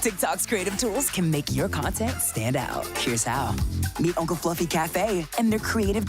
TikTok's creative tools can make your content stand out. Here's how. Meet Uncle Fluffy Cafe and their creative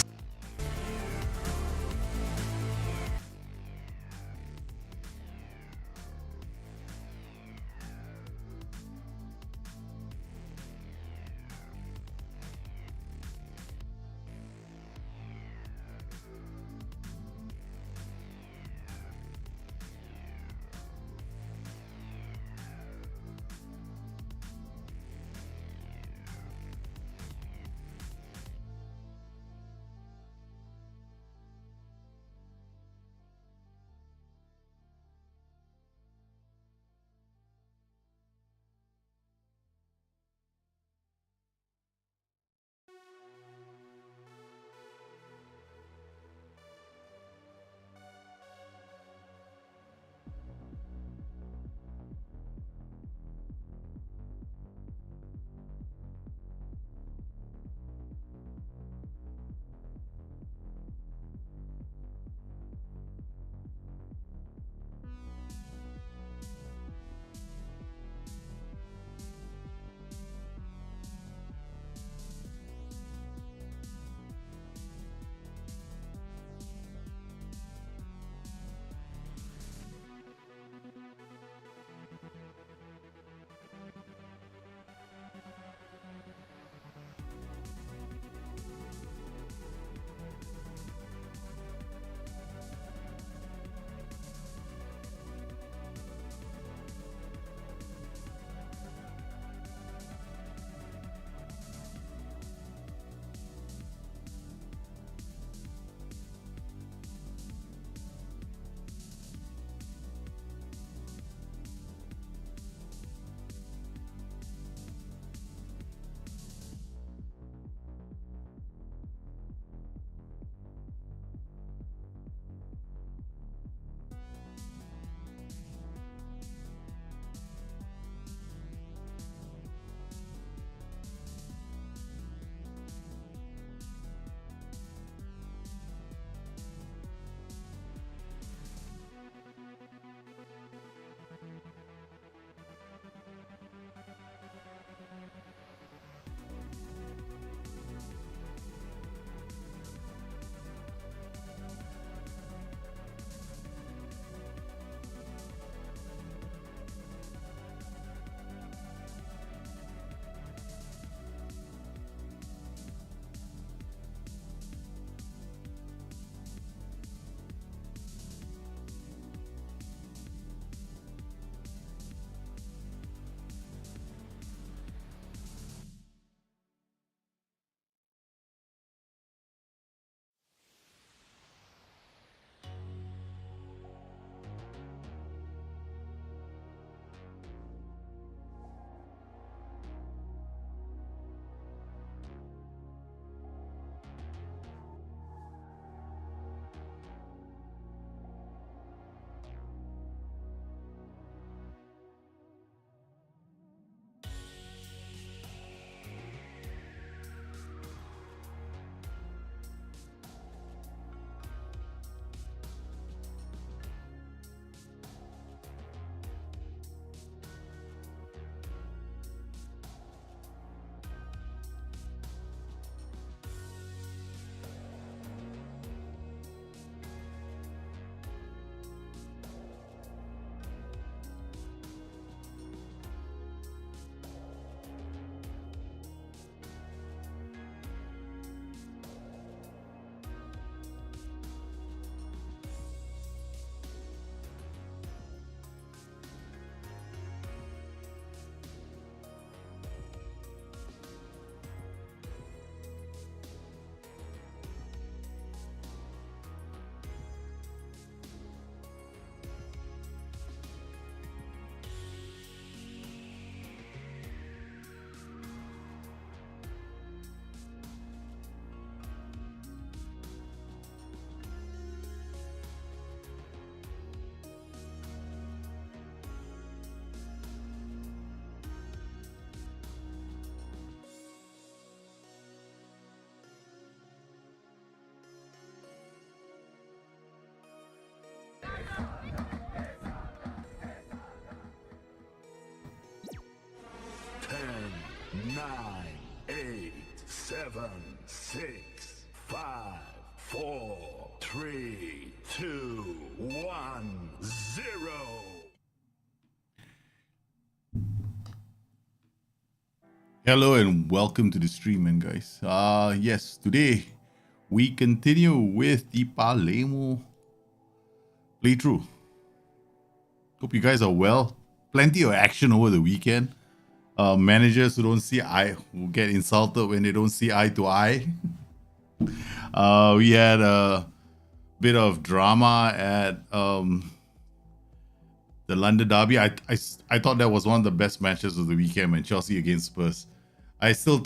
7, 6, 5, 4, 3, 2, 1, 0. Hello and welcome to the stream, man, guys. Yes, today we continue with the Palermo playthrough. Hope you guys are well. Plenty of action over the weekend. Managers who don't see eye who get insulted when they don't see eye to eye. We had a bit of drama at the London Derby. I thought that was one of the best matches of the weekend, man. Chelsea against Spurs. I still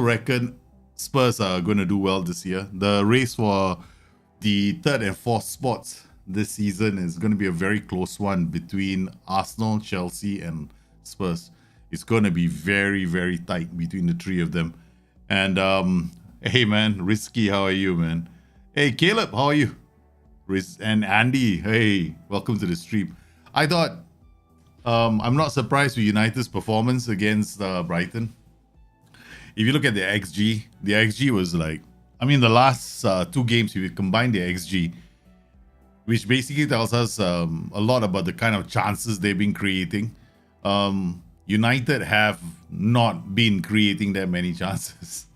reckon Spurs are going to do well this year. The race for the third and fourth spots this season is going to be a very close one between Arsenal, Chelsea, and Spurs. It's going to be very, very tight between the three of them. And hey, man, Risky, how are you, man? Hey, Caleb, how are you? And Andy, hey, welcome to the stream. I thought I'm not surprised with United's performance against Brighton. If you look at the XG was like, the last two games, if you combine the XG, which basically tells us a lot about the kind of chances they've been creating. United have not been creating that many chances.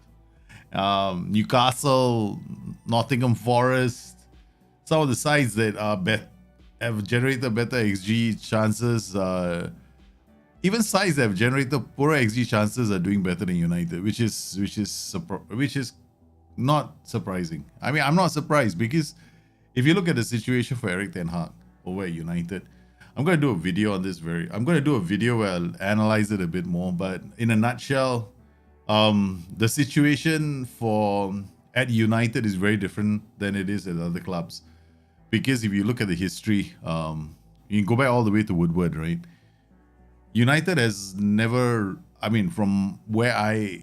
Newcastle, Nottingham Forest, some of the sides that have generated better XG chances. Even sides that have generated poorer XG chances are doing better than United, which is not surprising. I'm not surprised because if you look at the situation for Erik ten Hag over at United, I'm going to do a video on this I'm going to do a video where I'll analyze it a bit more, but in a nutshell, the situation at United is very different than it is at other clubs. Because if you look at the history, you can go back all the way to Woodward, right? United has never, from where I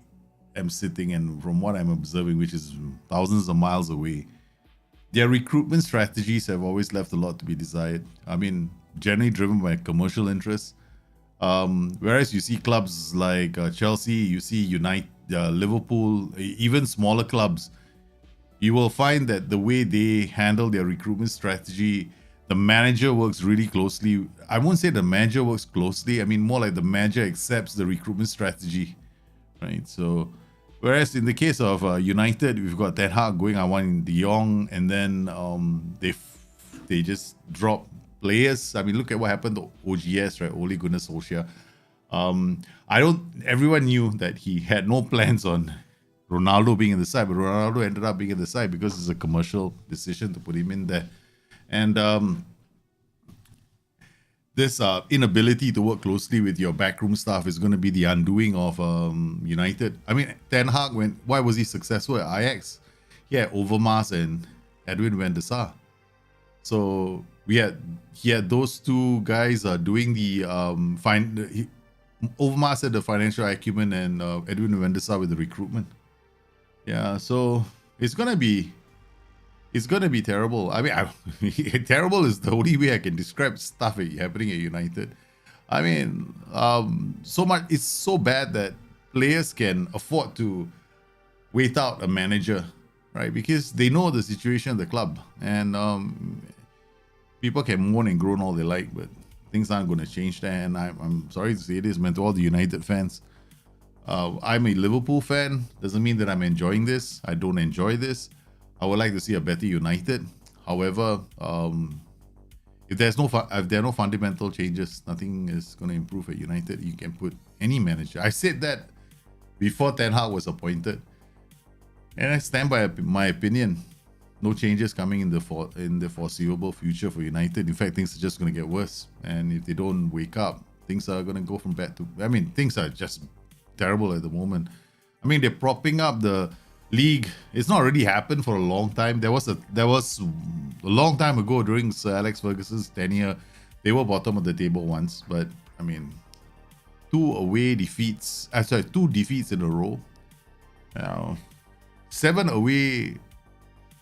am sitting and from what I'm observing, which is thousands of miles away, their recruitment strategies have always left a lot to be desired. Generally driven by commercial interests. Whereas you see clubs like Chelsea, you see United, Liverpool, even smaller clubs, you will find that the way they handle their recruitment strategy, the manager works really closely. I won't say the manager works closely. More like the manager accepts the recruitment strategy, right? So, whereas in the case of United, we've got Ten Hag going on one De Jong, and then they just drop players. Look at what happened to OGS, right? Ole Gunnar Solskjaer. Everyone knew that he had no plans on Ronaldo being in the side, but Ronaldo ended up being in the side because it's a commercial decision to put him in there. And this inability to work closely with your backroom staff is going to be the undoing of United. Ten Hag, why was he successful at Ajax? He had Overmars and Edwin van der Sar. So he had those two guys doing the Overmars had the financial acumen and Edwin van der Sar with the recruitment. Yeah, so it's gonna be terrible. Terrible is the only way I can describe stuff happening at United. So much. It's so bad that players can afford to wait out a manager, right? Because they know the situation of the club, and people can moan and groan all they like, but things aren't going to change there. And I'm sorry to say this, man, to all the United fans. I'm a Liverpool fan. Doesn't mean that I'm enjoying this. I don't enjoy this. I would like to see a better United. However, if there are no fundamental changes, nothing is going to improve at United. You can put any manager. I said that before Ten Hag was appointed, and I stand by my opinion. No changes coming in the foreseeable future for United. In fact, things are just going to get worse. And if they don't wake up, things are going to go from bad to... things are just terrible at the moment. They're propping up the league. It's not already happened for a long time. There was a long time ago during Sir Alex Ferguson's tenure. They were bottom of the table once. But, two defeats in a row.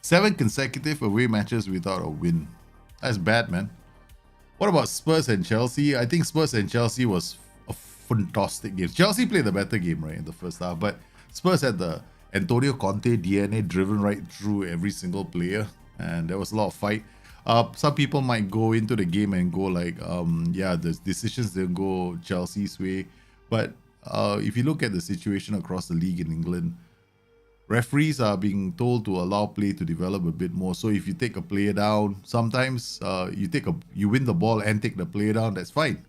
7 consecutive away matches without a win. That's bad, man. What about Spurs and Chelsea? I think Spurs and Chelsea was a fantastic game. Chelsea played the better game, right, in the first half, but Spurs had the Antonio Conte DNA driven right through every single player, and there was a lot of fight. Some people might go into the game and go like, yeah, the decisions didn't go Chelsea's way. But if you look at the situation across the league in England, referees are being told to allow play to develop a bit more. So if you take a player down, sometimes you win the ball and take the player down, that's fine.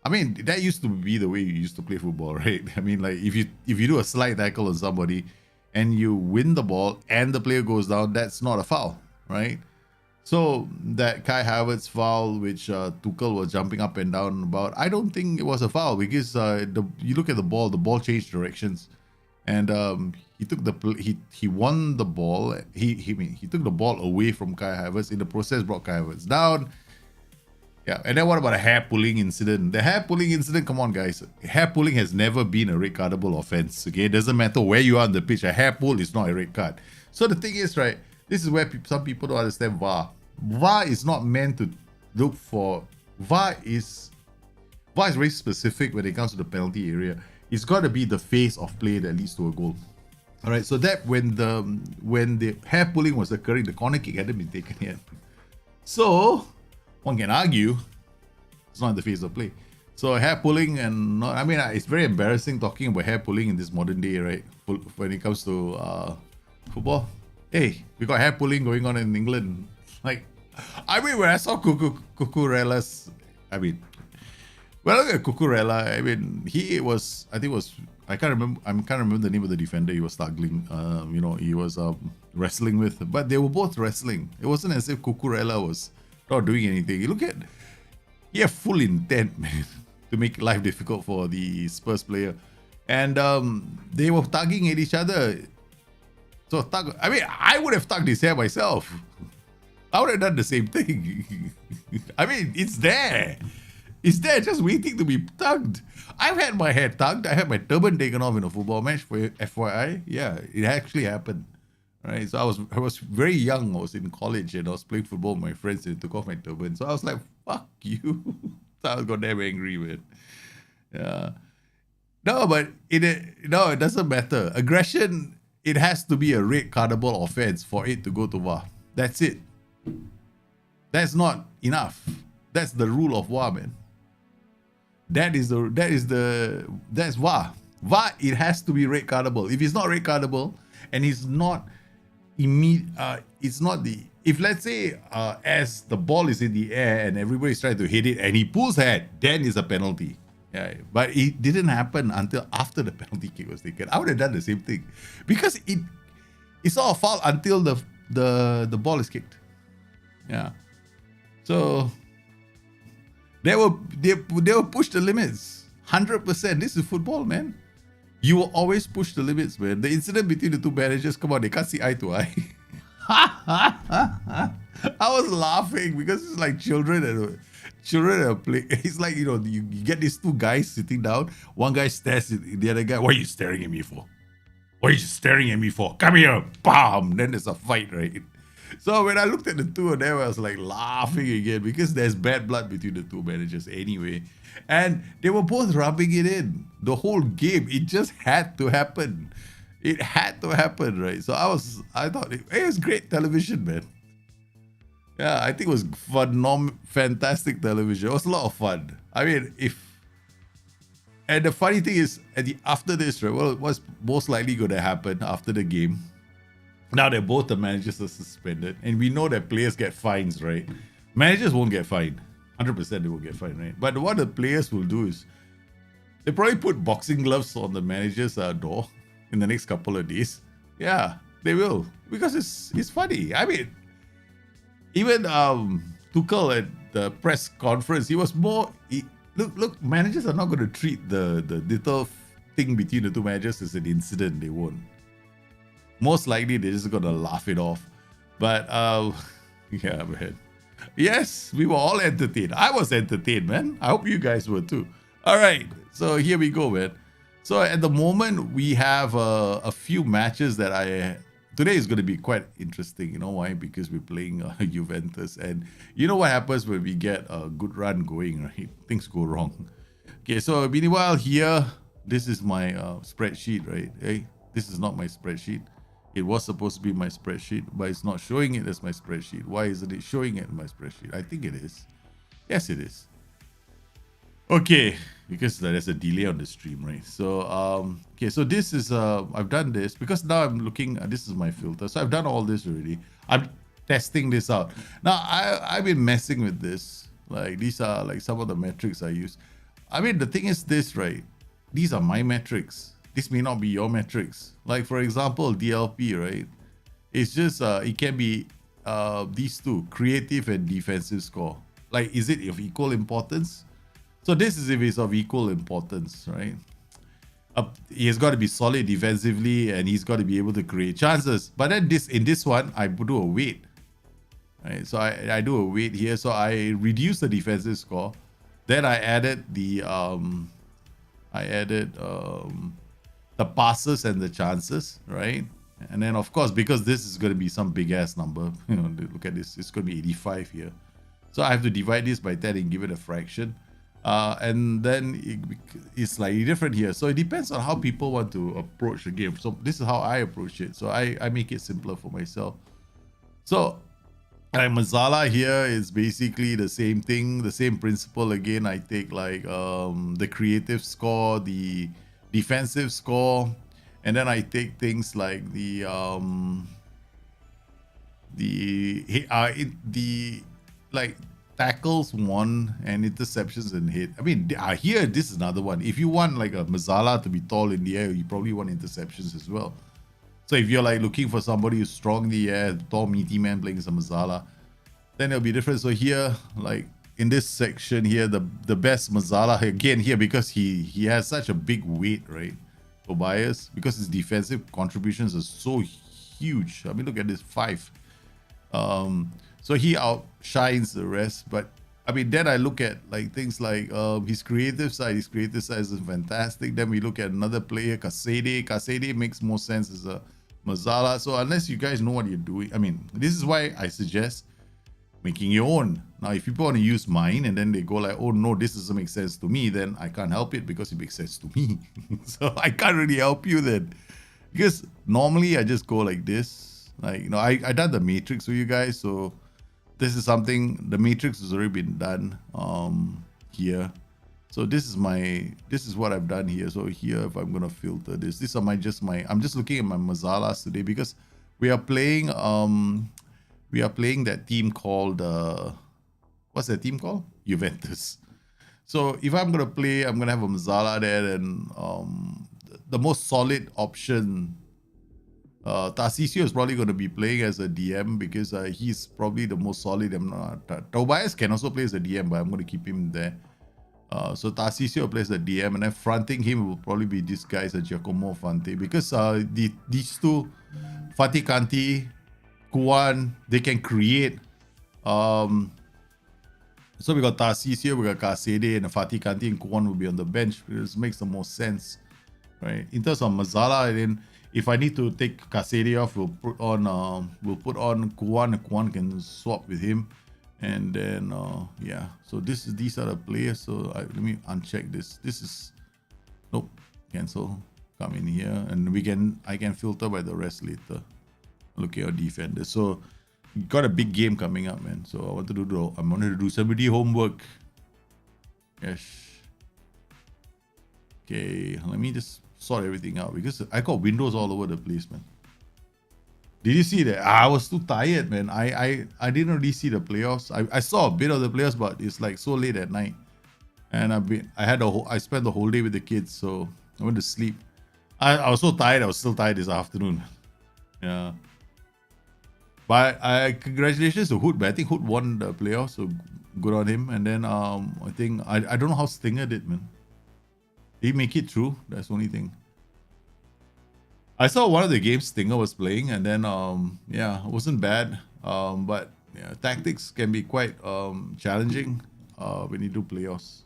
I mean, that used to be the way you used to play football, right? I mean, like if you do a slide tackle on somebody and you win the ball and the player goes down, that's not a foul, right? So that Kai Havertz foul, which Tuchel was jumping up and down about, I don't think it was a foul because you look at the ball changed directions, and he took he won the ball. He took the ball away from Kai Havertz. In the process, brought Kai Havertz down. Yeah, and then what about a hair pulling incident? The hair pulling incident, come on, guys. Hair pulling has never been a red cardable offense. Okay, it doesn't matter where you are on the pitch. A hair pull is not a red card. So the thing is, right, this is where some people don't understand VAR. VAR is not meant to look for. VAR is very specific when it comes to the penalty area. It's got to be the phase of play that leads to a goal. All right, so that when the hair pulling was occurring, the corner kick hadn't been taken yet. So one can argue it's not in the phase of play. So hair pulling and not, I mean, it's very embarrassing talking about hair pulling in this modern day, right? When it comes to football. Hey, we got hair pulling going on in England. Like, I mean, when I saw Cucurella's, I mean, when I look at Cucurella, I mean, I can't remember the name of the defender he was struggling, he was wrestling with, but they were both wrestling. It wasn't as if Cucurella was not doing anything. He had full intent, man, to make life difficult for the Spurs player. And they were tugging at each other. So I would have tugged his hair myself. I would have done the same thing. I mean, it's there. It's there just waiting to be tugged. I've had my hair tugged. I had my turban taken off in a football match for FYI. Yeah, it actually happened. Right. So I was very young. I was in college and I was playing football with my friends and they took off my turban. So I was like, fuck you. So I was goddamn angry, man. Yeah. No, but it doesn't matter. Aggression, it has to be a red cardable offense for it to go to VAR. That's it. That's not enough. That's the rule of VAR, man. That's VAR. VAR, it has to be red cardable. If it's not red cardable and it's not if let's say as the ball is in the air and everybody's trying to hit it and he pulls head, then it's a penalty. Yeah, but it didn't happen until after the penalty kick was taken. I would have done the same thing because it's not a foul until the ball is kicked. Yeah. So they will push the limits 100%. This is football, man. You will always push the limits, man. The incident between the two managers, come on, they can't see eye to eye. I was laughing because it's like children are playing. It's like, you get these two guys sitting down. One guy stares at the other guy. What are you staring at me for? What are you staring at me for? Come here. Bam. Then there's a fight, right? So when I looked at the two of them, I was like laughing again because there's bad blood between the two managers anyway. And they were both rubbing it in the whole game. It just had to happen. It had to happen, right? So I thought it was great television, man. Yeah, I think it was fantastic television. It was a lot of fun. I mean, and the funny thing is, after this, right, well, what's most likely going to happen after the game? Now that both the managers are suspended, and we know that players get fines, right? Managers won't get fined. 100% they will get fined, right? But what the players will do is they probably put boxing gloves on the manager's door in the next couple of days. Yeah, they will. Because it's funny. I mean, even Tuchel at the press conference, he was more... Look, managers are not going to treat the little thing between the two managers as an incident. They won't. Most likely, they're just going to laugh it off. But, yeah, man. Yes, we were all entertained. I was entertained, man. I hope you guys were too. All right, so here we go, man. So at the moment, we have a few matches that today is going to be quite interesting. You know why? Because we're playing Juventus. And you know what happens when we get a good run going, right? Things go wrong. Okay, so meanwhile here, This is my spreadsheet, right? Hey, this is not my spreadsheet. It was supposed to be my spreadsheet, but it's not showing it as my spreadsheet. Why isn't it showing it in my spreadsheet? I think it is. Yes, it is. Okay, because there's a delay on the stream, right? So, okay, so this is, I've done this because now I'm looking, this is my filter. So I've done all this already. I'm testing this out. Now, I've been messing with this. Like, these are like some of the metrics I use. I mean, the thing is this, right? These are my metrics. This may not be your metrics. Like, for example, DLP, right? It's just, it can be these two, creative and defensive score. Like, is it of equal importance? So this is if it's of equal importance, right? He has got to be solid defensively and he's got to be able to create chances. But then in this one, I do a weight, right? So I do a weight here. So I reduce the defensive score. Then I added the passes and the chances, right? And then of course, because this is going to be some big ass number, you know, look at this, it's going to be 85 here. So I have to divide this by 10 and give it a fraction. And then it's slightly different here. So it depends on how people want to approach the game. So this is how I approach it. So I make it simpler for myself. So like Mazzala here is basically the same thing, the same principle again. I take like the creative score, the defensive score, and then I take things like the like tackles won and interceptions and hit. I mean, here this is another one. If you want like a Mazzala to be tall in the air, you probably want interceptions as well. So if you're like looking for somebody who's strong in the air, tall meaty man playing some Mazzala, then it'll be different. So here, like in this section here, the best Mazzala again here, because he has such a big weight, right? Tobias, because his defensive contributions are so huge. I mean, look at this 5. So he outshines the rest. But I mean, then I look at like things like his creative side. His creative side is fantastic. Then we look at another player, Kasede. Kasede makes more sense as a Mazzala. So unless you guys know what you're doing, I mean, this is why I suggest making your own. Now, if people want to use mine and then they go like, oh no, this doesn't make sense to me, then I can't help it because it makes sense to me. So I can't really help you then. Because normally I just go like this. Like, you know, I done the matrix for you guys. So this is something, the matrix has already been done here. So this is what I've done here. So here, if I'm gonna filter this, these are I'm just looking at my Mazzalas today because we are playing that team called what's that team called? Juventus. So if I'm gonna play, I'm gonna have a Mazzala there, and the most solid option, Tarcisio is probably going to be playing as a DM because he's probably the most solid. Tobias can also play as a DM, but I'm going to keep him there. So Tarcisio plays the DM, and then fronting him will probably be this guy, Giacomo Fante, because these two, Fatih Kanti, Kuan, they can create. So we got Tarcisio, we got Kasede, and Fatih Kanti and Kuan will be on the bench. It makes the most sense, right? In terms of Mazzala, then if I need to take Kasede off, we'll put on Kuan. Kuan can swap with him, and then yeah. So these are the players. So let me uncheck this. This is nope, cancel. Come in here, and I can filter by the rest later. Look at your defenders. So you got a big game coming up, man. So I wanted to do somebody homework. Yes. Okay, let me just sort everything out because I got windows all over the place, man. Did you see that? I was too tired, man. I didn't really see the playoffs. I saw a bit of the playoffs, but it's like so late at night, and I spent the whole day with the kids, so I went to sleep. I was so tired. I was still tired this afternoon. Yeah. But congratulations to Hood. But I think Hood won the playoffs, so good on him. And then I think I don't know how Stinger did, man. Did he make it through? That's the only thing. I saw one of the games Stinger was playing, and then yeah, it wasn't bad. But yeah, tactics can be quite challenging when you do playoffs.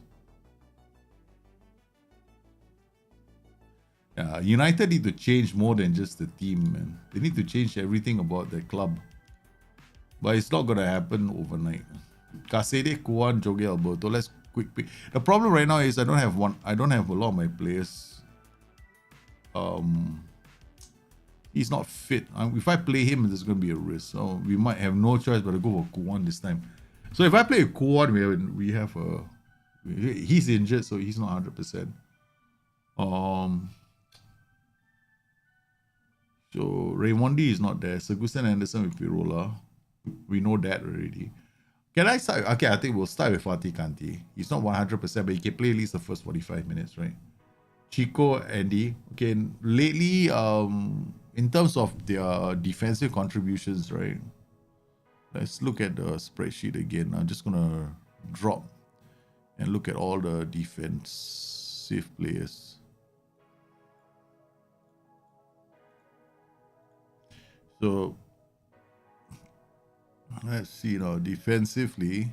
Yeah, United need to change more than just the team, man. They need to change everything about their club. But it's not gonna happen overnight. Kasede, Kuan, Joge, Alberto. Let's quick pick. The problem right now is I don't have a lot of my players he's not fit. If I play him, there's going to be a risk. So we might have no choice but to go for Kuan this time. So if I play Kuan, we have a... He's injured, so he's not 100%. So Raymondi is not there. Segusten Anderson with Pirola. We know that already. Can I start? Okay, I think we'll start with Fatih Kanti. He's not 100%, but he can play at least the first 45 minutes, right? Chico, Andy. Okay, lately, in terms of their defensive contributions, right? Let's look at the spreadsheet again. I'm just gonna drop and look at all the defensive players. So let's see now, defensively.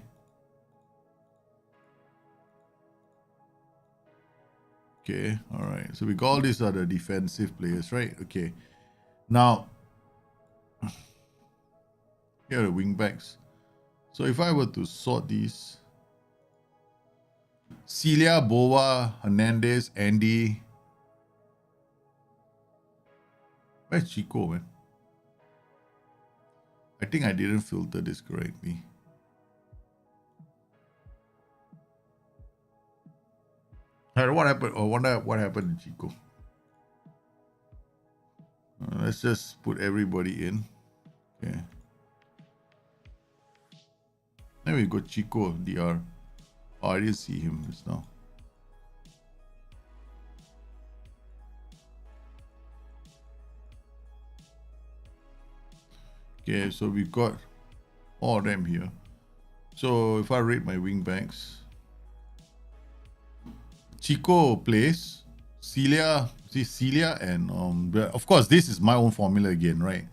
Okay, all right. So we got all these are the defensive players, right? Okay. Now, here are the wing backs. So if I were to sort these, Celia, Bova, Hernandez, Andy. Where's Chico, man? I think I didn't filter this correctly. What happened? I wonder what happened to Chico. Let's just put everybody in. Okay. Then we go Chico, DR. Oh, I didn't see him just now. Okay, so we've got all of them here. So if I rate my wing backs, Chico plays, Celia and of course this is my own formula again, right?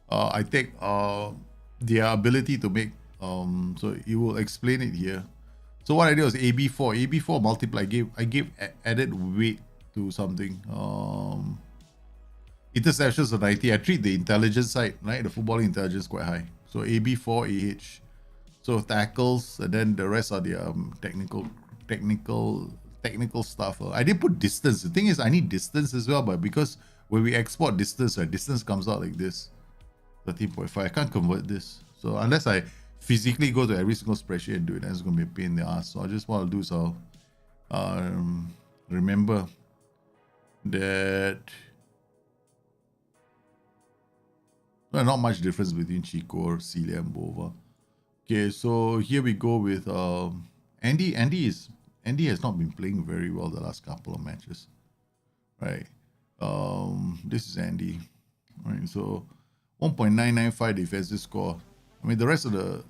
I take their ability to make so you will explain it here. So what I did was AB4 multiply. I gave added weight to something. Interceptions of 90. I treat the intelligence side, right? The footballing intelligence quite high. So AB4 AH. So tackles, and then the rest are the technical stuff. I did put distance. The thing is, I need distance as well, but because when we export distance, right, distance comes out like this, 13.5. I can't convert this. So unless I physically go to every single spreadsheet and do it, that's going to be a pain in the ass. So I just want to do so. Remember that not much difference between Chico, Celia, and Bova. Okay, so here we go with Andy. Andy has not been playing very well the last couple of matches, right? This is Andy, right? So 1.995 defensive score. I mean, the rest of the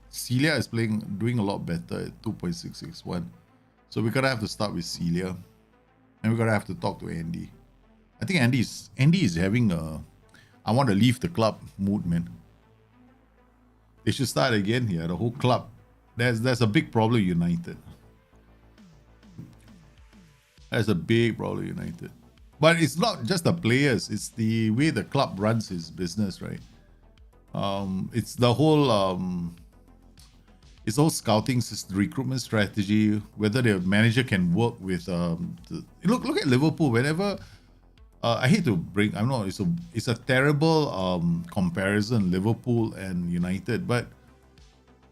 Celia is doing a lot better at 2.661. So we're gonna have to start with Celia, and we're gonna have to talk to Andy. I think Andy is having a I want to leave the club mood, man. They should start again here. The whole club. There's a big problem, United. There's a big problem, United. But it's not just the players. It's the way the club runs its business, right? It's the whole scouting system, recruitment strategy. Whether the manager can work with look at Liverpool. Whenever I hate to bring. I know it's a terrible comparison, Liverpool and United, but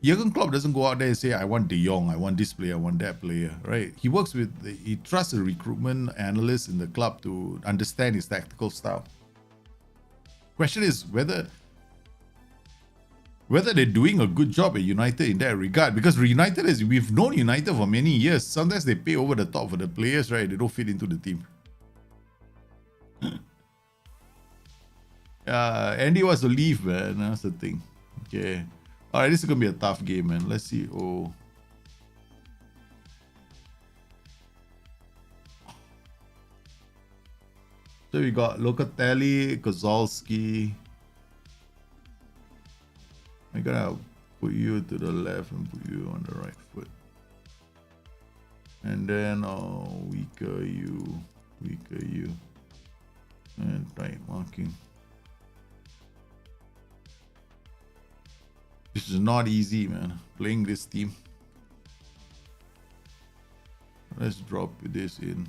Jurgen Klopp doesn't go out there and say, I want De Jong, I want this player, I want that player, right? He trusts a recruitment analyst in the club to understand his tactical style. Question is whether they're doing a good job at United in that regard, because we've known United for many years. Sometimes they pay over the top for the players, right? They don't fit into the team. Andy wants to leave, man. That's the thing. Okay. Alright, this is gonna be a tough game, man. Let's see. Oh. So we got Locatelli, Kozolski. I'm gonna put you to the left and put you on the right foot. And then weaker you. And tight marking. This is not easy, man. Playing this team. Let's drop this in.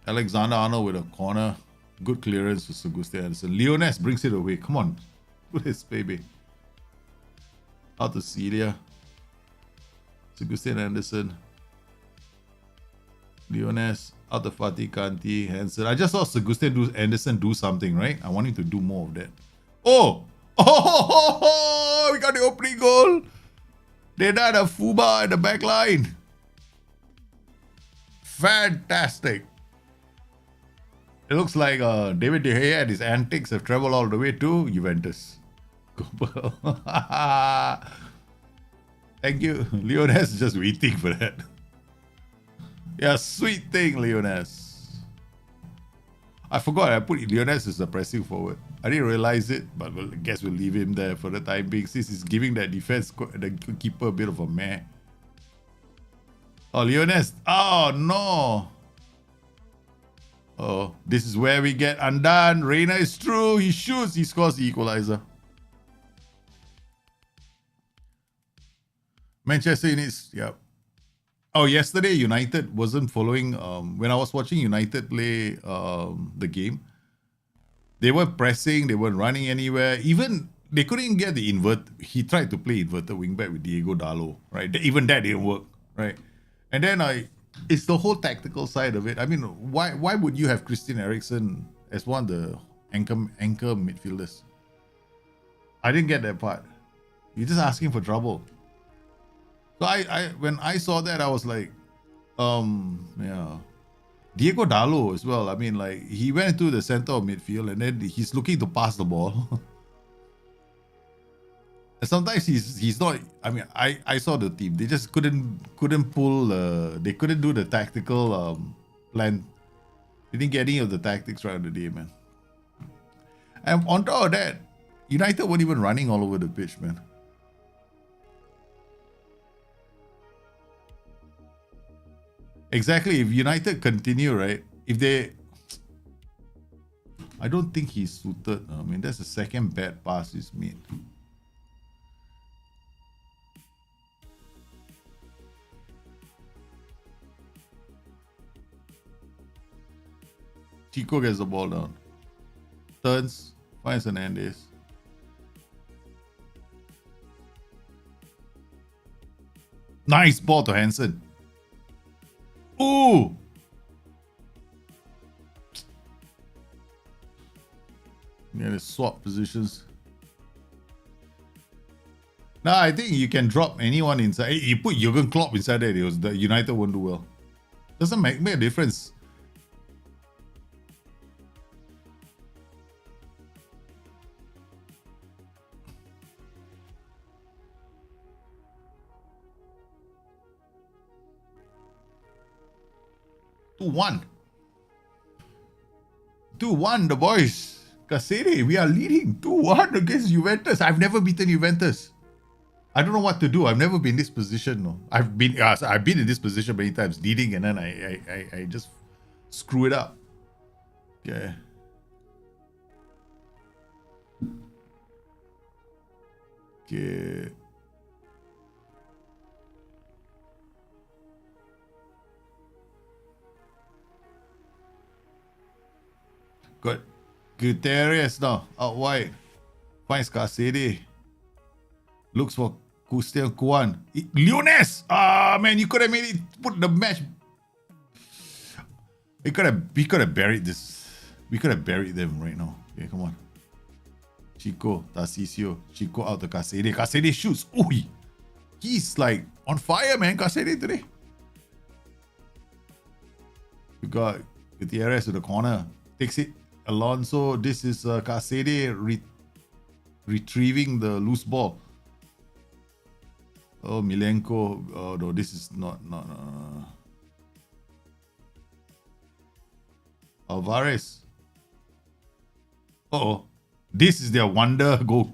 Alexander-Arnold with a corner. Good clearance to Seguste Anderson. Leones brings it away. Come on. Good his baby. Out to Celia. Seguste Anderson. Leones. Out to Fatih Kanti. Hansen. I just saw Seguste Anderson do something, right? I want him to do more of that. Oh! Oh! We got the opening goal. They done a Fuba in the back line. Fantastic. It looks like David De Gea and his antics have traveled all the way to Juventus. Thank you. Leones is just waiting for that. Yeah, sweet thing, Leones. I forgot I put Leones as the pressing forward. I didn't realize it, but I guess we'll leave him there for the time being since he's giving that defense, the keeper, a bit of a meh. Oh, Leones. Oh, no. Oh, this is where we get undone. Reina is through. He shoots. He scores the equalizer. Manchester needs, yep. Oh, yesterday United wasn't following. When I was watching United play the game, they were pressing. They weren't running anywhere. Even they couldn't get the invert. He tried to play inverted wingback with Diego Dallo, right? Even that didn't work, right? And then it's the whole tactical side of it. I mean, why would you have Christian Eriksen as one of the anchor midfielders? I didn't get that part. You're just asking for trouble. So when I saw that, I was like, yeah. Diego Dallo as well. I mean, like, he went into the center of midfield and then he's looking to pass the ball. And sometimes he's not. I mean, I saw the team. They just couldn't pull. They couldn't do the tactical plan. They didn't get any of the tactics right on the day, man. And on top of that, United weren't even running all over the pitch, man. Exactly. If United continue, right? If they... I don't think he's suited. I mean, that's the second bad pass he's made. Chico gets the ball down. Turns. Finds Hernandez. Nice ball to Hansen. Ooh! Yeah, they swap positions. Now I think you can drop anyone inside. You put Jurgen Klopp inside there, the United won't do well. Doesn't make a difference. Two-one, the boys. Cassini, we are leading 2-1 against Juventus. I've never beaten Juventus. I don't know what to do. I've never been in this position. No, I've been in this position many times, leading, and then I just screw it up. Okay. Okay. Good. Gutierrez now, out wide. Finds Cassini. Looks for Christian Kwan. Leones! Ah, man, you could have made it, put the match. We could have buried this. We could have buried them right now. Okay, come on. Chico, Tarcisio. Chico out to Cassini. Cassini shoots. Ooh, he's like on fire, man, Cassini today. We got Gutierrez to the corner. Takes it. Alonso, this is Cassini retrieving the loose ball. Oh, Milenko. Oh, no, this is not. Alvarez. Uh-oh. This is their wonder goal.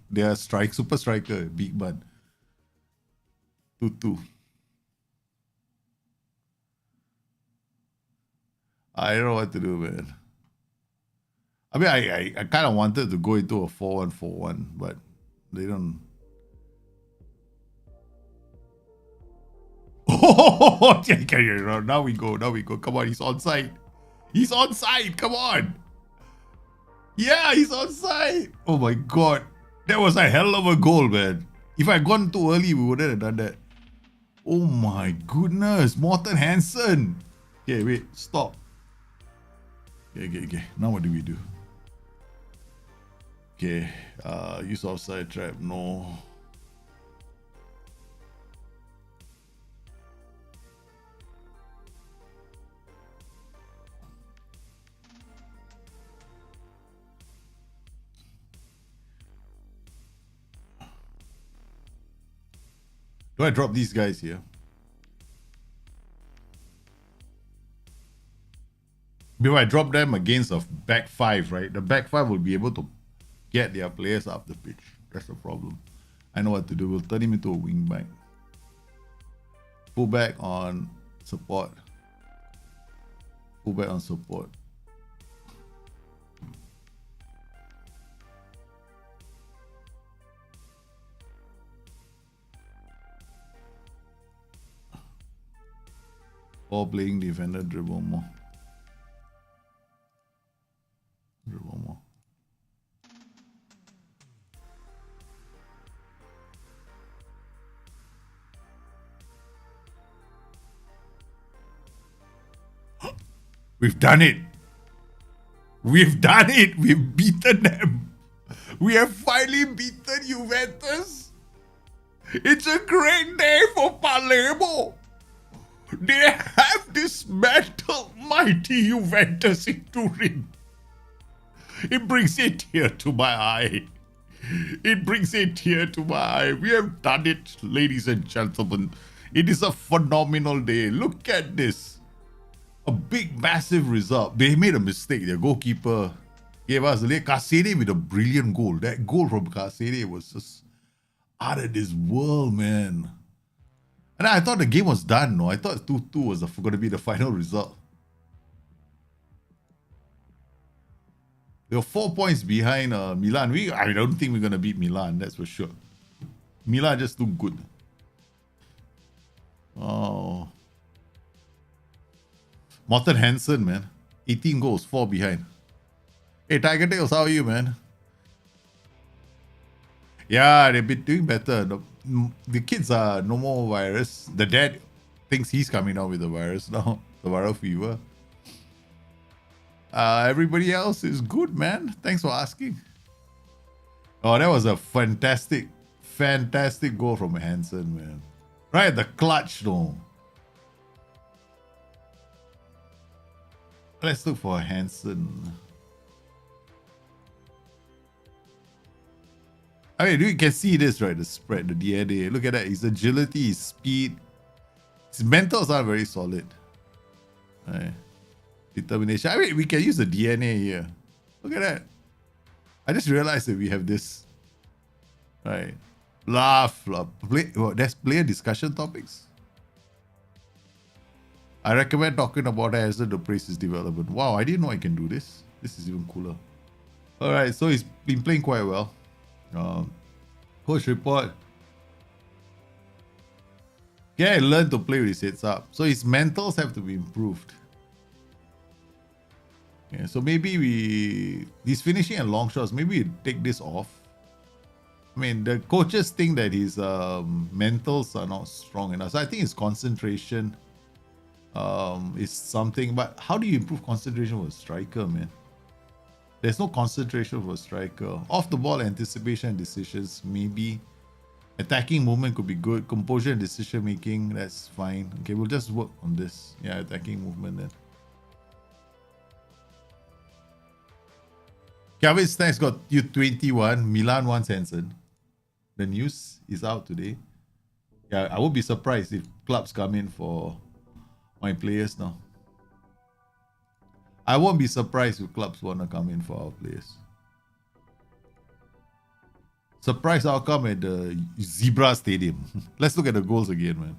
Their super striker, Big Man. 2-2. I don't know what to do, man. I mean, I kind of wanted to go into a 4-1-4-1, but they don't. Oh, now we go. Come on, he's onside. He's onside. Come on. Yeah, he's onside. Oh my god. That was a hell of a goal, man. If I had gone too early, we wouldn't have done that. Oh my goodness. Morten Hansen. Okay, wait. Stop. Okay. Now what do we do? Okay. Use offside trap. No. Do I drop these guys here? If I drop them against a back five, right? The back five will be able to get their players up the pitch. That's the problem. I know what to do. We'll turn him into a wing back. Full back on support. Full back on support. Ball playing defender, dribble more. Dribble more. We've done it. We've done it. We've beaten them. We have finally beaten Juventus. It's a great day for Palermo. They have dismantled mighty Juventus in Turin. It brings a tear to my eye. It brings a tear to my eye. We have done it, ladies and gentlemen. It is a phenomenal day. Look at this. A big, massive result. They made a mistake. Their goalkeeper gave us a Kasede with a brilliant goal. That goal from Kasede was just out of this world, man. And I thought the game was done. No, I thought 2-2 was going to be the final result. They were 4 points behind Milan. I don't think we're going to beat Milan, that's for sure. Milan just too good. Oh. Morten Hansen, man. 18 goals, 4 behind. Hey, Tiger Tails, how are you, man? Yeah, they've been doing better. The kids are no more virus. The dad thinks he's coming out with the virus now. The viral fever. Everybody else is good, man. Thanks for asking. Oh, that was a fantastic goal from Hansen, man. Right, the clutch, though. Let's look for Hansen. I mean, you can see this, right? The spread, the DNA. Look at that. His agility, his speed. His mentals are very solid. Right. Determination. I mean, we can use the DNA here. Look at that. I just realized that we have this. Right. Laugh. There's player discussion topics. I recommend talking about it as to praise his development. Wow, I didn't know I can do this. This is even cooler. Alright, so he's been playing quite well. Coach report. Yeah, learn to play with his heads up. So his mentals have to be improved. Yeah, so maybe he's finishing at long shots. Maybe we take this off. I mean, the coaches think that his mentals are not strong enough. So I think his concentration is something. But how do you improve concentration for a striker, man? There's no concentration for a striker. Off the ball, anticipation and decisions, maybe. Attacking movement could be good. Composure and decision making, that's fine. Okay, we'll just work on this. Yeah, attacking movement then. Kevin Snacks got you 21. Milan wants Hansen. The news is out today. Yeah, I would be surprised if clubs come in for my players now. I won't be surprised if clubs want to come in for our players. Surprise outcome at the Zebra Stadium. Let's look at the goals again, man.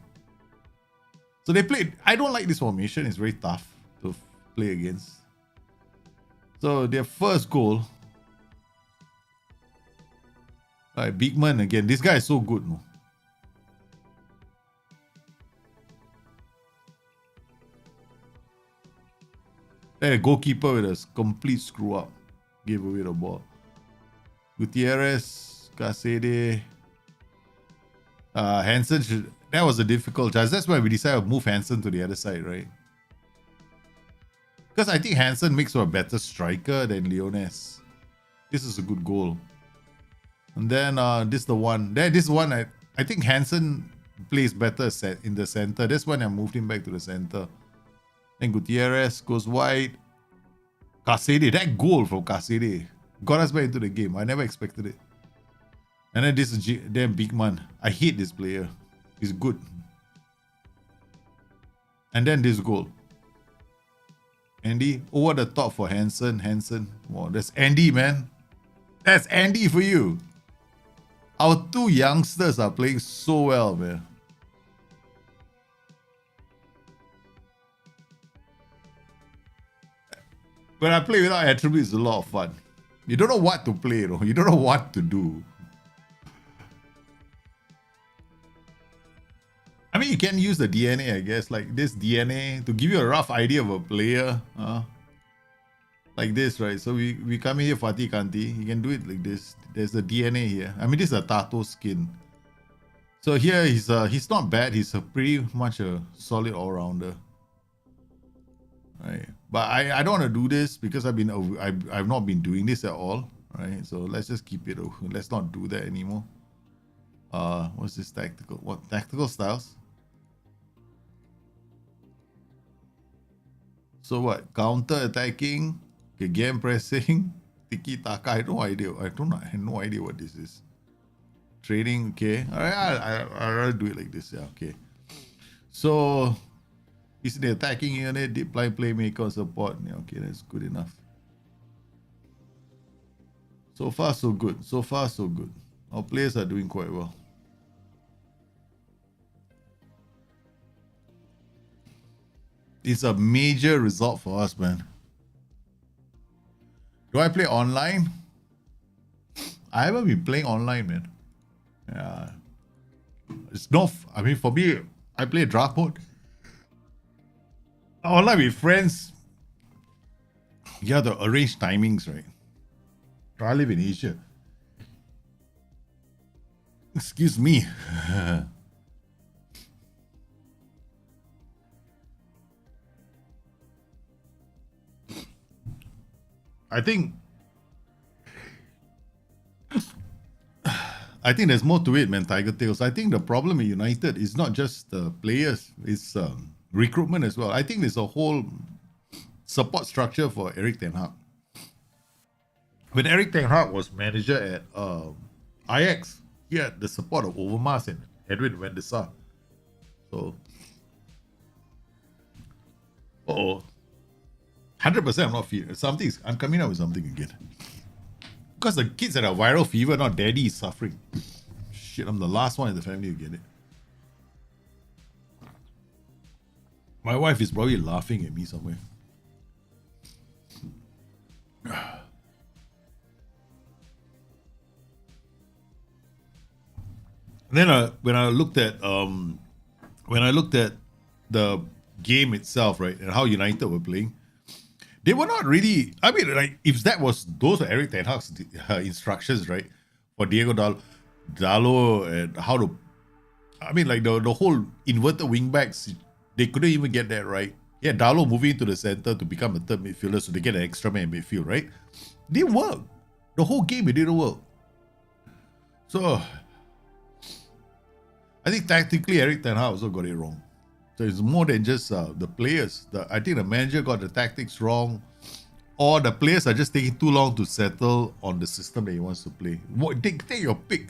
So they played. I don't like this formation. It's very tough to play against. So their first goal. Alright, Bigman again. This guy is so good, no? A goalkeeper with a complete screw up. Gave away the ball. Gutierrez, Casede, Hansen should... That was a difficult choice. That's why we decided to move Hansen to the other side, right? Because I think Hansen makes for a better striker than Leones. This is a good goal. And then this is the one. This one, I think Hansen plays better in the center. That's when I moved him back to the center. Then Gutierrez goes wide. Casede, that goal from Casede got us back into the game. I never expected it. And then this is damn big man. I hate this player. He's good. And then this goal. Andy, over the top for Hansen. Wow, that's Andy, man. That's Andy for you. Our two youngsters are playing so well, man. When I play without attributes, it's a lot of fun. You don't know what to play, though. You don't know what to do. I mean, you can use the DNA, I guess, like this DNA to give you a rough idea of a player. Like this, right? So we come in here, Fatih Kanti. You can do it like this. There's the DNA here. I mean, this is a Tato skin. So here he's not bad. He's pretty much a solid all-rounder. Right. But I don't want to do this because I've not been doing this at all. Right. So let's just keep it. Let's not do that anymore. What's this tactical? What tactical styles? So what? Counter attacking, game pressing, tiki taka. I have no idea. I have no idea what this is. Training. Okay. All right. I'll rather do it like this. Yeah. Okay. So he's the attacking unit, deep line playmaker support. Yeah, okay, that's good enough. So far, so good. So far, so good. Our players are doing quite well. It's a major result for us, man. Do I play online? I haven't been playing online, man. Yeah. It's no... I mean, for me, I play draft mode. Online with friends, you have to arrange timings, right? I live in Asia. Excuse me. I think there's more to it, man, Tiger Tails. I think the problem at United is not just the players, it's recruitment as well. I think there's a whole support structure for Erik ten Hag. When Erik ten Hag was manager at Ajax, he had the support of Overmars and Edwin van der Sar. So, 100% I'm not feeling I'm coming out with something again. Because the kids that are viral fever, not daddy is suffering. Shit, I'm the last one in the family to get it. My wife is probably laughing at me somewhere. Then when I looked at the game itself, right, and how United were playing, they were not really. I mean, like if those were Erik ten Hag's instructions, right, for Diego Dallo and how to. I mean, like the whole inverted wingbacks, they couldn't even get that right. Yeah, Dallo moving into the center to become a third midfielder, so they get an extra man in midfield, right? Didn't work. The whole game it didn't work. So I think tactically Erik ten Hag also got it wrong. So it's more than just the players. I think the manager got the tactics wrong, or the players are just taking too long to settle on the system that he wants to play. Take your pick.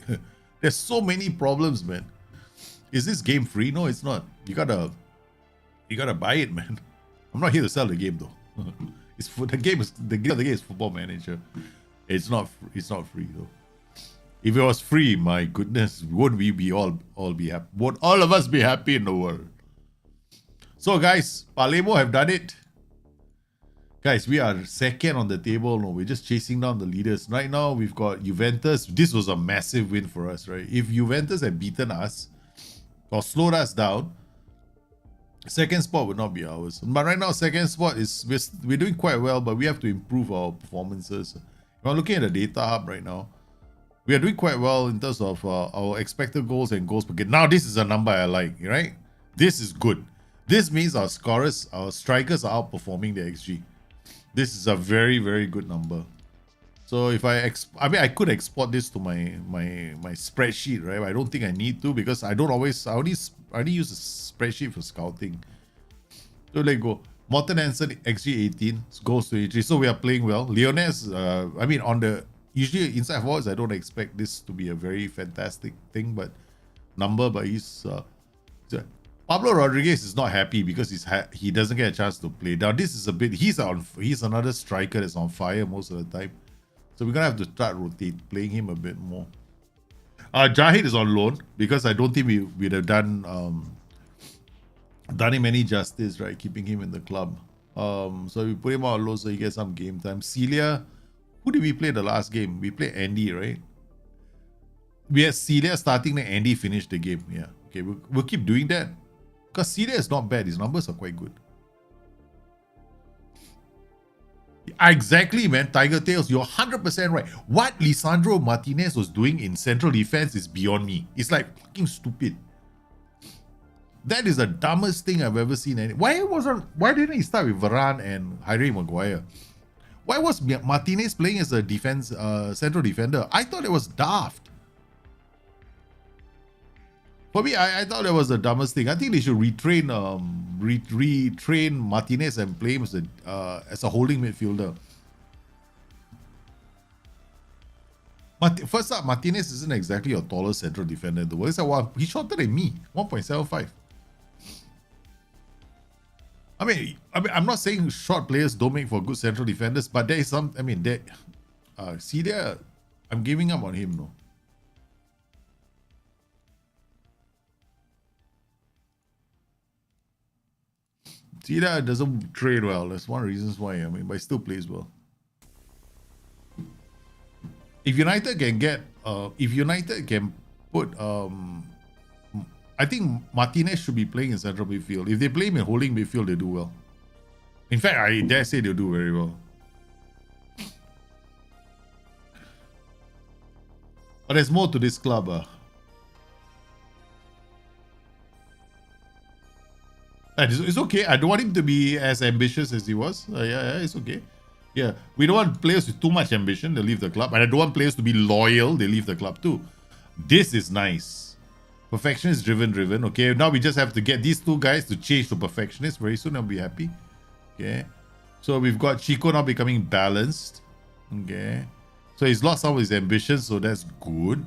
There's so many problems, man. Is this game free? No, it's not. You gotta buy it, man. I'm not here to sell the game though. The game is Football Manager. It's not free though. If it was free, my goodness, would we be all be happy? Would all of us be happy in the world? So guys, Palermo have done it. Guys, we are second on the table. No, we're just chasing down the leaders. Right now, we've got Juventus. This was a massive win for us, right? If Juventus had beaten us or slowed us down, Second spot would not be ours. But right now, second spot is we're doing quite well, but we have to improve our performances. If I'm looking at the data hub right now, we are doing quite well in terms of our expected goals and goals per game. Now, this is a number I like, right? This is good. This means our scorers, our strikers are outperforming the XG. This is a very, very good number. So if I I could export this to my spreadsheet, right? I don't think I need to because I only use a spreadsheet for scouting. So let go. Morten Hansen XG 18 goes to 83. So we are playing well. Leones, on the usually inside forwards, I don't expect this to be a very fantastic thing, but he's Pablo Rodriguez is not happy because he doesn't get a chance to play. Now this is a bit he's another striker that's on fire most of the time. So we're gonna have to start playing him a bit more. Jahid is on loan because I don't think we'd have done him any justice, right? Keeping him in the club. So we put him on loan so he gets some game time. Celia, who did we play the last game? We played Andy, right? We had Celia starting, then Andy finished the game. Yeah. Okay, we'll keep doing that. Because Celia is not bad. His numbers are quite good. Exactly, man. Tiger Tails, you're 100% right. What Lisandro Martinez was doing in central defense is beyond me. It's like fucking stupid. That is the dumbest thing I've ever seen. Why didn't he start with Varane and Harry Maguire? Why was Martinez playing as a defense central defender? I thought it was daft. For me, I thought that was the dumbest thing. I think they should retrain Martinez and play him as a holding midfielder. First up, Martinez isn't exactly a taller central defender in the world. He's shorter than me, 1.75. I mean, I'm not saying short players don't make for good central defenders, but there is some. Celia, I'm giving up on him, no. Celia doesn't trade well. That's one of the reasons why. But he still plays well. If United can put, I think Martinez should be playing in central midfield. If they play him in holding midfield, they do well. In fact, I dare say they'll do very well. But there's more to this club. It's okay. I don't want him to be as ambitious as he was. Yeah, it's okay. Yeah, we don't want players with too much ambition. They leave the club. And I don't want players to be loyal. They leave the club too. This is nice. Perfectionist driven. Okay, now we just have to get these two guys to change to perfectionist. Very soon I'll be happy. Okay. So we've got Chico now becoming balanced. Okay. So he's lost some of his ambition, so that's good.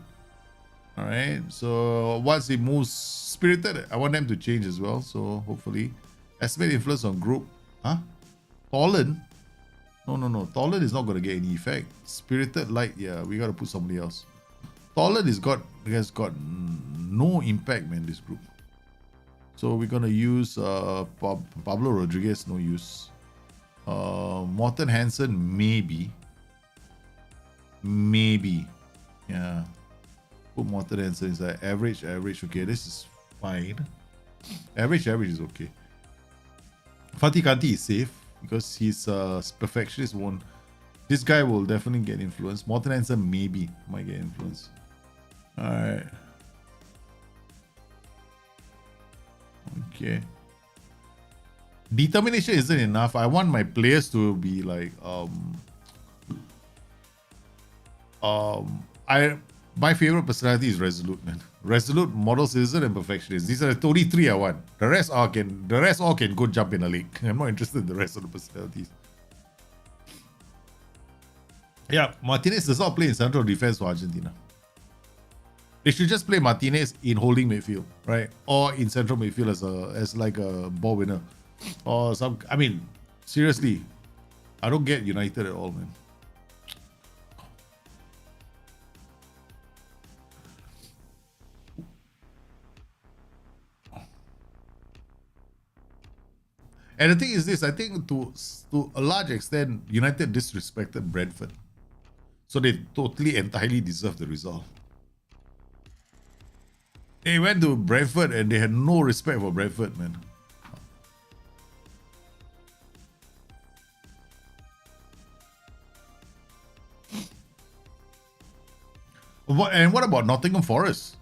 Alright. So once he moves spirited, I want them to change as well. So hopefully. Estimate influence on group. Huh? Tolan? No. Tolan is not going to get any effect. Spirited light, yeah, we got to put somebody else. Tolan has got no impact, man, this group. So we're going to use Pablo Rodriguez, no use. Morten Hansen, maybe. Yeah. Put Morten Hansen inside. Average. Okay, this is fine. Average is okay. Fatih Kanti is safe because his perfectionist won't. This guy will definitely get influence. Morten Hansen maybe might get influence. Alright. Okay. Determination isn't enough. I want my players to be like my favorite personality is resolute, man. Resolute, model citizen, and perfectionist. These are the only three I want. The rest all can go jump in a lake. I'm not interested in the rest of the personalities. Yeah, Martinez does not play in central defense for Argentina. They should just play Martinez in holding midfield, right? Or in central midfield as like a ball winner. Or some. I mean, seriously, I don't get United at all, man. And the thing is this, I think to a large extent, United disrespected Brentford. So they entirely deserve the result. They went to Brentford and they had no respect for Brentford, man. And what about Nottingham Forest?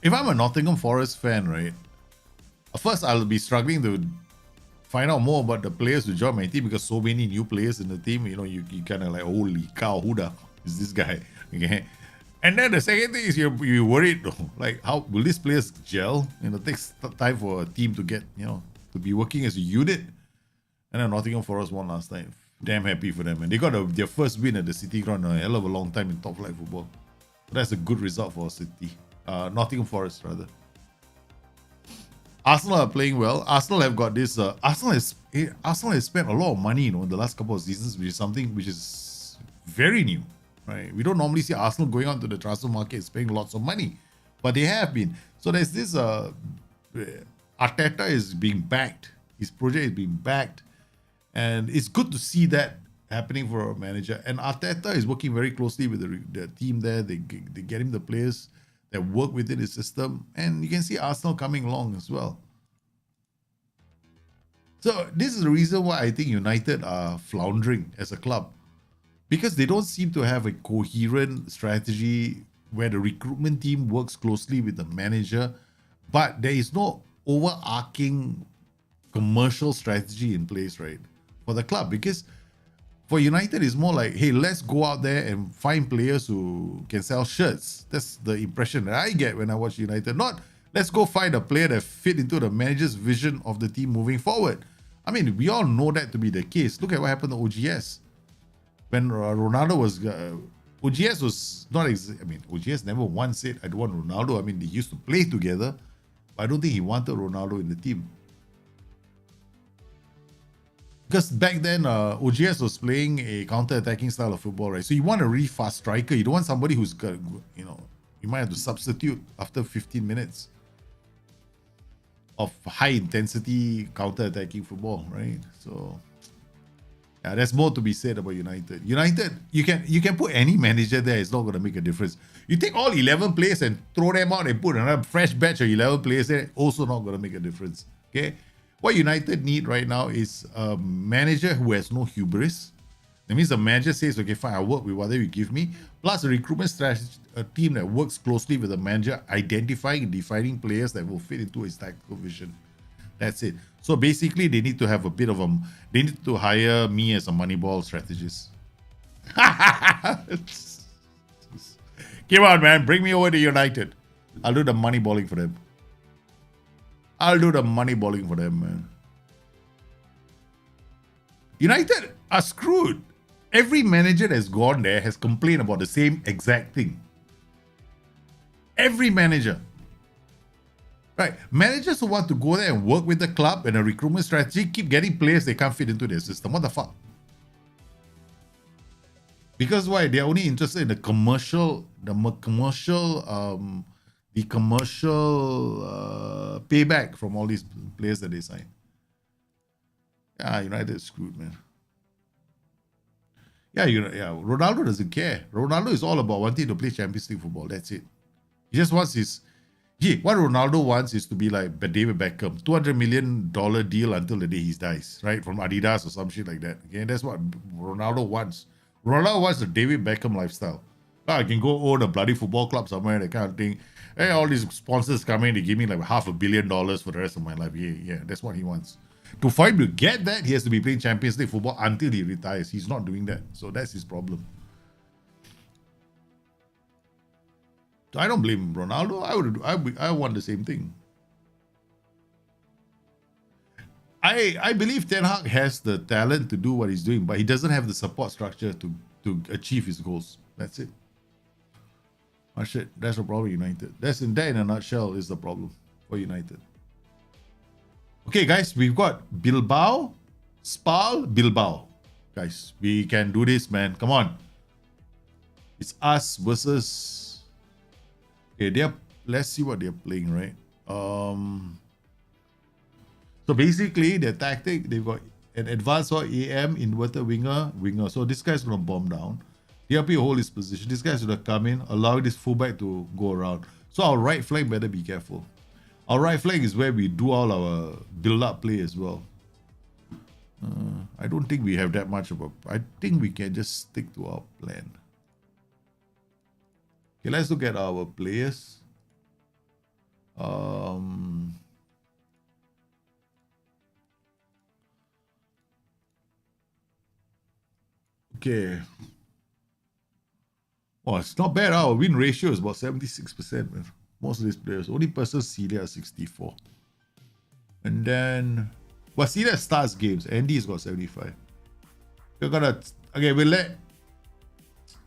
If I'm a Nottingham Forest fan, right, first I'll be struggling to find out more about the players who join my team because so many new players in the team. You know, you kind of like, holy cow, who the is this guy? Okay. And then the second thing is you're worried, like, how will these players gel? You know, it takes time for a team to get, to be working as a unit. And then Nottingham Forest won last night. Damn happy for them. And they got their first win at the City Ground in a hell of a long time in top flight football. So that's a good result for City. Nottingham Forest, rather. Arsenal are playing well. Arsenal have got this. Arsenal has spent a lot of money, in the last couple of seasons, which is something which is very new, right? We don't normally see Arsenal going on to the transfer market spending lots of money, but they have been. So there's this. Arteta is being backed. His project is being backed, and it's good to see that happening for a manager. And Arteta is working very closely with the team there. They get him the players that work within his system, and you can see Arsenal coming along as well. So this is the reason why I think United are floundering as a club, because they don't seem to have a coherent strategy where the recruitment team works closely with the manager, but there is no overarching commercial strategy in place, right, for the club. Because for United, it's more like, hey, let's go out there and find players who can sell shirts. That's the impression that I get when I watch United. Not, let's go find a player that fit into the manager's vision of the team moving forward. I mean, we all know that to be the case. Look at what happened to OGS. When Ronaldo was... OGS was not... OGS never once said, I don't want Ronaldo. I mean, they used to play together, but I don't think he wanted Ronaldo in the team. Because back then, OGS was playing a counter-attacking style of football, right? So you want a really fast striker. You don't want somebody who's got, you might have to substitute after 15 minutes of high-intensity counter-attacking football, right? So, yeah, there's more to be said about United. United, you can put any manager there. It's not going to make a difference. You take all 11 players and throw them out and put another fresh batch of 11 players there, also not going to make a difference, okay? What United need right now is a manager who has no hubris. That means the manager says, okay, fine, I'll work with whatever you give me. Plus a recruitment strategy, a team that works closely with the manager, identifying and defining players that will fit into his tactical vision. That's it. So basically, they need to have a bit of they need to hire me as a Moneyball strategist. Come on, man. Bring me over to United. I'll do the moneyballing for them. I'll do the moneyballing for them, man. United are screwed. Every manager that's gone there has complained about the same exact thing. Every manager. Right. Managers who want to go there and work with the club and a recruitment strategy keep getting players they can't fit into their system. What the fuck? Because why? They're only interested in the commercial payback from all these players that they sign. Yeah, United is screwed, man. Yeah, Ronaldo doesn't care. Ronaldo is all about wanting to play Champions League football. That's it. He just wants what Ronaldo wants is to be like David Beckham, $200 million deal until the day he dies, right? From Adidas or some shit like that. Okay, that's what Ronaldo wants. Ronaldo wants the David Beckham lifestyle. I can go own a bloody football club somewhere, that kind of thing. Hey, all these sponsors come in, they give me like $500 million for the rest of my life. Yeah, that's what he wants. For him to get that, he has to be playing Champions League football until he retires. He's not doing that. So that's his problem. So I don't blame Ronaldo. I want the same thing. I believe Ten Hag has the talent to do what he's doing, but he doesn't have the support structure to achieve his goals. That's it. Oh shit, that's the problem, United. That in a nutshell is the problem for United. Okay, guys, we've got Bilbao, Spal, Bilbao. Guys, we can do this, man. Come on. It's us versus... Okay, let's see what they're playing, right? So basically, their tactic, they've got an advanced or AM, inverted winger. So this guy's going to bomb down. DRP hold his position. This guy's going to come in, allowing this fullback to go around. So our right flank better be careful. Our right flank is where we do all our build-up play as well. I don't think we have that much of I think we can just stick to our plan. Okay, let's look at our players. Okay. Oh, it's not bad. Our win ratio is about 76%. Man. Most of these players. Only person Celia 64. And then, but Celia starts games. Andy's got 75. We're gonna we'll let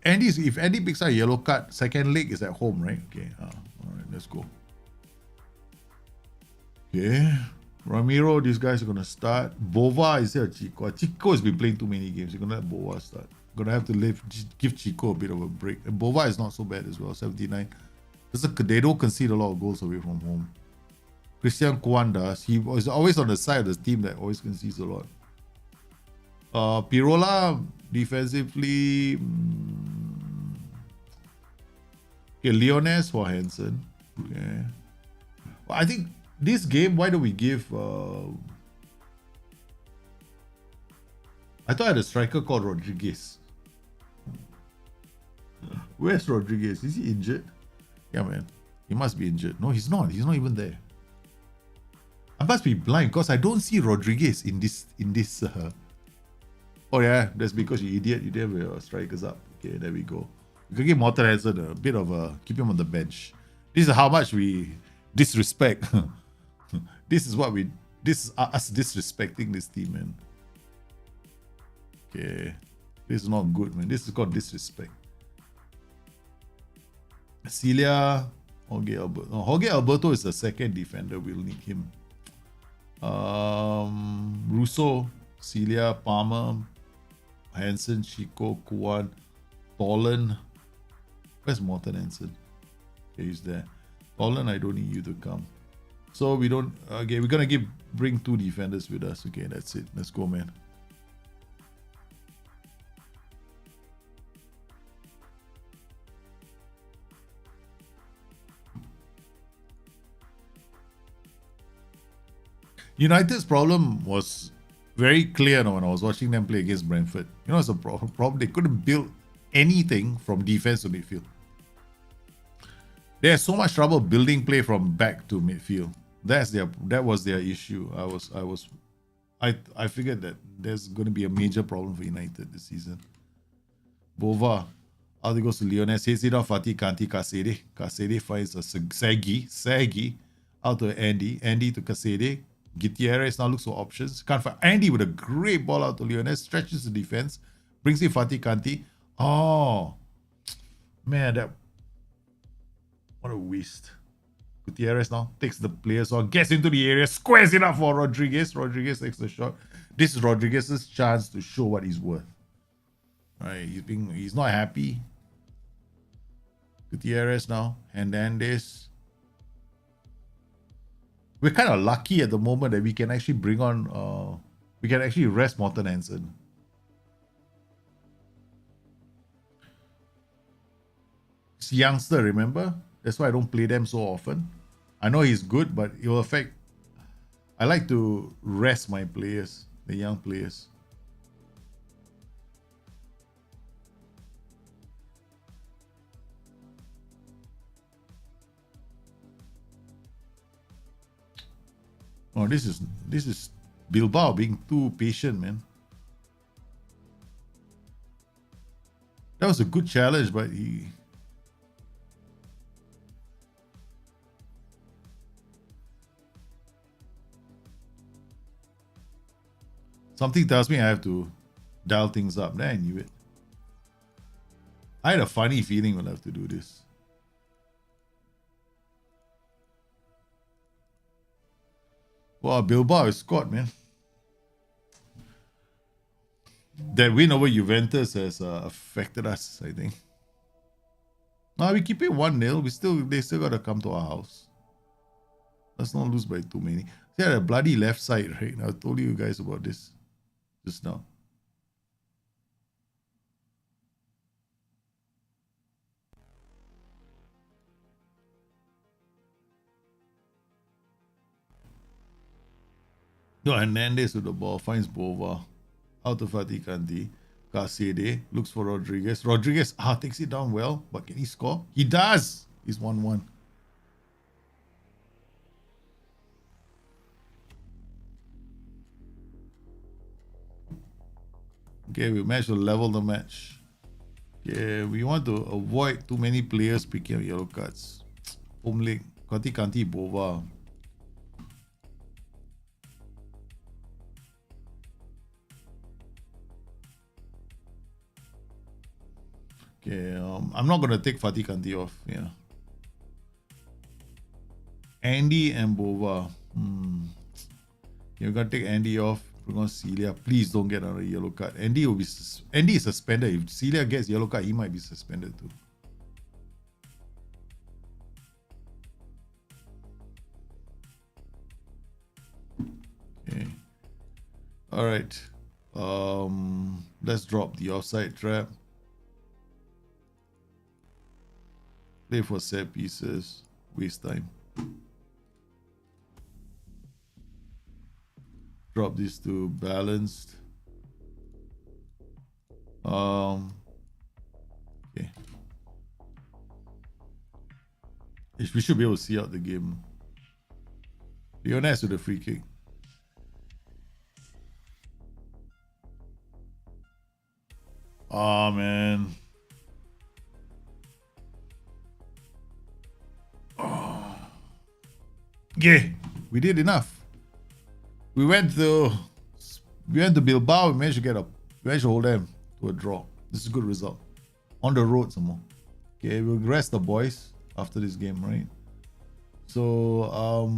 if Andy picks up a yellow card, second leg is at home, right? Okay. All right, let's go. Okay. Ramiro, these guys are gonna start. Bova is there. Chico. Chico has been playing too many games. You're gonna let Bova start. Gonna have to give Chico a bit of a break. And Bova is not so bad as well. 79. They don't concede a lot of goals away from home. Christian Kwan does. He was always on the side of the team that always concedes a lot. Pirola defensively. Okay, Leones for Hansen. Okay. Well, I think this game, why do we give I thought I had a striker called Rodriguez. Where's Rodriguez? Is he injured? Yeah, man. He must be injured. No, he's not. He's not even there. I must be blind because I don't see Rodriguez in this. Oh yeah, that's because you idiot. You didn't have your strikers up. Okay, there we go. You can give Morten Hansen a bit of a keep him on the bench. This is how much we disrespect. This is us disrespecting this team, man. Okay, this is not good, man. This is called disrespect. Celia, Jorge Alberto. No, Jorge Alberto is the second defender. We'll need him. Russo, Celia, Palmer, Hansen, Chico, Kuan, Tolan. Where's Morten Hansen? Okay, he's there. Tolan, I don't need you to come. So we don't. Okay, we're gonna bring two defenders with us. Okay, that's it. Let's go, man. United's problem was very clear when I was watching them play against Brentford. You know, it's a problem. They couldn't build anything from defense to midfield. They had so much trouble building play from back to midfield. That was their issue. I figured that there's going to be a major problem for United this season. Bova. Out it goes to Leones. Hits it off Fatih Kanti Kasede. Kasede finds a Sagi. Out to Andy. Andy to Kasede. Gutierrez now looks for options. Can't find Andy with a great ball out to Leones. Stretches the defense. Brings in Fatih Kanti. Oh. Man, what a waste. Gutierrez now takes the players on, gets into the area, squares it up for Rodriguez. Rodriguez takes the shot. This is Rodriguez's chance to show what he's worth. Right, he's not happy. Gutierrez now, Hernandez. We're kind of lucky at the moment that we can actually bring on, we can actually rest Morten Hansen. It's youngster, remember? That's why I don't play them so often. I know he's good, but it will affect. I like to rest my players, the young players. Oh, this is Bilbao being too patient, man. That was a good challenge, but something tells me I have to dial things up. There, I knew it. I had a funny feeling when I have to do this. Wow, Bilbao is scored, man. That win over Juventus has affected us, I think. Now we keep it 1-0. They still gotta come to our house. Let's not lose by too many. They had a bloody left side, right? I told you guys about this just now. No, Hernandez with the ball finds Bova. Out to Fatih Kanti. Casede looks for Rodriguez. Rodriguez takes it down well, but can he score? He does. He's 1-1. Okay, we managed to level the match. Okay, we want to avoid too many players picking up yellow cards. Home league. Kanti Bova. Okay, I'm not going to take Fatih Kanti off. Yeah. Andy and Bova. You're going to take Andy off. Because Celia, please don't get another yellow card. Andy is suspended. If Celia gets yellow card, he might be suspended too. Okay. All right. Let's drop the offside trap. Play for set pieces. Waste time. Drop this to balanced. Okay. We should be able to see out the game. Leones with the free kick. Oh man. Yeah, we did enough. We went to Bilbao. We managed to hold them to a draw. This is a good result. On the road some more. Okay, we'll rest the boys after this game, right? So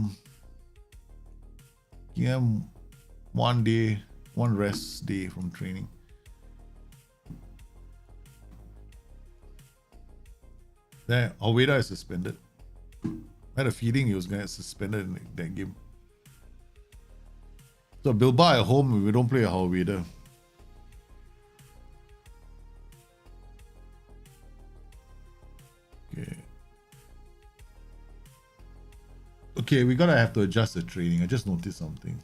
give them one rest day from training. Then Almeida is suspended. I had a feeling he was going to get suspended in that game. So Bilbao at home, we don't play a Almeida. Okay, we're gonna have to adjust the training. I just noticed something.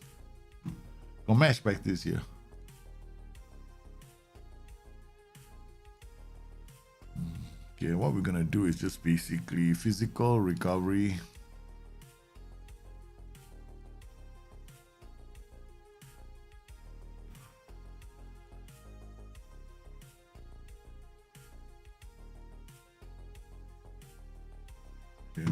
Got match practice here. Okay, what we're gonna do is just basically physical recovery. Okay.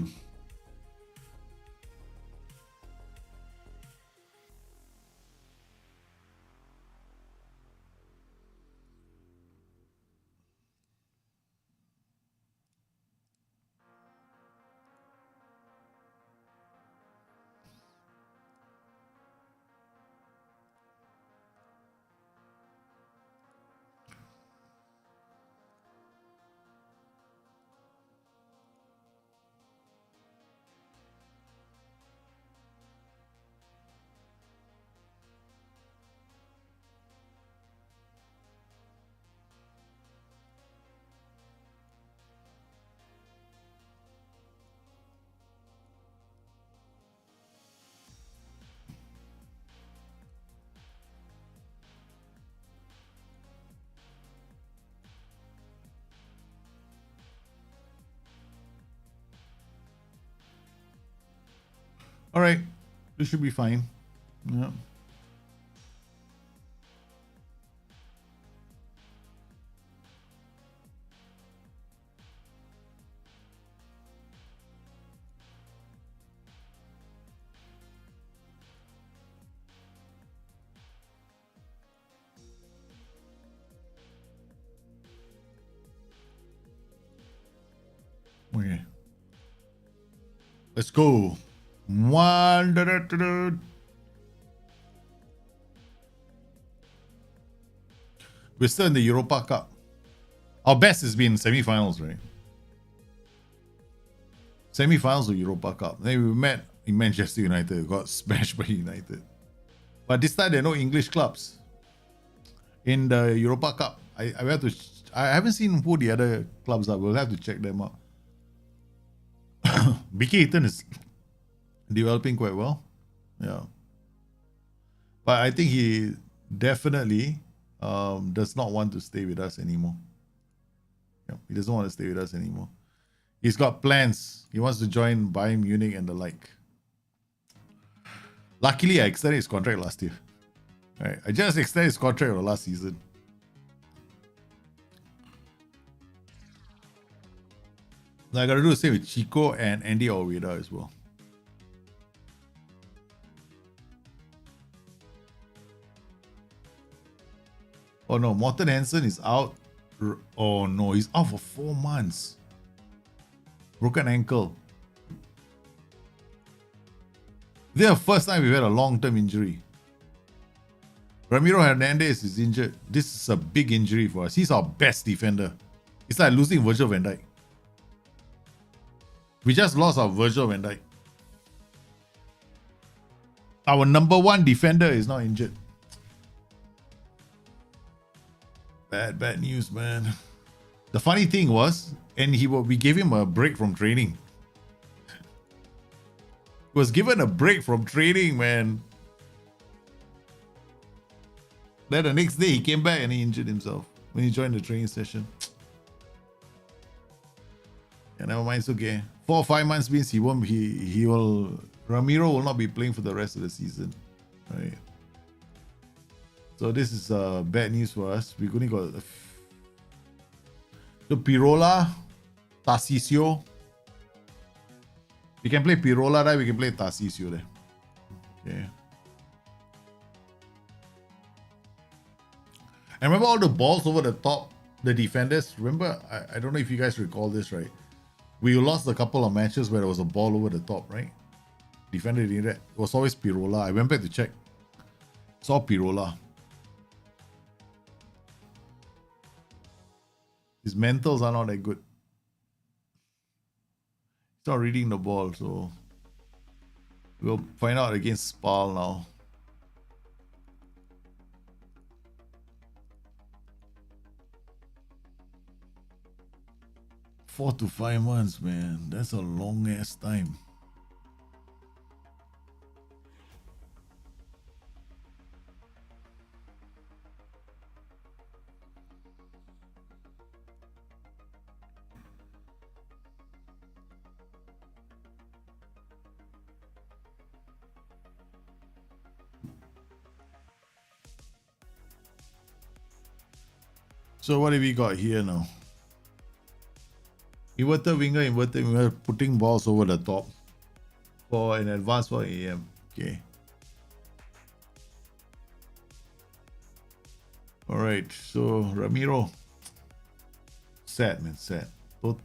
All right, this should be fine. Yeah. Okay. Let's go. We're still in the Europa Cup. Our best has been semi-finals, right? Semi-finals of Europa Cup. Then we met in Manchester United, got smashed by United. But this time there are no English clubs in the Europa Cup. I haven't seen who the other clubs are. We'll have to check them out. BK Eaton is developing quite well. Yeah. But I think he definitely does not want to stay with us anymore. Yeah, he doesn't want to stay with us anymore. He's got plans. He wants to join Bayern Munich and the like. Luckily, I extended his contract last year. Right, I just extended his contract last season. Now I got to do the same with Chico and Andy Almeida as well. Oh no, Morten Hansen is out. Oh no, he's out for 4 months. Broken ankle. This is the first time we've had a long-term injury. Ramiro Hernandez is injured. This is a big injury for us. He's our best defender. It's like losing Virgil van Dijk. We just lost our Virgil van Dijk. Our number one defender is now injured. Bad news, man. The funny thing was, we gave him a break from training. He was given a break from training, man. Then the next day he came back and he injured himself when he joined the training session. Yeah, never mind, it's okay. 4 or 5 months means Ramiro will not be playing for the rest of the season. Right. So this is bad news for us. We only got the Pirola, Tarcisio. We can play Pirola there, we can play Tarcisio there. Okay. And remember all the balls over the top, the defenders? Remember, I don't know if you guys recall this, right? We lost a couple of matches where there was a ball over the top, right? Defender did that. It was always Pirola. I went back to check. Saw Pirola. His mentals are not that good. He's not reading the ball, so we'll find out against Spal now. Four to 5 months, man. That's a long ass time. So what have we got here now? Inverted winger, putting balls over the top for an advance for AM. Okay. Alright, so Ramiro. Sad, man, sad. Both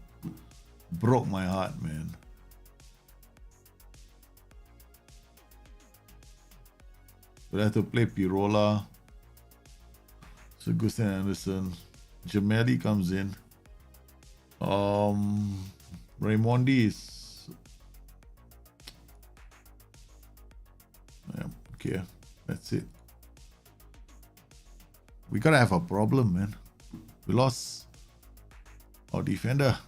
broke my heart, man. We'll have to play Pirola. So Gusten Anderson. Gemelli comes in. Raimondi is okay. That's it. We gotta have a problem, man. We lost our defender.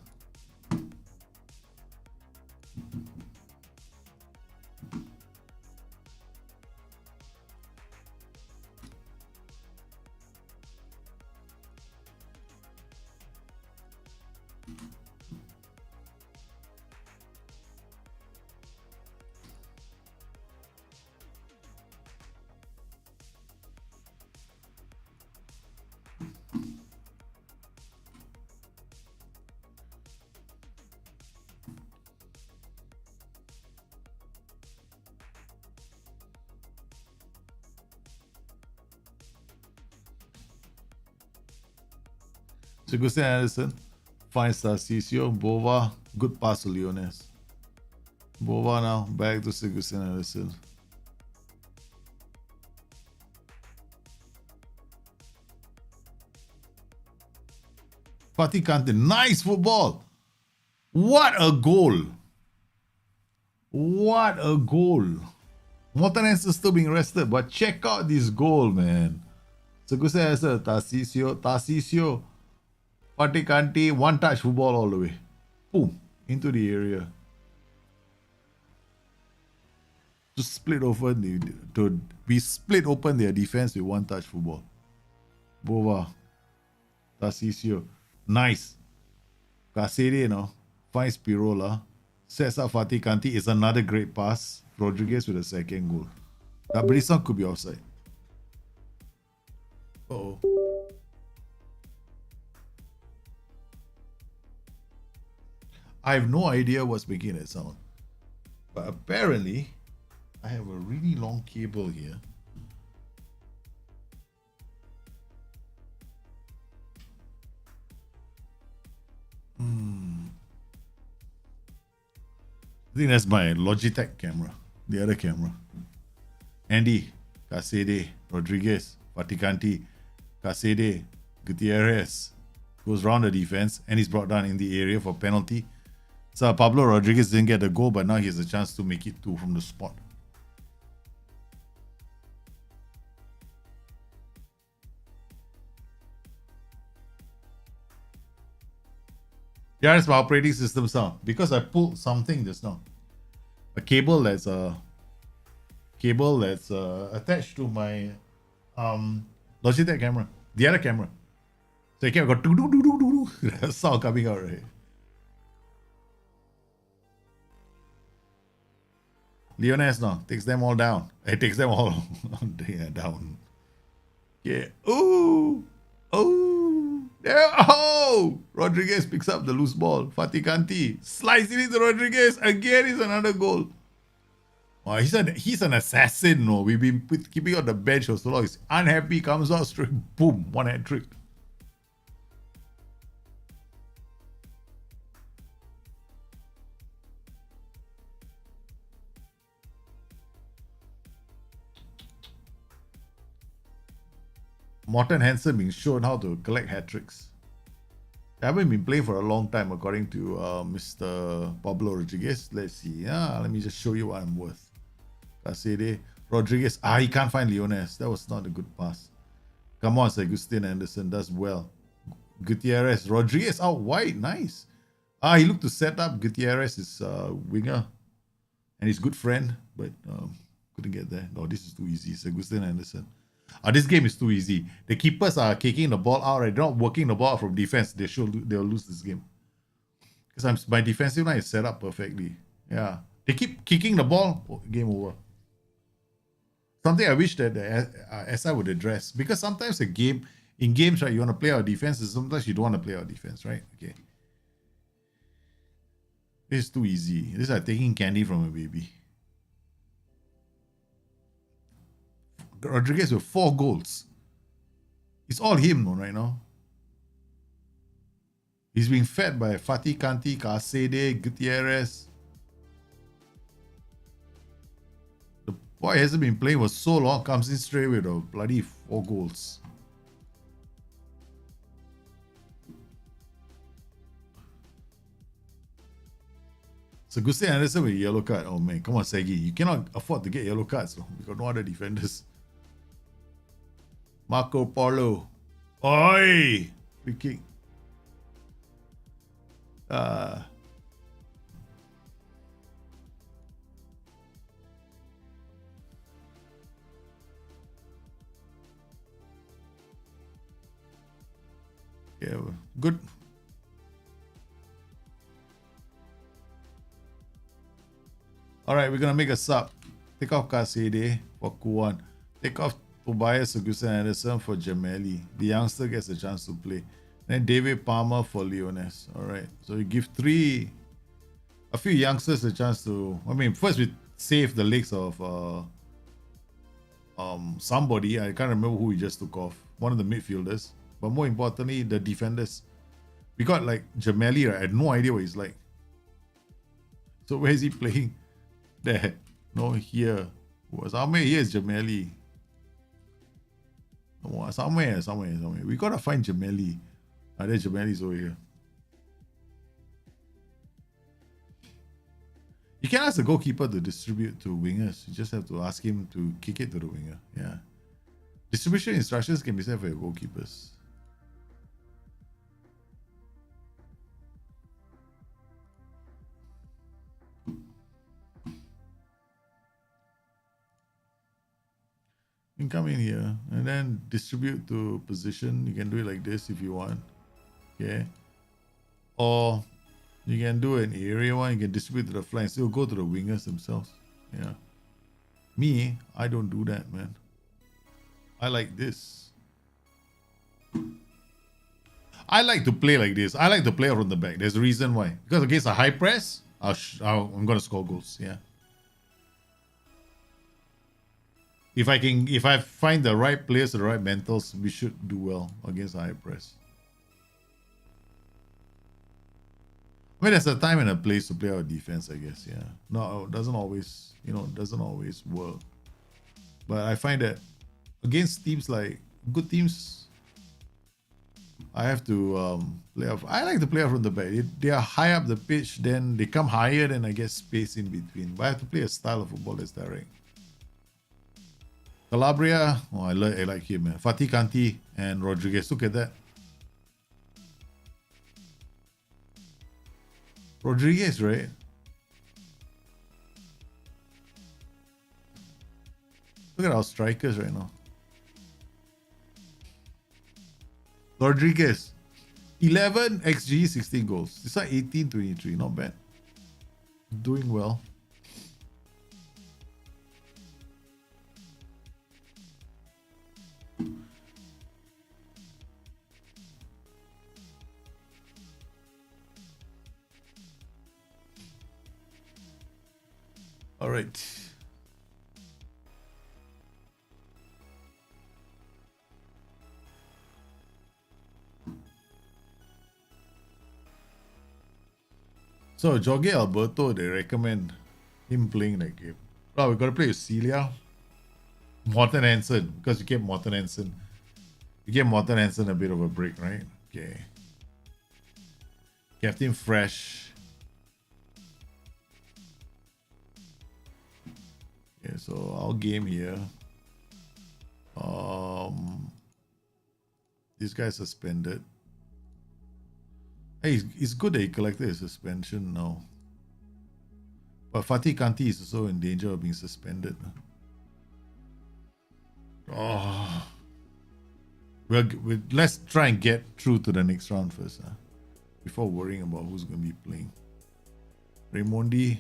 So Gusten Anderson, 5-star Cisio, Bova, good pass to Leones. Bova now, back to Gusten Anderson. Fatih Kante, nice football. What a goal. What a goal. Morten Hansen still being rested, but check out this goal, man. So Gusten Anderson, Tarcisio, Fatih Kante, one touch football all the way. Boom, into the area. We split open their defense with one touch football. Bova. Tarcisio. Nice. Casede, finds Pirola. Sets up Fatih Kanti. It's another great pass. Rodriguez with a second goal. That Brisson could be offside. Uh-oh. I have no idea what's making that sound. But apparently, I have a really long cable here. I think that's my Logitech camera. The other camera. Andy, Casede, Rodriguez, Faticanti, Casede, Gutierrez goes round the defense and he's brought down in the area for penalty. So Pablo Rodriguez didn't get the goal, but now he has a chance to make it two from the spot. Yeah, it's my operating system sound because I pulled something just now. A cable that's attached to my Logitech camera, the other camera. So you can't go do do do do do do. Sound coming out right. Leones now takes them all down. It takes them all down. Yeah. Ooh. Oh. There. Oh. Rodriguez picks up the loose ball. Fatih Kanti slides it into Rodriguez. Again, it's another goal. Oh, he's an assassin. No, we've been keeping on the bench for so long. He's unhappy, comes out straight, boom, one hat trick. Morten Hansen being shown how to collect hat tricks. I haven't been playing for a long time, according to Mr. Pablo Rodriguez. Let's see. Let me just show you what I'm worth. Casede, Rodriguez. He can't find Leones. That was not a good pass. Come on, Agustin Anderson does well. Gutierrez, Rodriguez out wide. Nice. He looked to set up Gutierrez, his winger, and his good friend, but couldn't get there. No, this is too easy. It's Agustin Anderson. This game is too easy. The keepers are kicking the ball out, right? They're not working the ball out from defense. They'll lose this game. Because my defensive line is set up perfectly. Yeah. They keep kicking the ball. Game over. Something I wish that the SI would address. Because sometimes in games, right, you want to play our defense, and sometimes you don't want to play our defense, right? Okay. This is too easy. This is like taking candy from a baby. Rodriguez with 4 goals. It's all him right now. He's being fed by Fatih Kanti, Casede, Gutierrez. The boy hasn't been playing for so long, comes in straight with a bloody 4 goals. So Agustin Anderson with a yellow card. Oh man, come on, Segi. You cannot afford to get yellow cards. So we got no other defenders. Marco Polo. Oi! Free kick. Yeah, good. All right, we're gonna make a sub. Take off Casede for Kuan. Take off Tobias Augustin Anderson for Gemelli. The youngster gets a chance to play. Then David Palmer for Leones. All right, so we give a few youngsters a chance to. I mean, first we save the legs of somebody. I can't remember who we just took off. One of the midfielders, but more importantly, the defenders. We got like Gemelli. Right? I had no idea what he's like. So where is he playing? There. No, here. Somewhere here is Gemelli. Oh, somewhere. We gotta find Gemelli. There's Gemelli's over here. You can ask the goalkeeper to distribute to wingers. You just have to ask him to kick it to the winger. Yeah. Distribution instructions can be set for your goalkeepers. You can come in here and then distribute to position. You can do it like this if you want. Okay. Or you can do an area one. You can distribute to the flanks. Still go to the wingers themselves. Yeah. Me, I don't do that, man. I like this. I like to play like this. I like to play from the back. There's a reason why. Because against a high press, I'm gonna score goals. Yeah. If I find the right players, the right mentals, we should do well against a high press. I mean, there's a time and a place to play our defense, I guess. Yeah. No, it doesn't always, doesn't always work. But I find that against teams like good teams, I have to play off. I like to play off from the back. They are high up the pitch, then they come higher, then I get space in between. But I have to play a style of football that's direct. Calabria, I like him, man. Fatih Kanti and Rodriguez. Look at that. Rodriguez, right? Look at our strikers right now. Rodriguez, 11 XG, 16 goals. It's like 18-23, not bad. Doing well. All right. So Jorge Alberto, they recommend him playing that game. Oh, we gotta play with Celia. Morten Hansen, because you gave Morten Hansen. You gave Morten Hansen a bit of a break, right? Okay. Kept him fresh. Okay, so our game here. This guy's suspended. Hey, it's good that he collected his suspension now. But Fatih Kanti is also in danger of being suspended. Oh. Let's try and get through to the next round first. Before worrying about who's going to be playing. Raimondi.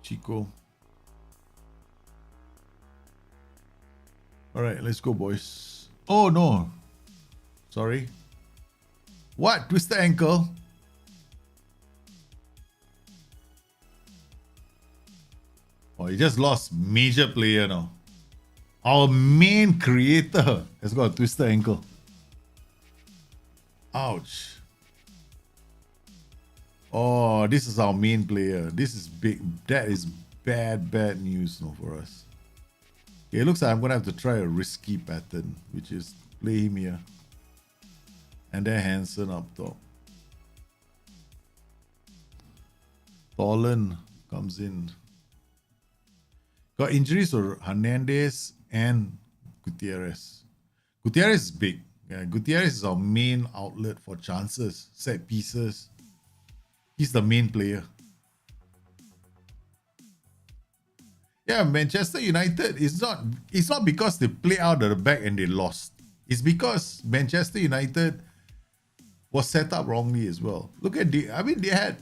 Chico. Alright, let's go, boys. Oh no. Sorry. What? Twisted ankle? Oh, he just lost major player now. Our main creator has got a twisted ankle. Ouch. Oh, this is our main player. This is big. That is bad news for us. Okay, it looks like I'm going to have to try a risky pattern, which is play him here. And then Hansen up top. Tolan comes in. Got injuries for Hernandez and Gutierrez. Gutierrez is big. Yeah, Gutierrez is our main outlet for chances, set pieces. He's the main player. Yeah, Manchester United is not. It's not because they play out of the back and they lost. It's because Manchester United was set up wrongly as well. Look at they had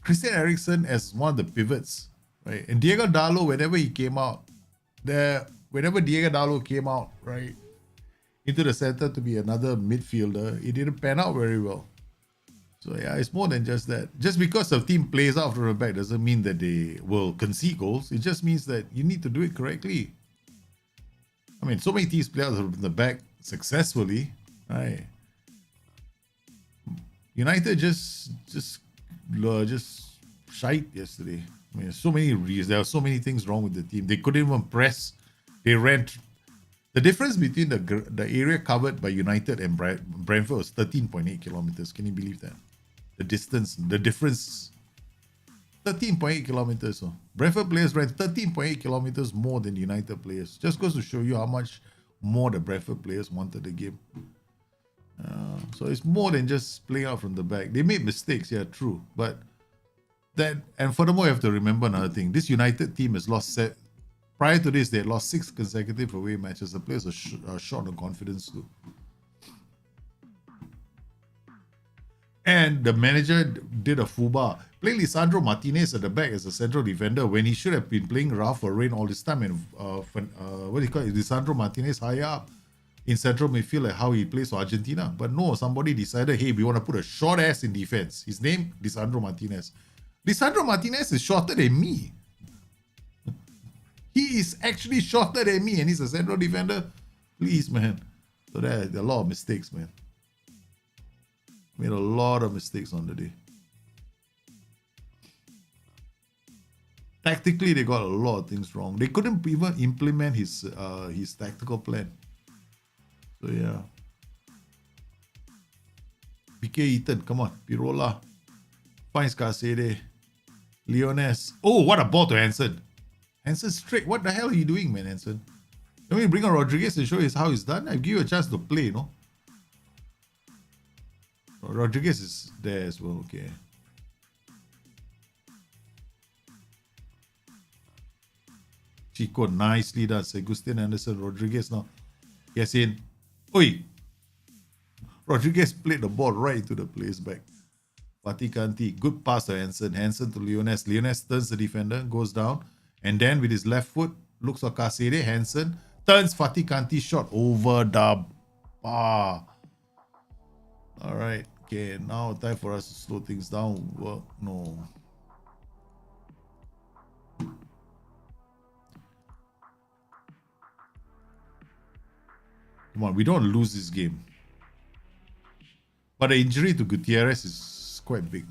Christian Eriksen as one of the pivots, right? And Diego Dallo, whenever he came out, whenever Diego Dallo came out, right, into the center to be another midfielder, it didn't pan out very well. So yeah, it's more than just that. Just because the team plays out from the back doesn't mean that they will concede goals. It just means that you need to do it correctly. I mean, so many teams play out from the back successfully, right? United just shite yesterday. I mean, so many reasons. There are so many things wrong with the team. They couldn't even press. They ran. The difference between the area covered by United and Brentford was 13.8 kilometers. Can you believe that? The distance, the difference, 13.8 kilometers. So Brentford players ran 13.8 kilometers more than United players. Just goes to show you how much more the Brentford players wanted the game. So it's more than just playing out from the back. They made mistakes, yeah, true. But That, and furthermore, you have to remember another thing. This United team has lost prior to this, they had lost 6 consecutive away matches. The players are short on confidence too. And the manager did a fuba. Play Lisandro Martinez at the back as a central defender when he should have been playing Ralph Varane all this time. And what do you call it? Lisandro Martinez higher up in central midfield, like how he plays for Argentina. But no, somebody decided, hey, we want to put a short ass in defense. His name, Lisandro Martinez. Lisandro Martinez is shorter than me. He is actually shorter than me, and he's a central defender. Please, man. So there are a lot of mistakes, man. Made a lot of mistakes on the day. Tactically, they got a lot of things wrong. They couldn't even implement his tactical plan. So yeah. PK Eaton, come on. Pirola. Finds Casede. Leones. Oh, what a ball to Hansen. Hansen straight. What the hell are you doing, man, Hansen? Let me bring on Rodriguez and show you how it's done. I give you a chance to play, no? Rodriguez is there as well, okay. Chico, nicely done. Agustin Anderson, Rodriguez now gets in. Oi! Rodriguez played the ball right into the player's back. Fatih Kanti, good pass to Hansen. Hansen to Leones. Leones turns the defender, goes down. And then with his left foot, looks for Casede. Hansen turns Fatih Kanti shot over the bar. All right. Okay, now time for us to slow things down. Well, no. Come on, we don't lose this game. But the injury to Gutierrez is quite big.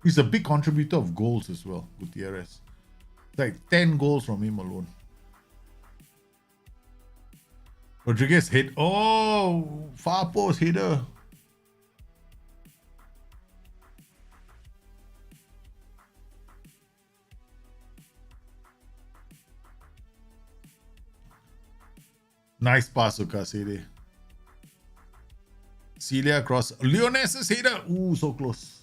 He's a big contributor of goals as well, Gutierrez. Like 10 goals from him alone. Rodriguez hit. Oh, far post header. Nice pass to Casede. Celia across. Leones's header. Ooh, so close.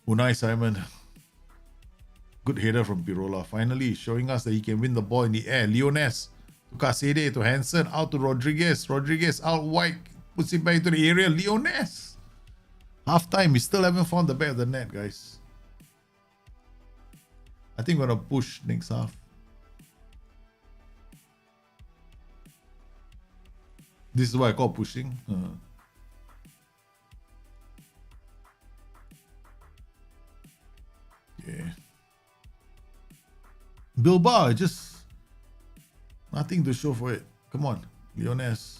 Unai Simon. Good header from Pirola. Finally showing us that he can win the ball in the air. Leones to Casede to Hansen. Out to Rodriguez. Rodriguez out wide. Puts it back into the area. Leones. Half time. We still haven't found the back of the net, guys. I think we're going to push next half. This is what I call pushing. Okay. Bilbao, just nothing to show for it. Come on, Leones.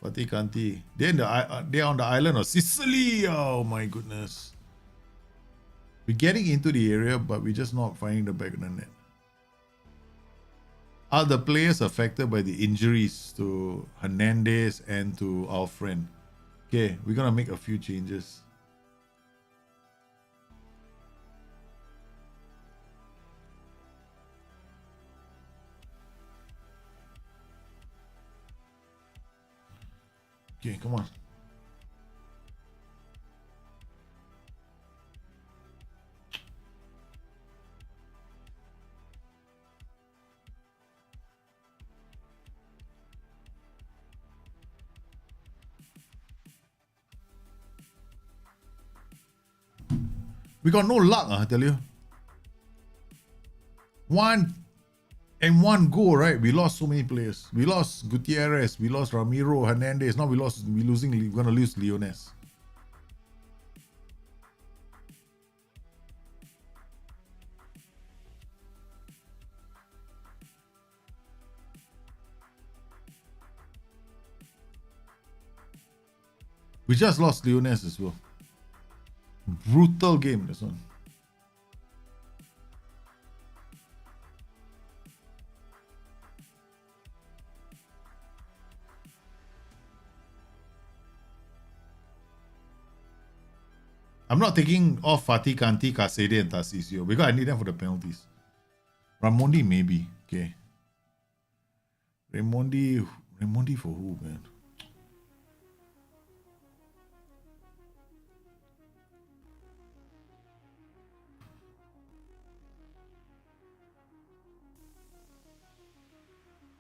Fatih Kanti. They're on the island of Sicily. Oh my goodness. We're getting into the area, but we're just not finding the back of the net. Are the players affected by the injuries to Hernandez and to our friend? Okay, we're gonna make a few changes. Okay, come on. We got no luck, I tell you. One goal, right? We lost so many players. We lost Gutierrez, we lost Ramiro, Hernandez. Now we're gonna lose Leones. We just lost Leones as well. Brutal game, this one. I'm not taking off Fatih Kanti, Casede, and Tarcisio because I need them for the penalties. Raimondi, maybe. Okay. Raimondi for who, man?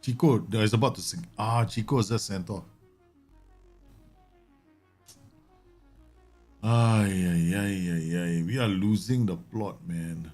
Chico is about to sing. Chico is just sent off. Ay. We are losing the plot, man.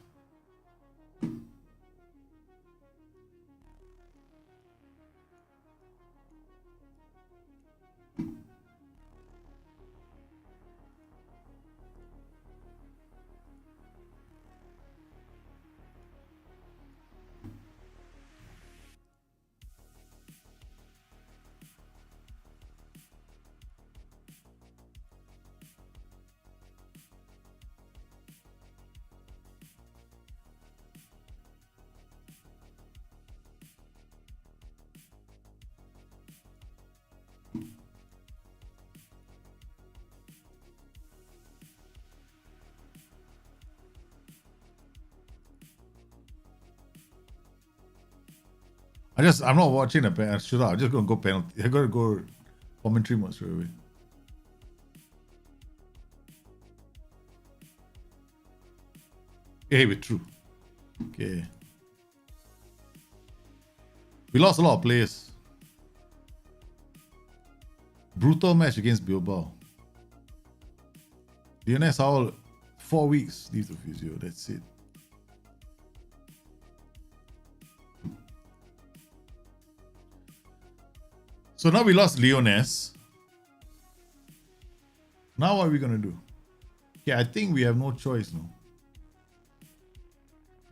I'm not watching a shootout. I'm just gonna go penalty. I gotta go commentary mode straight away. Hey, we're true. Okay. We lost a lot of players. Brutal match against Bilbao. DNS all 4 weeks leave the physio. That's it. So now we lost Leones. Now what are we gonna do? Yeah, I think we have no choice now.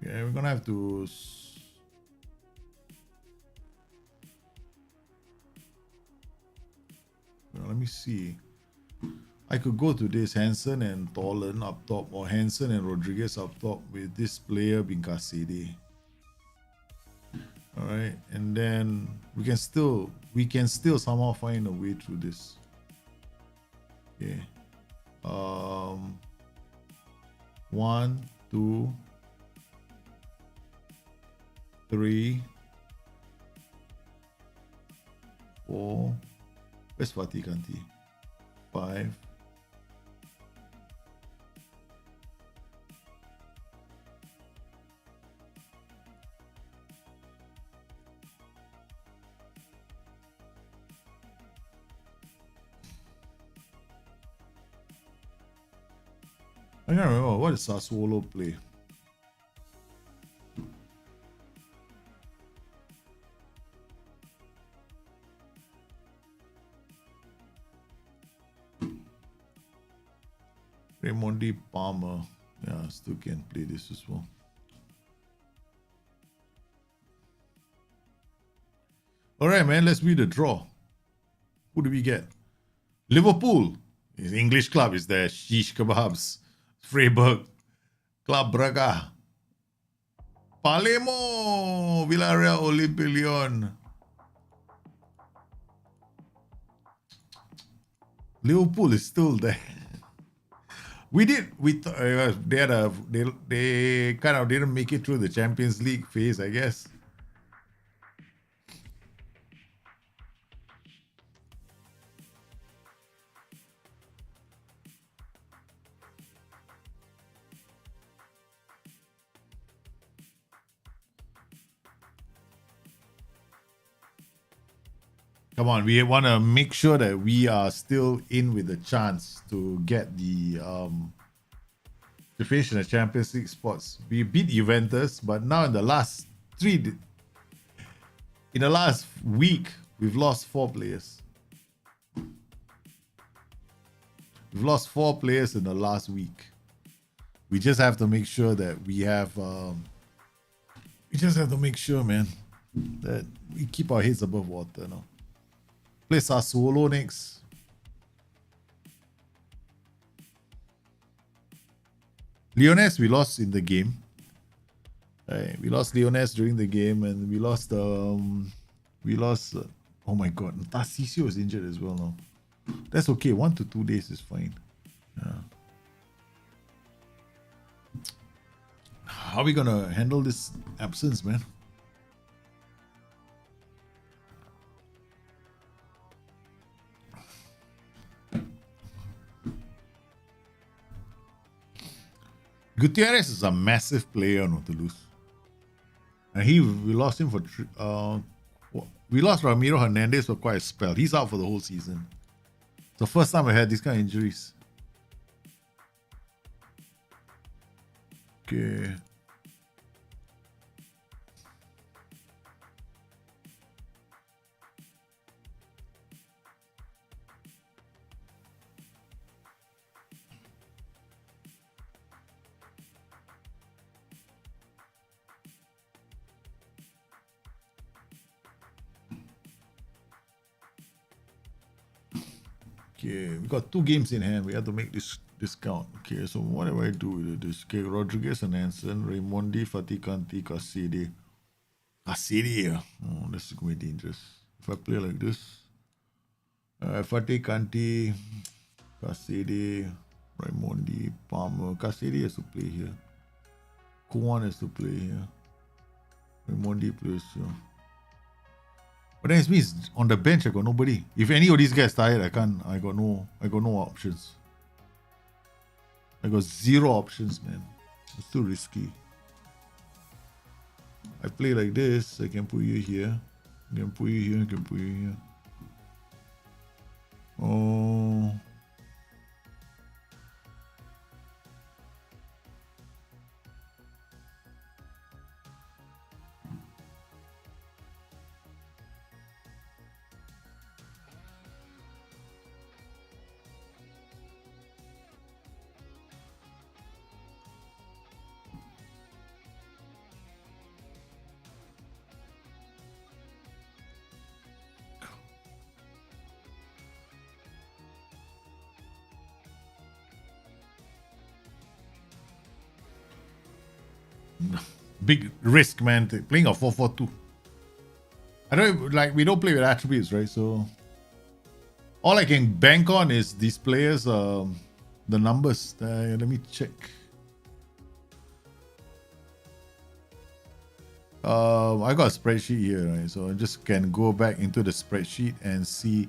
Yeah, we're gonna have to. Well, let me see. I could go to this Hansen and Tolan up top, or Hansen and Rodriguez up top with this player being Casede. All right, and then we can still somehow find a way through this. Okay. 1, 2, 3, 4. Where's Fatih Kanti? 5. I can't remember what does Sassuolo play. Raimondi Palmer. Yeah, still can play this as well. Alright, man, let's read the draw. Who do we get? Liverpool. His English club is there. Shish Kebabs. Freiburg. Club Braga. Palermo. Villarreal Olympique Lyon. Liverpool is still there. They kind of didn't make it through the Champions League phase, I guess. Come on, we want to make sure that we are still in with a chance to get the to finish in the Champions League spots. We beat Juventus, but now in the last week, we've lost 4 players. We've lost 4 players in the last week. We just have to make sure that we have. We just have to make sure, man, that we keep our heads above water now. Play Sassuolo next. Leones, we lost in the game. Right, we lost Leones during the game, and we lost. Oh my God, Tarcisio is injured as well now. That's okay. 1 to 2 days is fine. Yeah. How are we gonna handle this absence, man? Gutierrez is a massive player, not to lose. And we lost him for we lost Ramiro Hernandez for quite a spell. He's out for the whole season. It's the first time I had these kind of injuries. Okay. Okay, we got 2 games in hand. We have to make this count. Okay, so what do I do with this? Okay, Rodriguez and Hansen, Raimondi, Faticanti, Cassidi. Cassidi, oh, this is going to be dangerous. If I play like this, Faticanti, Cassidi, Raimondi, Palmer. Cassidi has to play here. Kuan has to play here. Raimondi plays here. But that means on the bench I got nobody. If any of these guys tired, I can't. I got no options. I got 0 options, man. It's too risky. I play like this. I can put you here. I can put you here. I can put you here. Oh. Big risk, man. Playing a 4-4-2. I don't like. We don't play with attributes, right? So all I can bank on is these players. The numbers. Let me check. I got a spreadsheet here, right? So I just can go back into the spreadsheet and see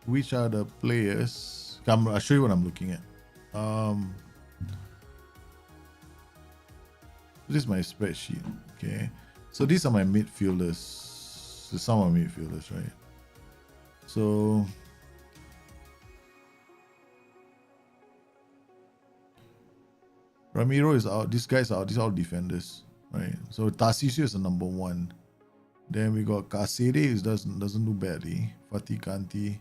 which are the players. I'll show you what I'm looking at. This is my spreadsheet. Okay, so these are my midfielders. Some are midfielders, right? So Ramiro is out. These guys are out. These are all defenders, right? So Tarcisio is the number 1. Then we got Casede, who doesn't do badly. Fatih Kanti.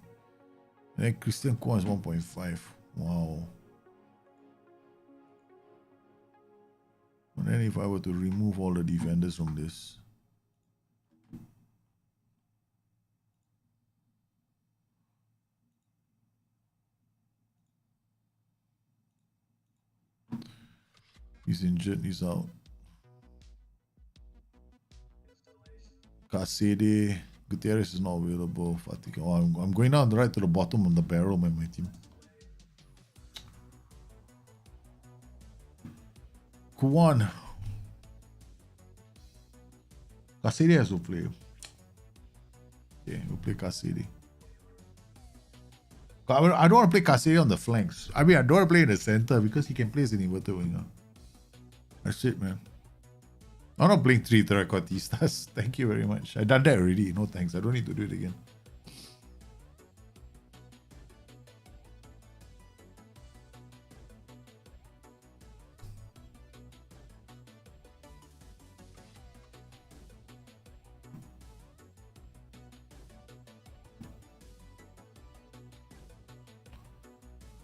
And then Christian Kwan is 1.5. Wow. And then if I were to remove all the defenders from this, he's injured, he's out. Casede, Gutierrez is not available. Fatiga. Oh, I'm going down right to the bottom of the barrel, man, my team. Kuan. Casede has to play. Okay, we'll play Casede. I don't want to play Casede on the flanks. I mean, I don't want to play in the center because he can play as an inverted winger. That's it, man. I'm not playing 3 terracotistas. Thank you very much. I've done that already. No thanks. I don't need to do it again.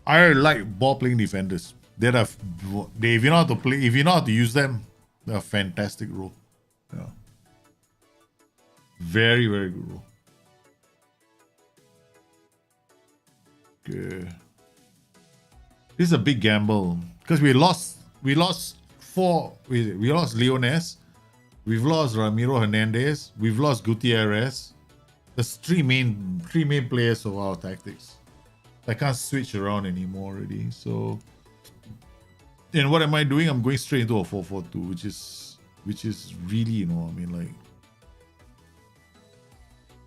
I like ball playing defenders. If you know how to play, if you know how to use them, they're a fantastic role. Yeah. Very, very good role. Okay. This is a big gamble because we lost Leones, we've lost Ramiro Hernandez, we've lost Gutierrez. There's three main players of our tactics. I can't switch around anymore already. So, and what am I doing? I'm going straight into a 4-4-2, which is really, you know, I mean, like,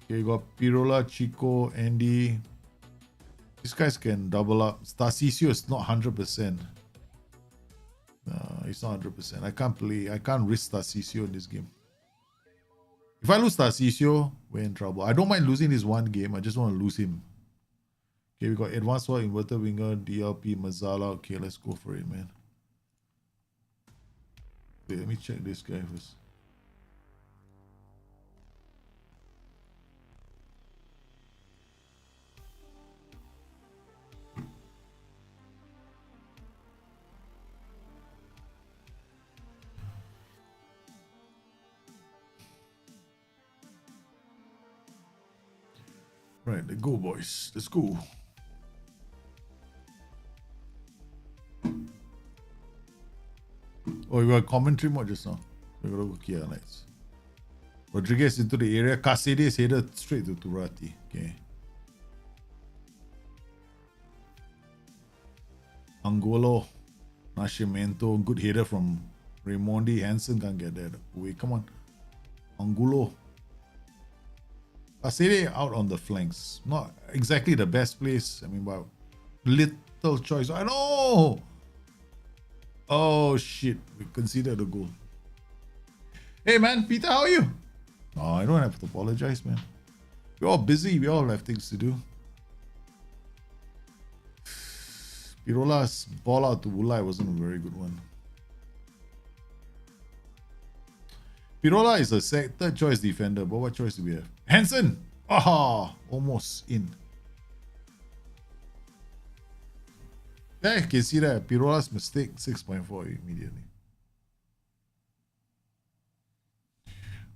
okay, got Pirola, Chico, Andy. These guys can double up. Stasisio is not 100%. No, it's not 100%. I can't risk Stasisio in this game. If I lose Stasisio, we're in trouble. I don't mind losing this one game. I just want to lose him. Okay, we got Advanced War, Inverter Winger, DLP, Mazzala. Okay, let's go for it, man. Wait, let me check this guy first. Right, let's go, boys. Let's go. Oh, you got commentary mode just now. We gotta go here, nice. Rodriguez into the area. Caceres headed straight to Turati. Okay. Angolo. Nascimento. Good header from Raimondi. Hansen can't get that. Wait, come on. Angulo. Caceres out on the flanks. Not exactly the best place. I mean, but little choice. I know. Oh shit, we conceded a goal. Hey man, Peter, how are you? Oh, I don't have to apologize, man. We're all busy, we all have things to do. Pirola's ball out to Ulai wasn't a very good one. Pirola is a third choice defender, but what choice do we have? Hansen! Aha! Almost in. Yeah, you can see that. Pirola's mistake, 6.4 immediately.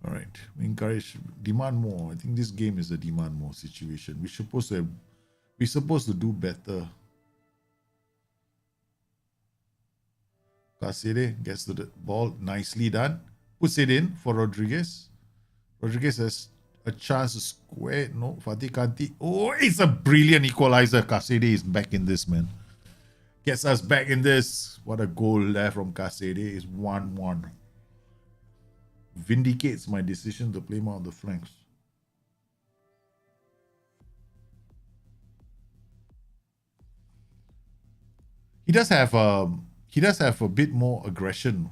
Alright, we encourage, demand more. I think this game is a demand more situation. We're supposed to do better. Caceres gets to the ball, nicely done. Puts it in for Rodriguez. Rodriguez has a chance to square it. No, Fatih Kanti. Oh, it's a brilliant equalizer. Caceres is back in this, man. Gets us back in this. What a goal there from Caceres. Is 1-1. Vindicates my decision to play him on the flanks. He does have a bit more aggression.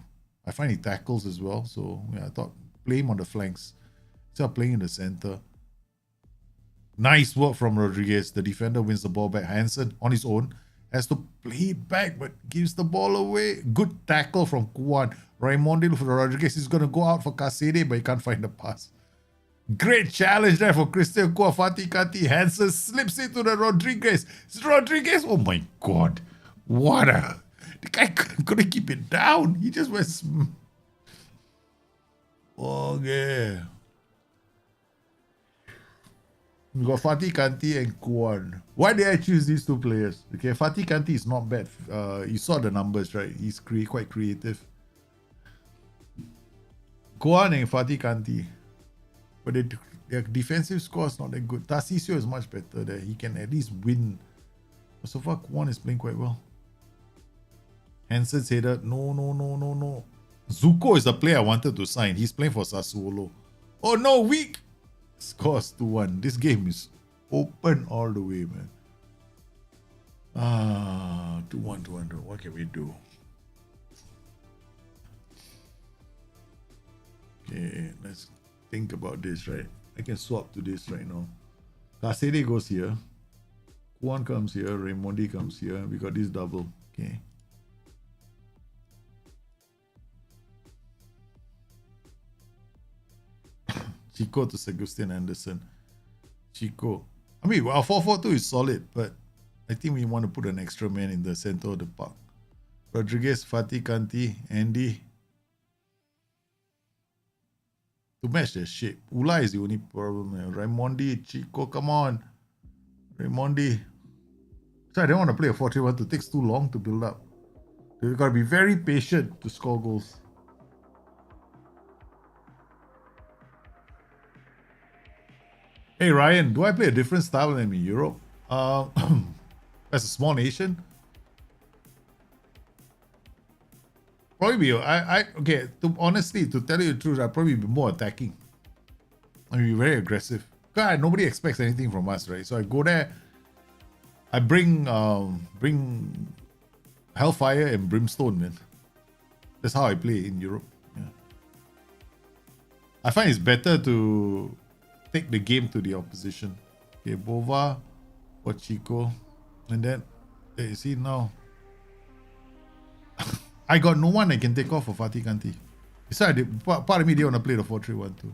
I find he tackles as well. So yeah, I thought play him on the flanks. Instead of playing in the center. Nice work from Rodriguez. The defender wins the ball back. Hansen on his own has to play it back, but gives the ball away. Good tackle from Kuan. Raimondi for Rodriguez is going to go out for Caceres, but he can't find the pass. Great challenge there for Christian Kuan. Fatih Kanti. Hansen slips into the Rodriguez. Rodriguez, oh my God. What a... The guy couldn't keep it down. He just went... Okay. We got Fatih Kanti and Kuan. Why did I choose these two players? Okay, Fatih Kanti is not bad. You saw the numbers, right? He's quite creative. Kuan and Fatih Kanti. But their defensive score is not that good. Tasisio is much better there. He can at least win. But so far, Kuan is playing quite well. Hansen's header. No. Zuko is the player I wanted to sign. He's playing for Sassuolo. Oh no, weak! Scores 2-1. This game is open all the way, man. 2-1. What can we do? Okay, let's think about this, right? I can swap to this right now. Caceres goes here. Kuan comes here. Raimondi comes here. We got this double. Okay. Chico to Sebastian Anderson. Chico. I mean, our 4-4-2 is solid, but I think we want to put an extra man in the center of the park. Rodriguez, Fatih Kanti, Andy. To match their shape. Ula is the only problem. Raimondi, Chico, come on. Raimondi. So I don't want to play a 4-3-1. It takes too long to build up. We've got to be very patient to score goals. Hey Ryan, do I play a different style than in Europe? As a small nation? Probably be, okay, honestly, to tell you the truth, I'd probably be more attacking. I'd be very aggressive. God, nobody expects anything from us, right? So I go there, I bring Hellfire and Brimstone, man. That's how I play in Europe. Yeah. I find it's better to take the game to the opposition. Okay, Bova or Chico. And then, you see now, I got no one I can take off for Fatih Kanti. Besides, part of me, they want to play the 4-3-1 too.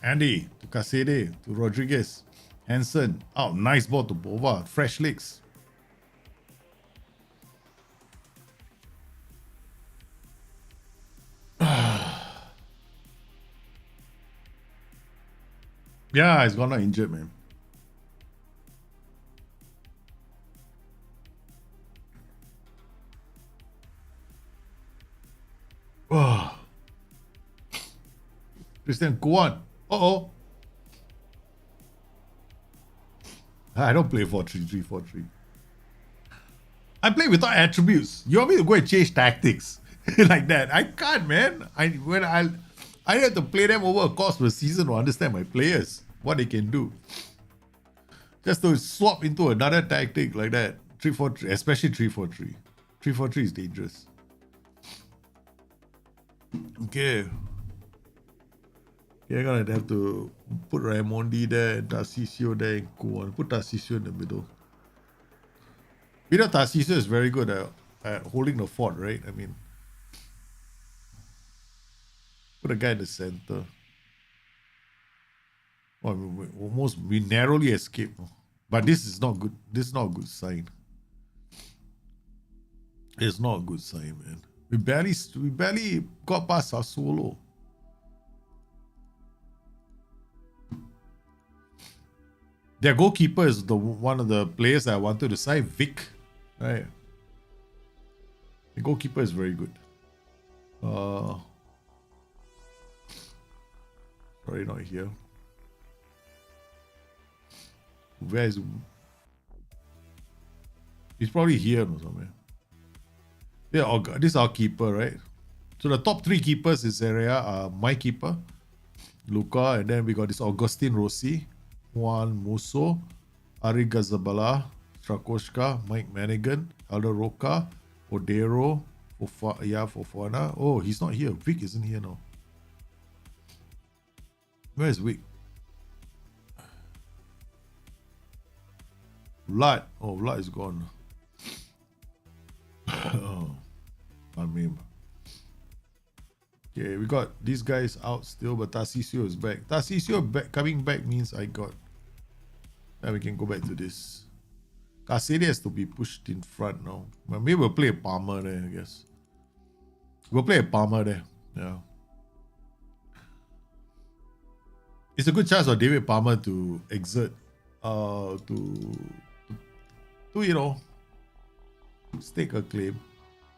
Andy to Casede to Rodriguez. Hansen. Oh, nice ball to Bova. Fresh legs. Yeah, he's gone out injured, man. Oh. Christian, go on. Uh-oh. I don't play 4-3-3, 4-3. I play without attributes. You want me to go and change tactics like that? I can't, man. I have to play them over a course of a season to understand my players, what they can do. Just to swap into another tactic like that, 3-4-3, especially 3-4-3. 3-4-3 is dangerous. Okay. You're gonna have to put Raimondi there and Tarcisio there and go on. Put Tarcisio in the middle. Tarcisio is very good at holding the fort, right? I mean, put a guy in the center. Oh, we narrowly escaped. But this is not good. This is not a good sign. It's not a good sign, man. We barely got past our solo. Their goalkeeper is one of the players I wanted to sign, Vic. Right. The goalkeeper is very good. Sorry, not here. Where is... He's probably here or somewhere. Yeah, this is our keeper, right? So the top three keepers in Serie A are my keeper, Luca, and then we got this Agustin Rossi, Juan Musso, Ari Gazabala, Strakoshka, Mike Manigan, Aldo Roca, Odero, Fofana. Oh, he's not here. Vic isn't here now. Where is Vic? Vlad. Oh, Vlad is gone. Oh, I mean. Okay, we got these guys out still, but Tarcisio is back. Tarcisio coming back means I got... Now we can go back to this. Casede has to be pushed in front now. Well, maybe we'll play a Palmer there, I guess. We'll play a Palmer there. Yeah. It's a good chance for David Palmer to exert, to you know, stake a claim.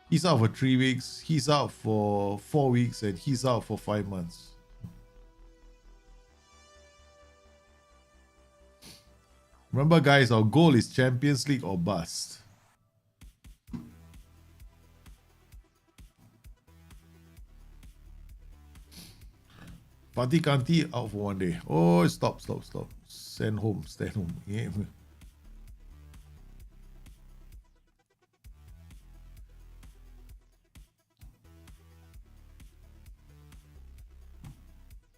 He's out for 3 weeks, he's out for 4 weeks, and he's out for 5 months. Remember, guys, our goal is Champions League or bust. Fatih Kanti out for 1 day. Oh, stop. Send home. Yeah.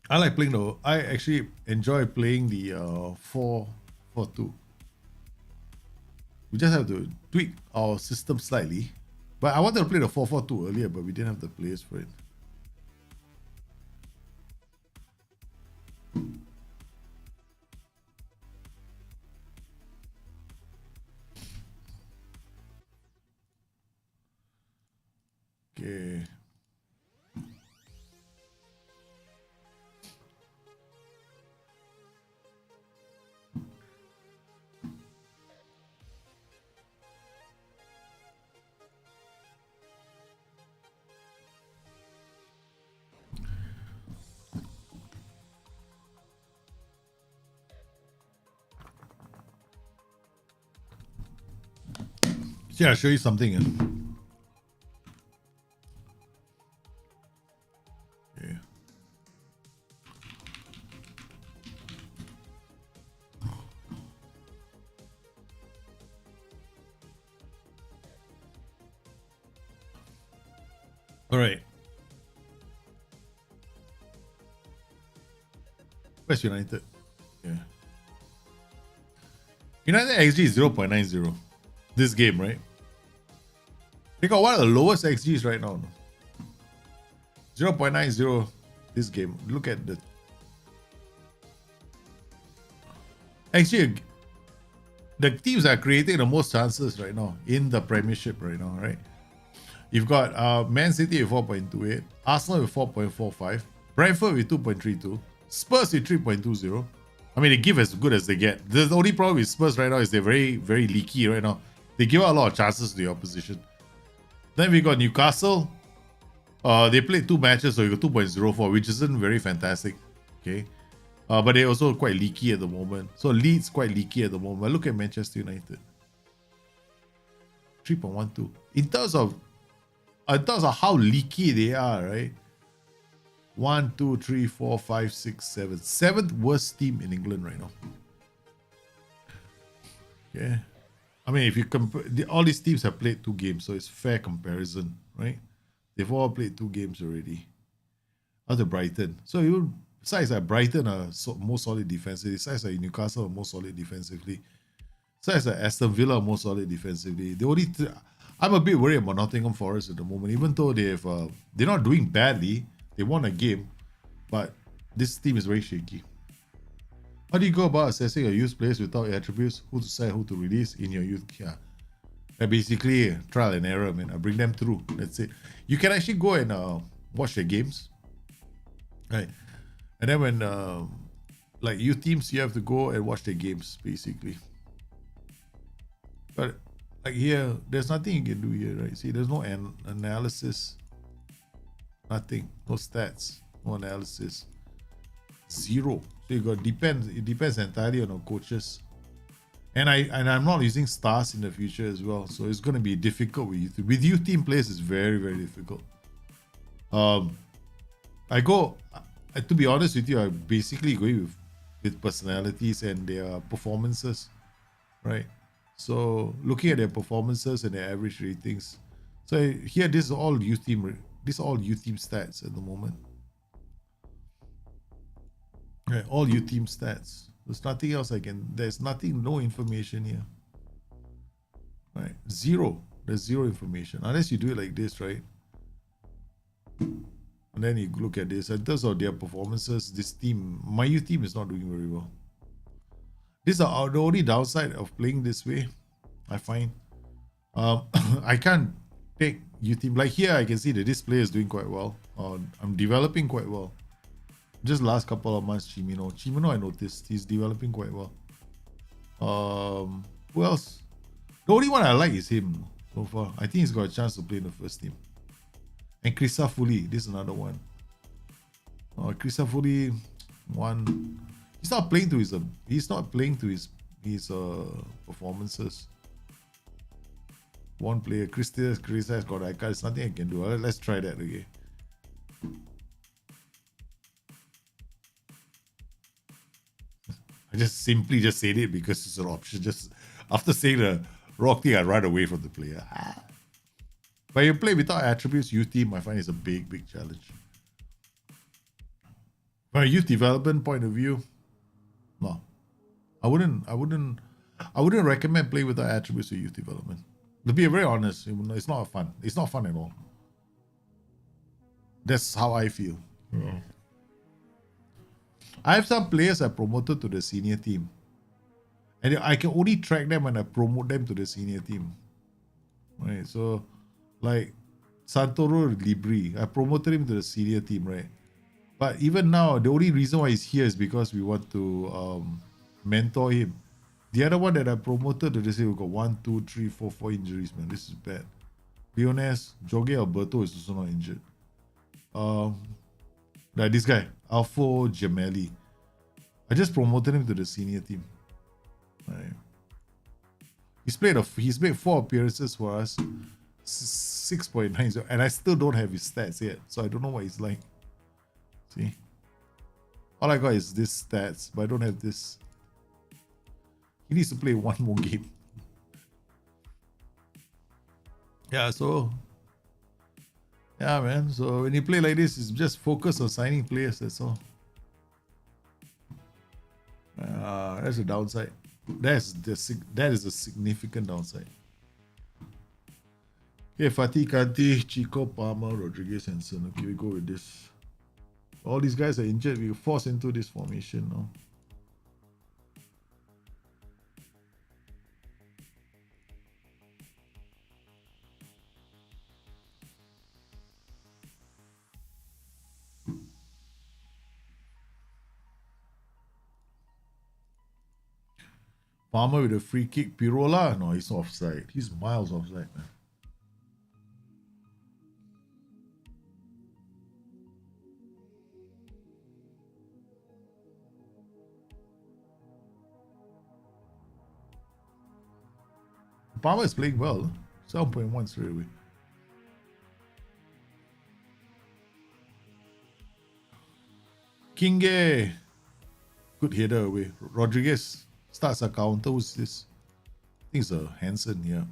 I actually enjoy playing the 4-4-2. We just have to tweak our system slightly. But I wanted to play the 4-4-2 earlier, but we didn't have the players for it. Okay. See, I'll show you something. Okay. All right. Where's United? Yeah. United XG is 0.90. This game, right? They got one of the lowest XGs right now. 0.90 this game. Look at the XG. The teams are creating the most chances right now in the Premiership right now, right? You've got Man City with 4.28, Arsenal with 4.45, Brentford with 2.32, Spurs with 3.20. I mean, they give as good as they get. The only problem with Spurs right now is they're very, very leaky right now. They give out a lot of chances to the opposition. Then we got Newcastle. They played 2 matches, so you got 2.04, which isn't very fantastic. Okay. But they're also quite leaky at the moment. So Leeds quite leaky at the moment. But look at Manchester United. 3.12. In terms of how leaky they are, right? 1, 2, 3, 4, 5, 6, 7. 7th worst team in England right now. Okay. I mean, if you compare, all these teams have played 2 games, so it's fair comparison, right? They've all played 2 games already. Other Brighton. So you sides like Brighton are more solid defensively. Sides like Newcastle are more solid defensively. Sides like Aston Villa are more solid defensively. I'm a bit worried about Nottingham Forest at the moment, even though they're not doing badly. They won a game, but this team is very shaky. How do you go about assessing your youth players without attributes? Who to sign, who to release in your youth? Yeah. Basically, trial and error, man. I bring them through. That's it. You can actually go and watch their games. Right. And then when, like youth teams, you have to go and watch their games, basically. But like here, there's nothing you can do here, right? See, there's no analysis. Nothing. No stats. No analysis. 0. So it depends entirely on our coaches. And I'm not using stars in the future as well. So it's gonna be difficult with youth. With youth team players, it's very, very difficult. To be honest with you, I basically go with personalities and their performances. Right? So looking at their performances and their average ratings. So here, this is all youth team stats at the moment. Right, all youth team stats. There's nothing else there's no information here. Right, 0. There's 0 information. Unless you do it like this, right? And then you look at this. In terms of their performances, my youth team is not doing very well. These are the only downside of playing this way, I find. I can't take youth team. Like here, I can see that this player is doing quite well. I'm developing quite well. Just last couple of months, Chimino, I noticed he's developing quite well. Who else? The only one I like is him so far. I think he's got a chance to play in the first team. And Crisafulli, this is another one. Crisafulli, one. He's not playing to his performances. One player, Chris has got icon. There's nothing I can do. Let's try that again. I just simply said it because it's an option. Just after saying the wrong thing, I run away from the player. But you play without attributes, youth team, I find it's a big, big challenge. From a youth development point of view, no. I wouldn't recommend playing without attributes for youth development. To be very honest, it's not fun. It's not fun at all. That's how I feel. Yeah. I have some players I promoted to the senior team. And I can only track them when I promote them to the senior team. Right, so like Santoro Libri, I promoted him to the senior team, right? But even now, the only reason why he's here is because we want to mentor him. The other one that I promoted to the senior, we got 1, 2, 3, 4 injuries, man. This is bad. Leones, Jorge Alberto is also not injured. Like this guy, Alfo Gemelli. I just promoted him to the senior team. Right. He's made 4 appearances for us, 6.90, and I still don't have his stats yet, so I don't know what he's like. See, all I got is this stats, but I don't have this. He needs to play one more game. Yeah, so yeah, man. So when you play like this, it's just focus on signing players. That's all. That's a downside. That is a significant downside. Okay, Fatih, Kanti, Chico, Palmer, Rodriguez, Hansen. Okay, we go with this. All these guys are injured. We force into this formation now. Palmer with a free kick. Pirola? No, he's offside. He's miles offside, man. Palmer is playing well. 7.1 straight away. Kinge. Good header away. Rodriguez starts a counter. Who's this? I think it's a Hansen, yeah.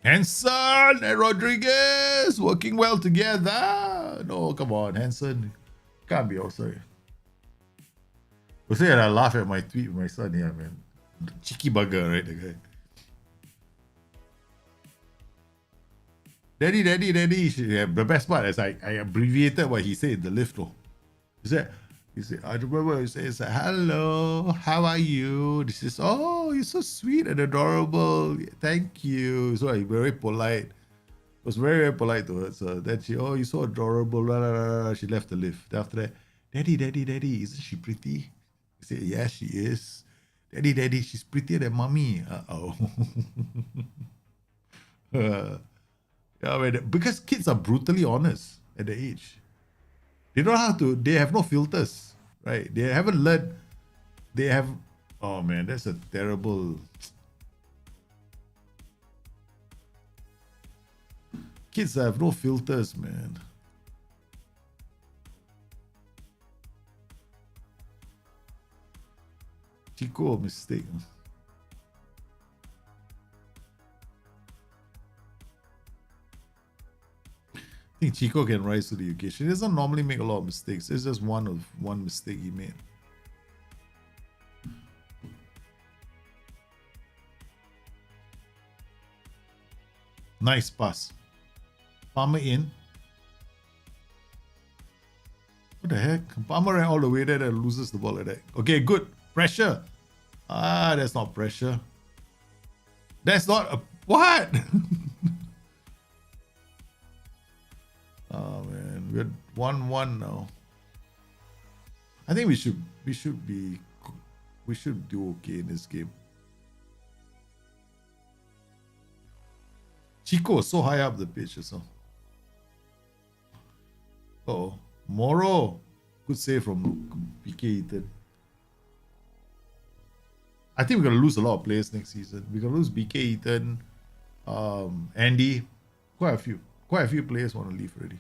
Hansen and Rodriguez working well together. No, come on, Hansen. Can't be outside. You say I laugh at my tweet with my son, yeah, man. Cheeky bugger, right, the guy. Daddy. Yeah, the best part is I abbreviated what he said in the lift, though. He said, I remember he says, hello, how are you? This is, oh, you're so sweet and adorable. Thank you. So very polite. Was very, very polite to her. So then she, oh, you're so adorable. Blah, blah, blah, blah. She left the lift. After that, Daddy, isn't she pretty? He said, yeah, she is. Daddy, she's prettier than mommy. Uh-oh. Yeah, because kids are brutally honest at the age. They don't have to, they have no filters, right? They haven't learned, they have, oh man, that's a terrible. Kids have no filters, man. Chico, mistake. I think Chico can rise to the occasion. He doesn't normally make a lot of mistakes. It's just one mistake he made. Nice pass. Palmer in. What the heck? Palmer ran all the way there and loses the ball like that. Okay, good. Pressure. Ah, that's not pressure. That's not a... What? Oh man, we're 1-1 now. I think we should do okay in this game. Chico was so high up the pitch as well. Oh, Moro. Good save from PK Eaton. I think we're gonna lose a lot of players next season. We're gonna lose BK Eaton, Andy, quite a few players want to leave already.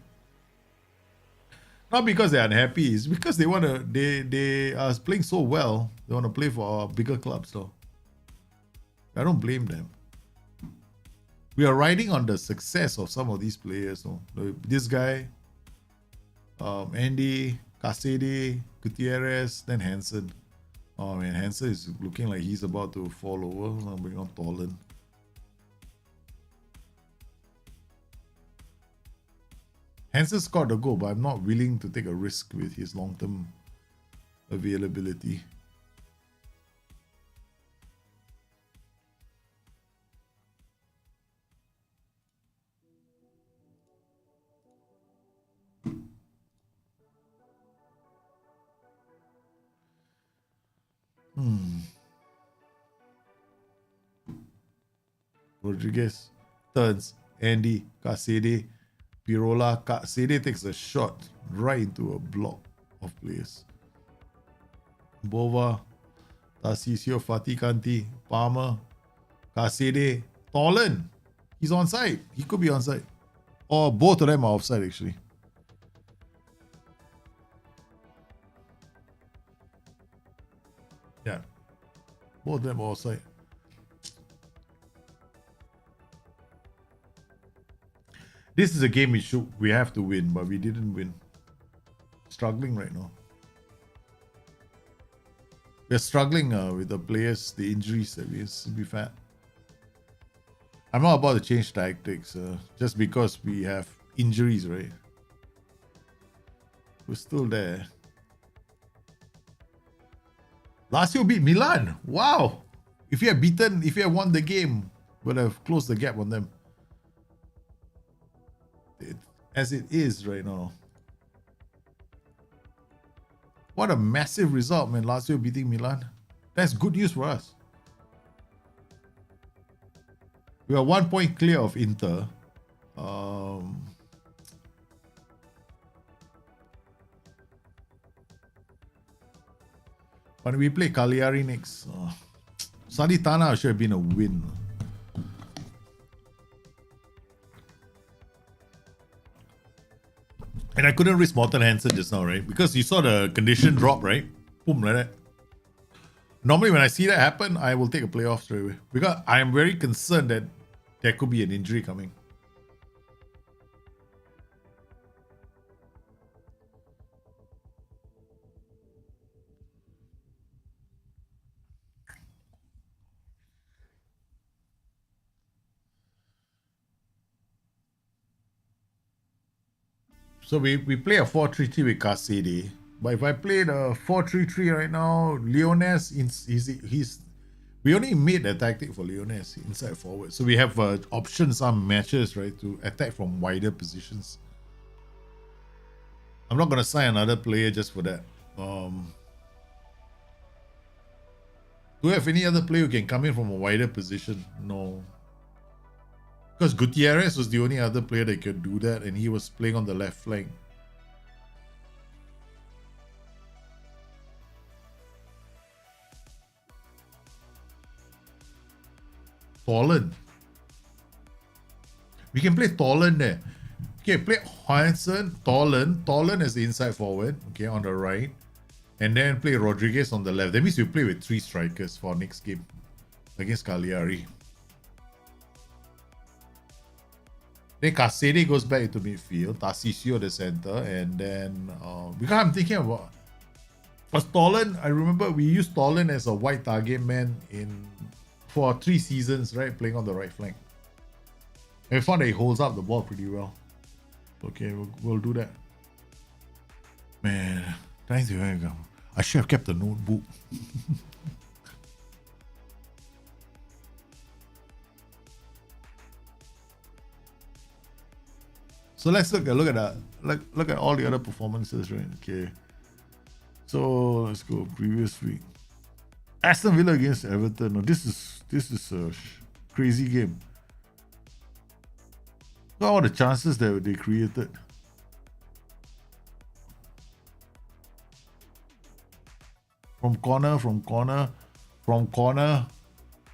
Not because they're unhappy, it's because they are playing so well. They want to play for bigger clubs, though. I don't blame them. We are riding on the success of some of these players. So this guy, Andy, Casede, Gutierrez, then Hansen. Oh man, Hansen is looking like he's about to fall over. I'll bring on Tolan. Hansen scored a goal, but I'm not willing to take a risk with his long-term availability. Rodriguez turns. Andy, Casede, Pirola. Casede takes a shot right into a block of players. Bova, Tarcisio, Fatih Kanti, Palmer, Kasede, Tolan. He's onside. He could be onside. Or both of them are offside actually. Yeah. Both of them are offside. This is a game we have to win, but we didn't win. Struggling right now. We're struggling with the players, the injuries that we have had. I'm not about to change tactics just because we have injuries, right? We're still there. Lazio beat Milan. Wow. If you had won the game, would have closed the gap on them. As it is right now. What a massive result, man. Lazio beating Milan. That's good news for us. We are 1 point clear of Inter. When we play Cagliari next, Salernitana should have been a win. And I couldn't risk Morten Hansen just now, right? Because you saw the condition drop, right? Boom, like that. Normally when I see that happen, I will take a playoff straight away. Because I am very concerned that there could be an injury coming. So we play a 4-3-3 with Kasede. But if I play the 4-3-3 right now, Leones, we only made a tactic for Leones inside forward. So we have options, some matches, right, to attack from wider positions. I'm not going to sign another player just for that. Do we have any other player who can come in from a wider position? No. Because Gutierrez was the only other player that could do that, and he was playing on the left flank. Tolan. We can play Tolan there. Okay, play Hansen, Tolan as the inside forward, okay, on the right. And then play Rodriguez on the left. That means we play with 3 strikers for next game against Cagliari. Then Kasede goes back into midfield, Tarcisio the center, and then because I'm thinking about Tolan, I remember we used Tolan as a wide target man for 3 seasons, right? Playing on the right flank. And we found that he holds up the ball pretty well. Okay, we'll do that. Man, thank you. I should have kept the notebook. So let's look at all the other performances, right? Okay. So let's go previous week. Aston Villa against Everton. No, this is a crazy game. Look at all the chances that they created. From corner,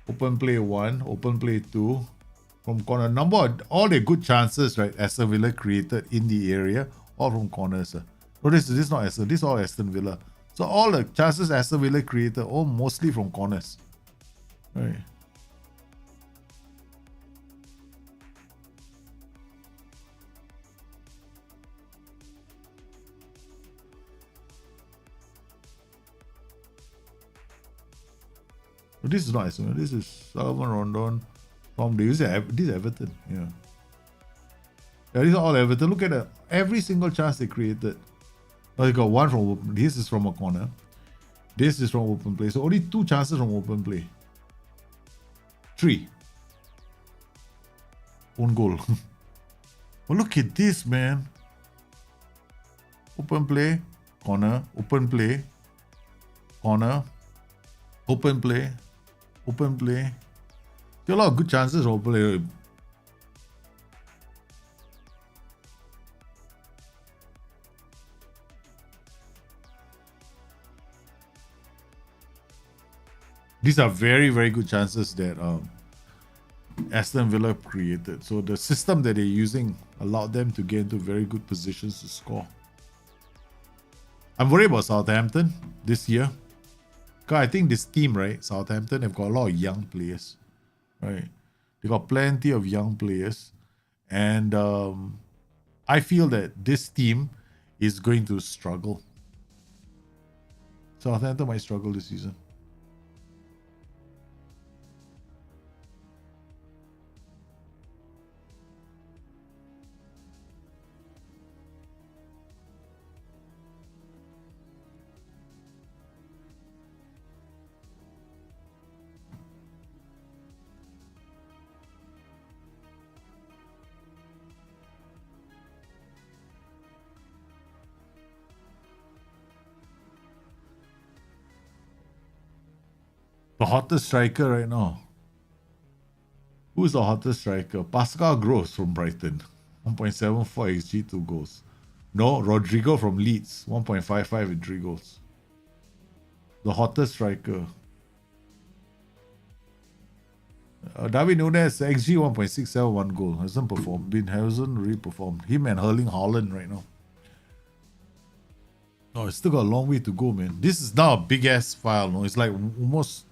open play 1, open play 2. From corner, all the good chances, right? Aston Villa created in the area, all from corners. No, this is not Aston. This is all Aston Villa. So all the chances Aston Villa created, all mostly from corners, right? But this is not Aston Villa. This is Salomon Rondon. This is Everton. Yeah. These are all Everton. Look at every single chance they created. Oh, they got one from open. This is from a corner. This is from open play. So only 2 chances from open play. 3. Own goal. Oh, look at this, man. Open play, corner, open play, corner, open play, open play. There are a lot of good chances for play. These are very, very good chances that Aston Villa created. So the system that they're using allowed them to get into very good positions to score. I'm worried about Southampton this year. Because I think this team, right, Southampton have got a lot of young players. Right? They got plenty of young players. And I feel that this team is going to struggle. Southampton might struggle this season. The hottest striker right now. Who's the hottest striker? Pascal Gross from Brighton. 1.74 XG, 2 goals. No, Rodrigo from Leeds. 1.55 with 3 goals. The hottest striker. David Nunes, XG 1.67, 1 goal. Hasn't really performed. Him and Erling Haaland right now. Oh, it's still got a long way to go, man. This is now a big ass file. No, it's like almost.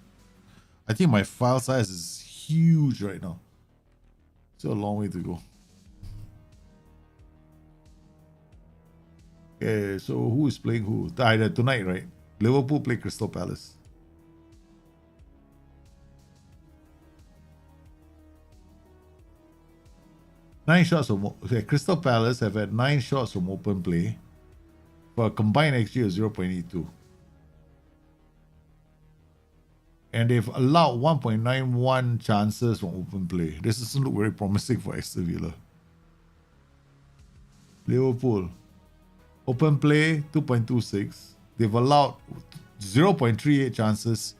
I think my file size is huge right now. Still a long way to go. Okay, so who is playing who? Tonight, right? Liverpool play Crystal Palace. Crystal Palace have had 9 shots from open play for a combined XG of 0.82. And they've allowed 1.91 chances from open play. This doesn't look very promising for Aston Villa. Liverpool, open play 2.26. They've allowed 0.38 chances.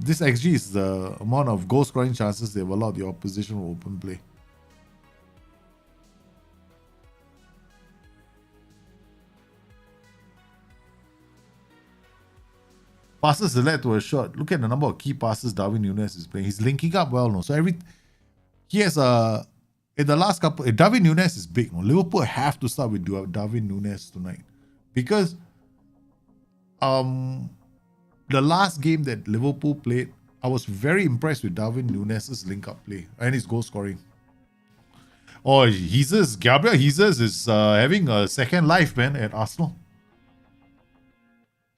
This XG is the amount of goal scoring chances they've allowed the opposition from open play. Passes led to a shot. Look at the number of key passes Darwin Núñez is playing. He's linking up well, no. So he has in the last couple. Darwin Núñez is big, no. Liverpool have to start with Darwin Núñez tonight because the last game that Liverpool played, I was very impressed with Darwin Núñez's link up play and his goal scoring. Oh, Gabriel Jesus is having a second life, man, at Arsenal.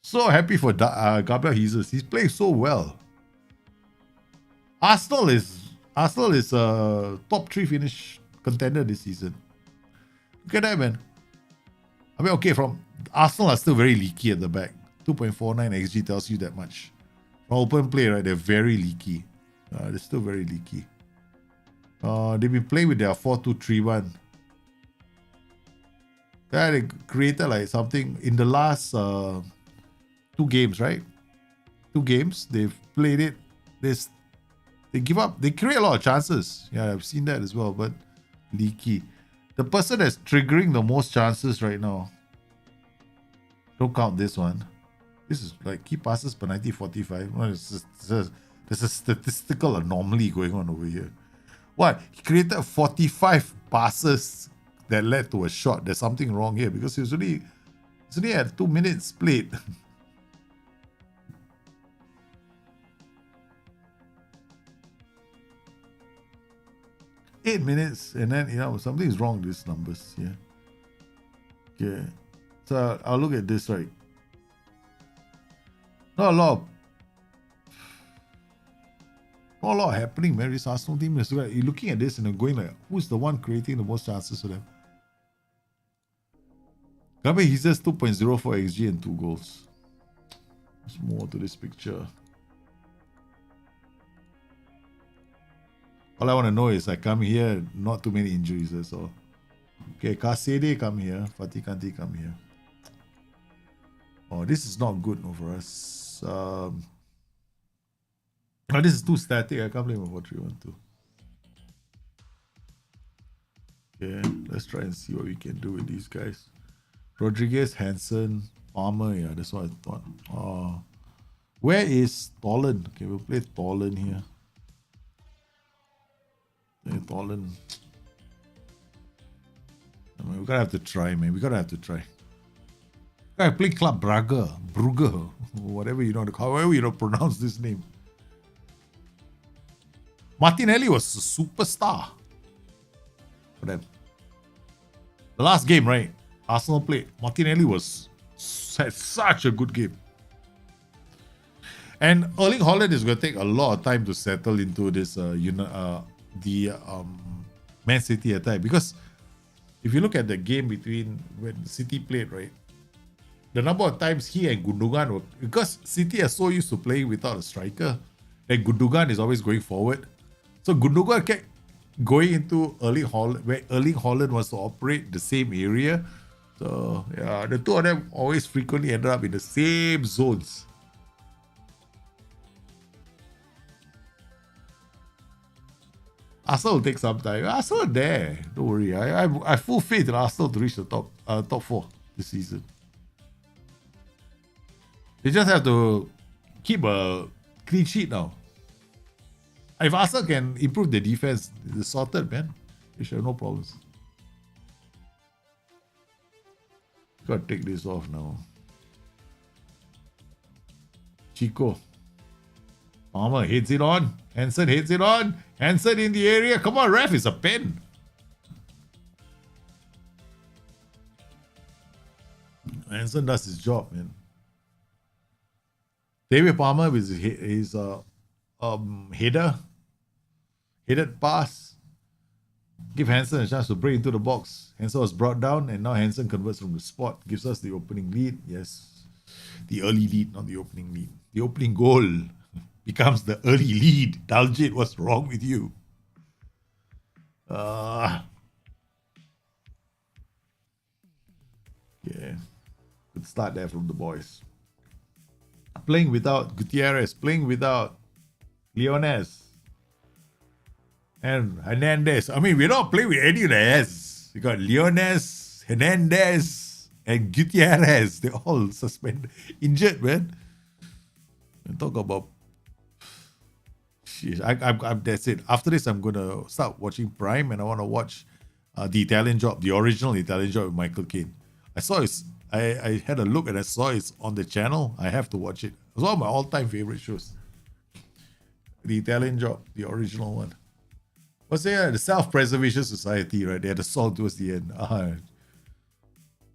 So happy for Gabriel Jesus. He's playing so well. Arsenal is a top 3 finish contender this season. Look at that, man. I mean, okay, from Arsenal are still very leaky at the back. 2.49 XG tells you that much. From open play, right? They're very leaky. They're still very leaky. They've been playing with their 4-2-3-1. Yeah, they created like something in the last 2 games, right? 2 games they've played it. They give up. They create a lot of chances. Yeah, I've seen that as well, but leaky. The person that's triggering the most chances right now. Don't count this one. This is like key passes per 90-45. Well, there's a statistical anomaly going on over here. What? He created 45 passes that led to a shot. There's something wrong here because he's only had 2 minutes played. 8 minutes, and then something's wrong with these numbers. Yeah. Okay. So I'll look at this, right? Not a lot happening, man. This Arsenal team is you're looking at this and you're going like, who's the one creating the most chances for them? Gabriel Jesus 2.04 XG and 2 goals. There's more to this picture. All I want to know is I come here, not too many injuries, that's all. Okay, Kasede come here, Fatih Kanti come here. Oh, this is not good for us. This is too static. I can't play my 4-3-1-2. Okay, let's try and see what we can do with these guys. Rodriguez, Hansen, Palmer, yeah, that's what I thought. Where is Tolan? Okay, we'll play Tolan here. Play Tolan. I mean, we're gonna have to try, man. We're gonna have to try. I play Club Brugge, whatever you know, however you don't pronounce this name. Martinelli was a superstar for them. The last game, right? Arsenal played. Martinelli had such a good game. And Erling Haaland is going to take a lot of time to settle into this, Man City attack, because if you look at the game between when City played, right, the number of times he and Gundogan were, because City are so used to playing without a striker, and Gundogan is always going forward. So Gundogan kept going into Erling Haaland, where Erling Haaland wants to operate the same area. So yeah, the two of them always frequently ended up in the same zones. Arsenal will take some time. Arsenal are there. Don't worry. I have full faith in Arsenal to reach the top 4 this season. They just have to keep a clean sheet now. If Arsenal can improve the defense, it's sorted, man. They should have no problems. Gotta take this off now. Chico. Palmer heads it on. Hansen heads it on. Hansen in the area. Come on, ref, it's a pen. Hansen does his job, man. David Palmer with his headed pass. Give Hansen a chance to break into the box. Hansen was brought down, and now Hansen converts from the spot. Gives us the opening lead. Yes. The early lead, not the opening lead. The opening goal becomes the early lead. Daljit, what's wrong with you? Yeah. Good start there from the boys. Playing without Gutierrez, playing without Leones and Hernandez. I mean, we're not playing with any of the S. We got Leones, Hernandez, and Gutierrez. They're all suspended, injured, man. And talk about. I'm that's it. After this, I'm gonna start watching Prime, and I want to watch the Italian Job, the original Italian Job with Michael Caine. I saw his. I had a look and I saw it's on the channel. I have to watch it. It's one of my all-time favorite shows. The Italian Job, the original one. What's the Self-Preservation Society, right? They had a song towards the end.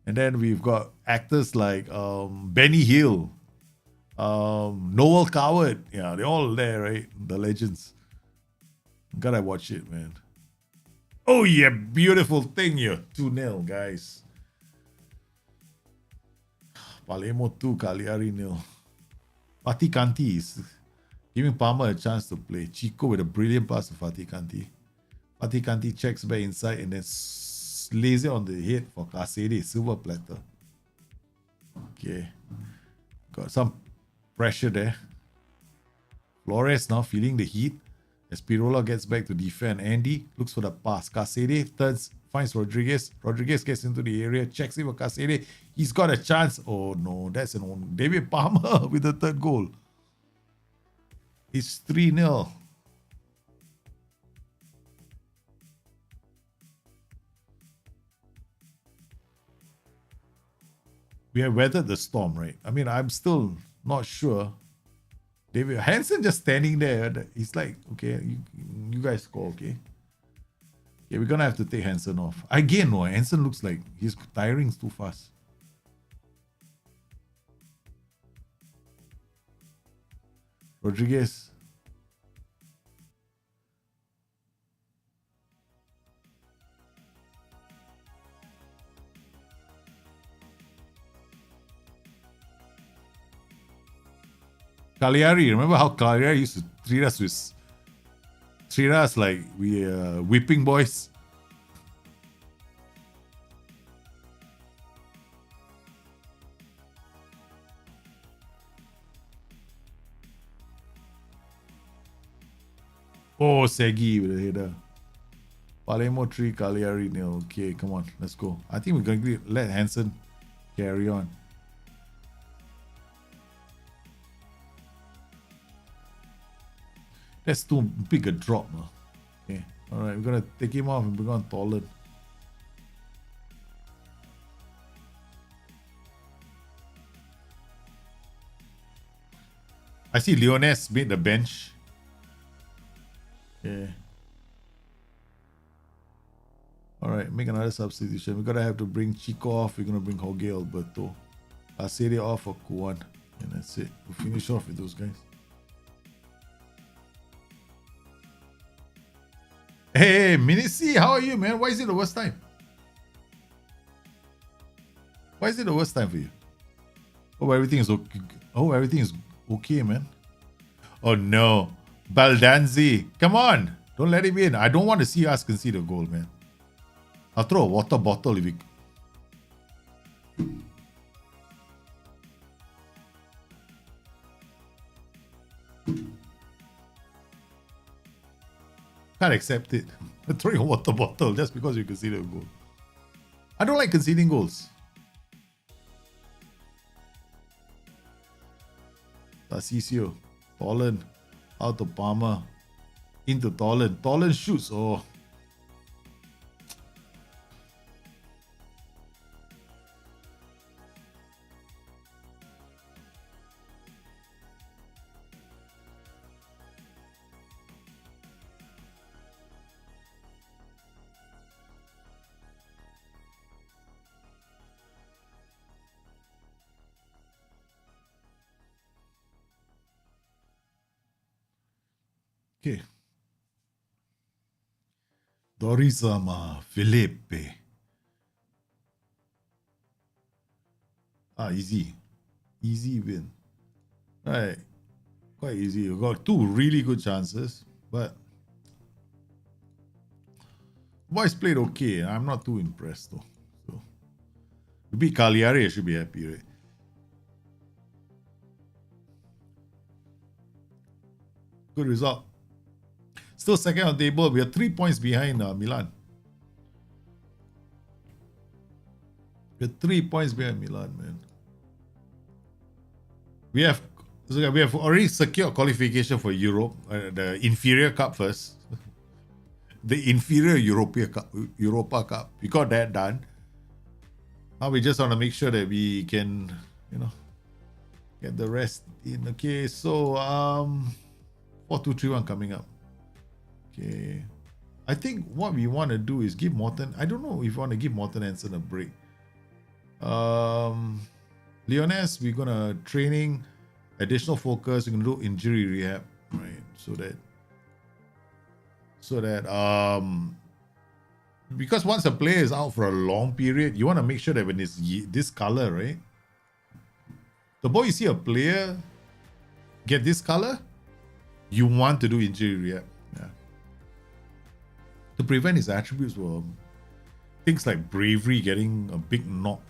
And then we've got actors like Benny Hill, Noel Coward. Yeah, they're all there, right? The legends. Gotta watch it, man. Oh, yeah, beautiful thing here. 2-0, guys. Palermo 2, Cagliari 0. Fatih Kanti is giving Palmer a chance to play. Chico with a brilliant pass to Fatih Kanti. Fatih Kanti checks back inside and then lays it on the head for Kasede, silver platter. Okay. Got some pressure there. Flores now feeling the heat as Pirola gets back to defend. Andy looks for the pass. Kasede turns, finds Rodriguez. Rodriguez gets into the area, checks in for Kasede. He's got a chance. Oh no, that's an own. David Palmer with the third goal. It's 3-0. We have weathered the storm, right? I mean, I'm still not sure. David Hansen just standing there. He's like, okay, you guys score, okay? Yeah, we're gonna have to take Hansen off. Again, no, Hansen looks like he's tiring too fast. Rodriguez. Cagliari, remember how Cagliari used to treat us like we whipping boys? Oh, Segi with the header. Palermo 3, Cagliari 0. Okay, come on, let's go. I think we're going to let Hansen carry on. That's too big a drop. Okay. Alright, we're gonna take him off and bring on Tolan. I see Leones made the bench. Okay. Alright, make another substitution. We're gonna have to bring Chico off. We're gonna bring Jorge Alberto. Serie off for Kuan. And that's it. We'll finish off with those guys. Hey, Minici, how are you, man? Why is it the worst time? Why is it the worst time for you? Oh, everything is okay. Oh, everything is okay, man. Oh no, Baldanzi, come on! Don't let him in. I don't want to see us concede a goal, man. I'll throw a water bottle if we. Can't accept it. Throwing a water bottle just because you conceded a goal. I don't like conceding goals. Tarcisio, Tolan, out to Palmer, into Tolan. Tolan shoots. Oh. Okay. Dorizama Felipe. Easy. Easy win. Right. Quite easy. You got two really good chances, but boys played okay. I'm not too impressed though. So you beat Cagliari, I should be happy, right? Good result. Still second on the table. We are 3 points behind Milan. We're 3 points behind Milan, man. We have already secured qualification for Europe, the inferior cup first. The inferior Europa Cup. We got that done. Now we just want to make sure that we can, get the rest in. Okay, so 4-2-3-1 coming up. Okay. I think what we want to do is give Morten. I don't know if we want to give Morten Hansen a break. Leones, we're gonna training, additional focus, we're gonna do injury rehab, right? So that because once a player is out for a long period, you want to make sure that when it's this color, right? The more you see a player get this color, you want to do injury rehab. Yeah. To prevent his attributes were things like bravery getting a big knock.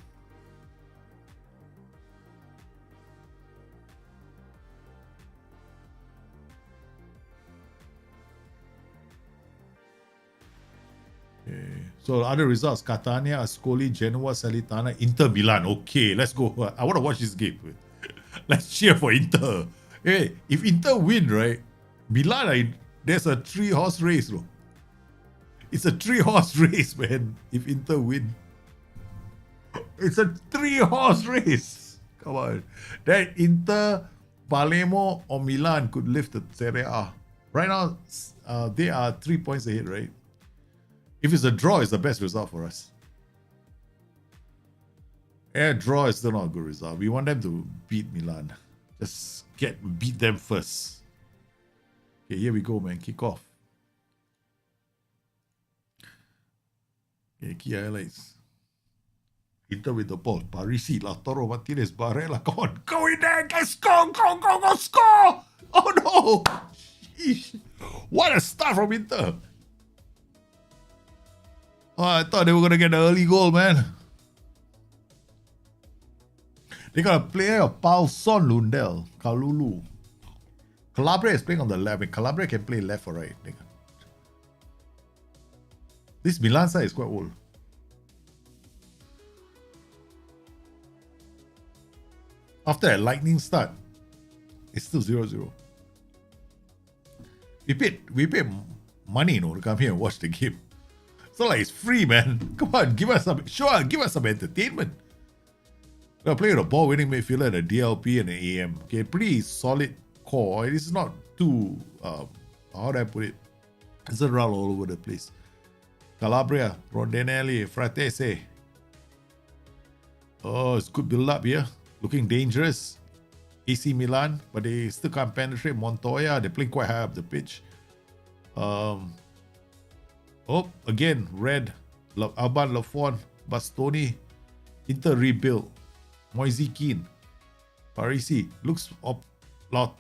Okay. So other results: Catania, Ascoli, Genoa, Salernitana, Inter Milan. Okay, let's go. I want to watch this game. Let's cheer for Inter. Hey, if Inter win, right? Milan, there's a 3-horse race, bro. It's a 3-horse race, man. If Inter win, it's a 3-horse race. Come on, that Inter, Palermo, or Milan could lift the Serie A. Right now, they are 3 points ahead, right? If it's a draw, it's the best result for us. A draw is still not a good result. We want them to beat Milan. Just beat them first. Okay, here we go, man. Kick off. Okay, key highlights. Inter with the ball. Parisi, Lautaro Martinez, Barella. Come on, go in there, guys. Go, score! Oh no! Sheesh. What a start from Inter. Oh, I thought they were going to get an early goal, man. They got a player of Paulson Lundell, Kalulu. Calabria is playing on the left. And Calabria can play left or right. This Milan side is quite old. After a lightning start, it's still 0-0. we paid money, you know, to come here and watch the game. It's not like it's free, man. Come on, give us some entertainment. We're playing a ball winning midfielder and a DLP and an AM. Okay, pretty solid core. This is not too how do I put it? It's a roll all over the place. Calabria, Rondinelli, Fratese. Oh, it's good build up here. Looking dangerous. AC Milan, but they still can't penetrate. Montoya, they're playing quite high up the pitch. Oh, again, red. Alban Lafon, Bastoni, Inter rebuild. Moise Keane, Parisi looks up.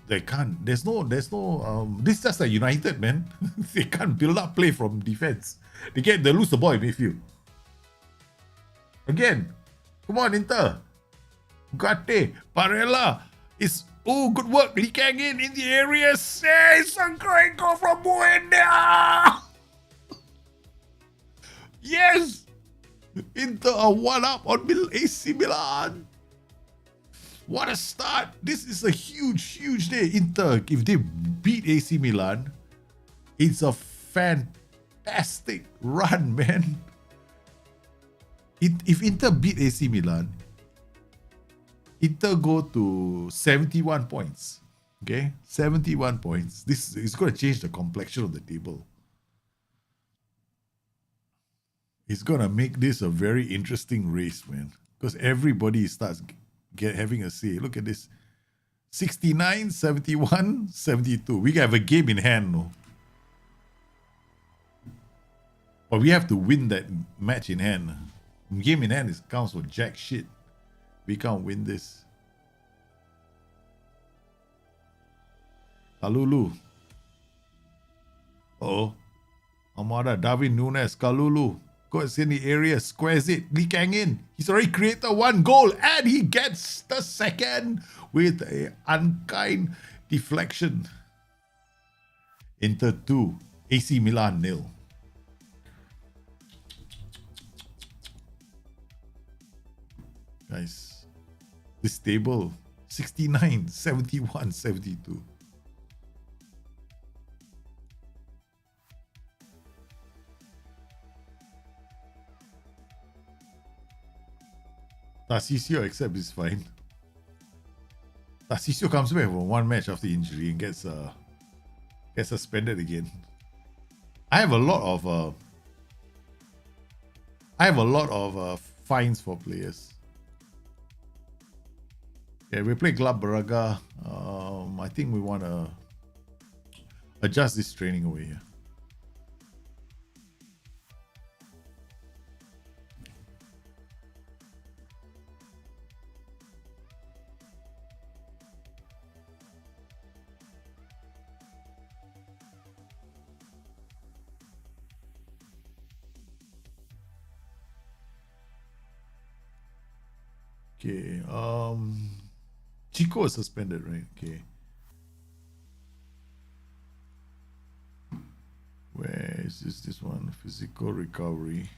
They can't. There's no. This is just like United, man. They can't build up play from defense. They lose the ball in midfield. Again, come on, Inter. Gate, Barella is good work. Lee Kang in the area. Say it's a great goal from Buendia. Yes, Inter are 1-up on AC Milan. What a start. This is a huge day. Inter, if they beat AC Milan, it's a fantastic run, man. If Inter beat AC Milan, Inter go to 71 points. Okay? 71 points. This is going to change the complexion of the table. It's going to make this a very interesting race, man. Because everybody starts having a say. Look at this. 69, 71, 72. We have a game in hand, no? But we have to win that match in hand. Game in hand counts for jack shit. We can't win this. Kalulu. Amada, Darwin Nunes, Kalulu. Goes in the area, squares it. Lee Kang in. He's already created one goal and he gets the second with an unkind deflection. Inter 2, AC Milan 0. Guys, this table 69, 71, 72. Tarcisio except is fine. Tarcisio comes back for one match after injury and gets suspended again. I have a lot of fines for players. Okay, we play Club Braga. I think we want to adjust this training over here. Okay, Chico is suspended, right? Okay. Where is this one? Physical recovery.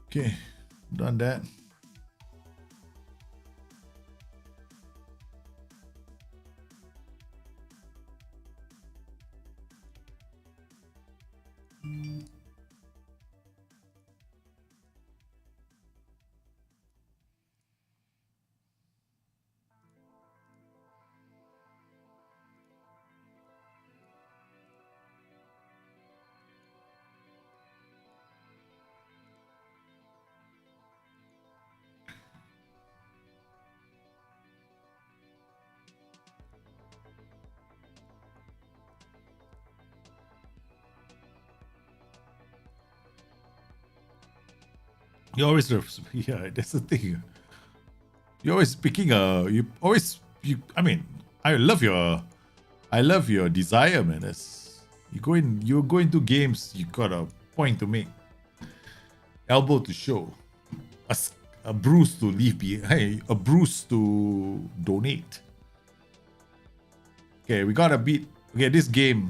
Okay, done that. You always, yeah, that's the thing. You're always picking I love your desire, man. That's you go into games, you got a point to make, elbow to show, a bruise to leave behind, a bruise to donate. Okay, we gotta beat. Okay, this game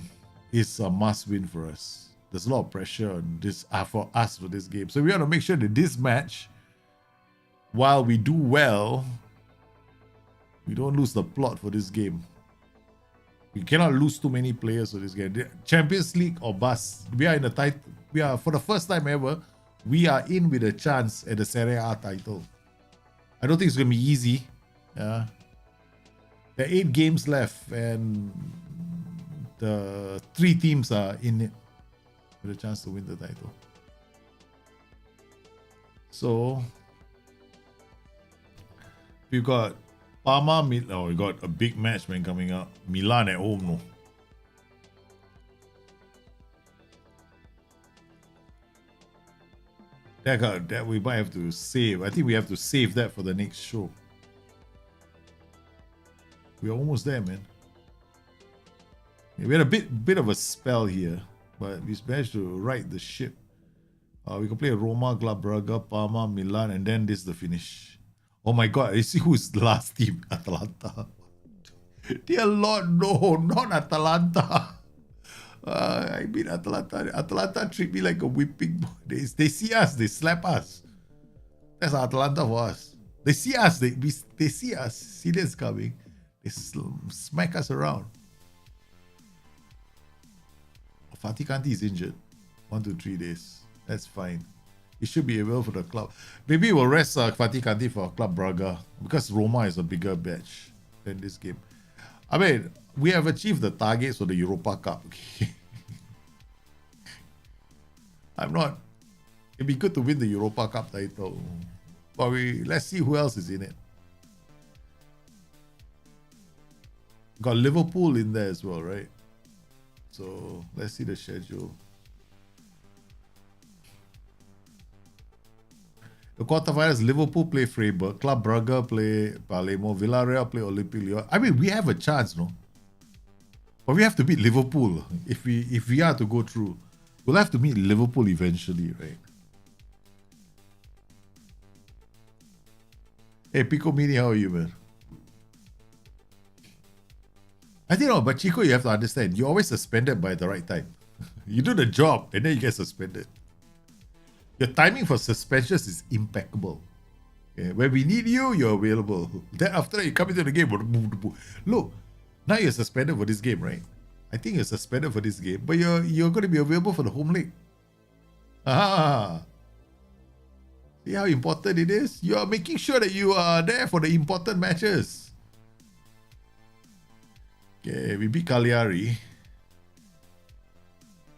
is a must win for us. There's a lot of pressure on this for us for this game. So we want to make sure that this match, while we do well, we don't lose the plot for this game. We cannot lose too many players for this game. The Champions League or bust. We are in the title. We are, for the first time ever, we are in with a chance at the Serie A title. I don't think it's going to be easy. Yeah. There are 8 games left and the 3 teams are in it with a chance to win the title. So we've got Parma, we got a big match, man, coming up. Milan at home, no. That we might have to save. I think we have to save that for the next show. We're almost there, man. We had a bit of a spell here, but we managed to right the ship. We can play Roma, Club Braga, Parma, Milan, and then this is the finish. Oh my God, you see who's the last team? Atalanta. Dear Lord, no, not Atalanta. I mean Atalanta. Atalanta treat me like a whipping boy. They see us, they slap us. That's Atalanta for us. They see us, they see us, see this coming. They smack us around. Fatih Kanti is injured. 1 to 3 days. That's fine. He should be able for the club. Maybe we'll rest Fatih Kanti for Club Braga because Roma is a bigger batch than this game. I mean, we have achieved the targets for the Europa Cup. Okay. It'd be good to win the Europa Cup title. But let's see who else is in it. Got Liverpool in there as well, right? So let's see the schedule. The quarterfinals, Liverpool play Freiburg, Club Braga play Palermo, Villarreal play Olympique Lyon. I mean, we have a chance, no? But we have to beat Liverpool if we are to go through. We'll have to meet Liverpool eventually, right? Hey, Pico Mini, how are you, man? I think, no, but Chico, you have to understand, you're always suspended by the right time. You do the job and then you get suspended. Your timing for suspensions is impeccable. Okay? When we need you, you're available. Then after that, you come into the game. Look, now you're suspended for this game, right? I think you're suspended for this game, but you're going to be available for the home leg. Ah, see how important it is? You are making sure that you are there for the important matches. Okay, we beat Cagliari.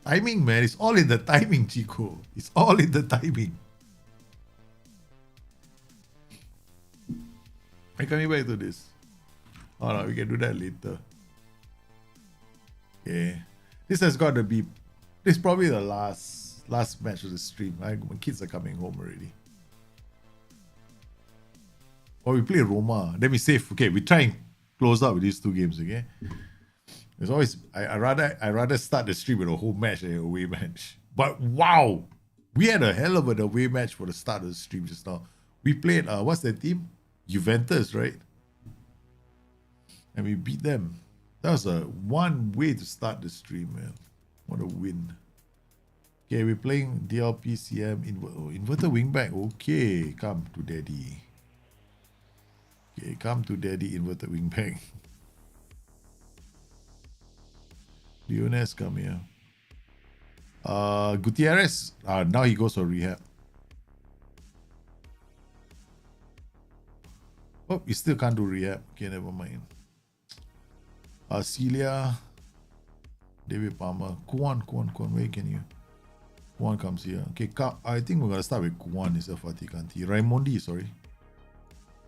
Timing, man. It's all in the timing, Chico. It's all in the timing. I'm coming back to this. Oh no, we can do that later. Okay. This has got to be... This is probably the last match of the stream. My kids are coming home already. Or we play Roma. Then we save. Okay, we try and close out with these 2 games, okay? There's always... I rather start the stream with a home match than a away match. But wow! We had a hell of an away match for the start of the stream just now. We played, what's that team? Juventus, right? And we beat them. That was one way to start the stream, man. What a win. Okay, we're playing DLP CM inverted wingback. Okay, come to daddy. Okay, come to daddy, inverted wingback. Leones, come here. Gutierrez, now he goes for rehab. Oh, he still can't do rehab. Okay, never mind. Celia, David Palmer, Kuan, where can you? Kuan comes here. Okay, I think we're going to start with Kuan instead of Fatih Kanti. Raimondi, sorry.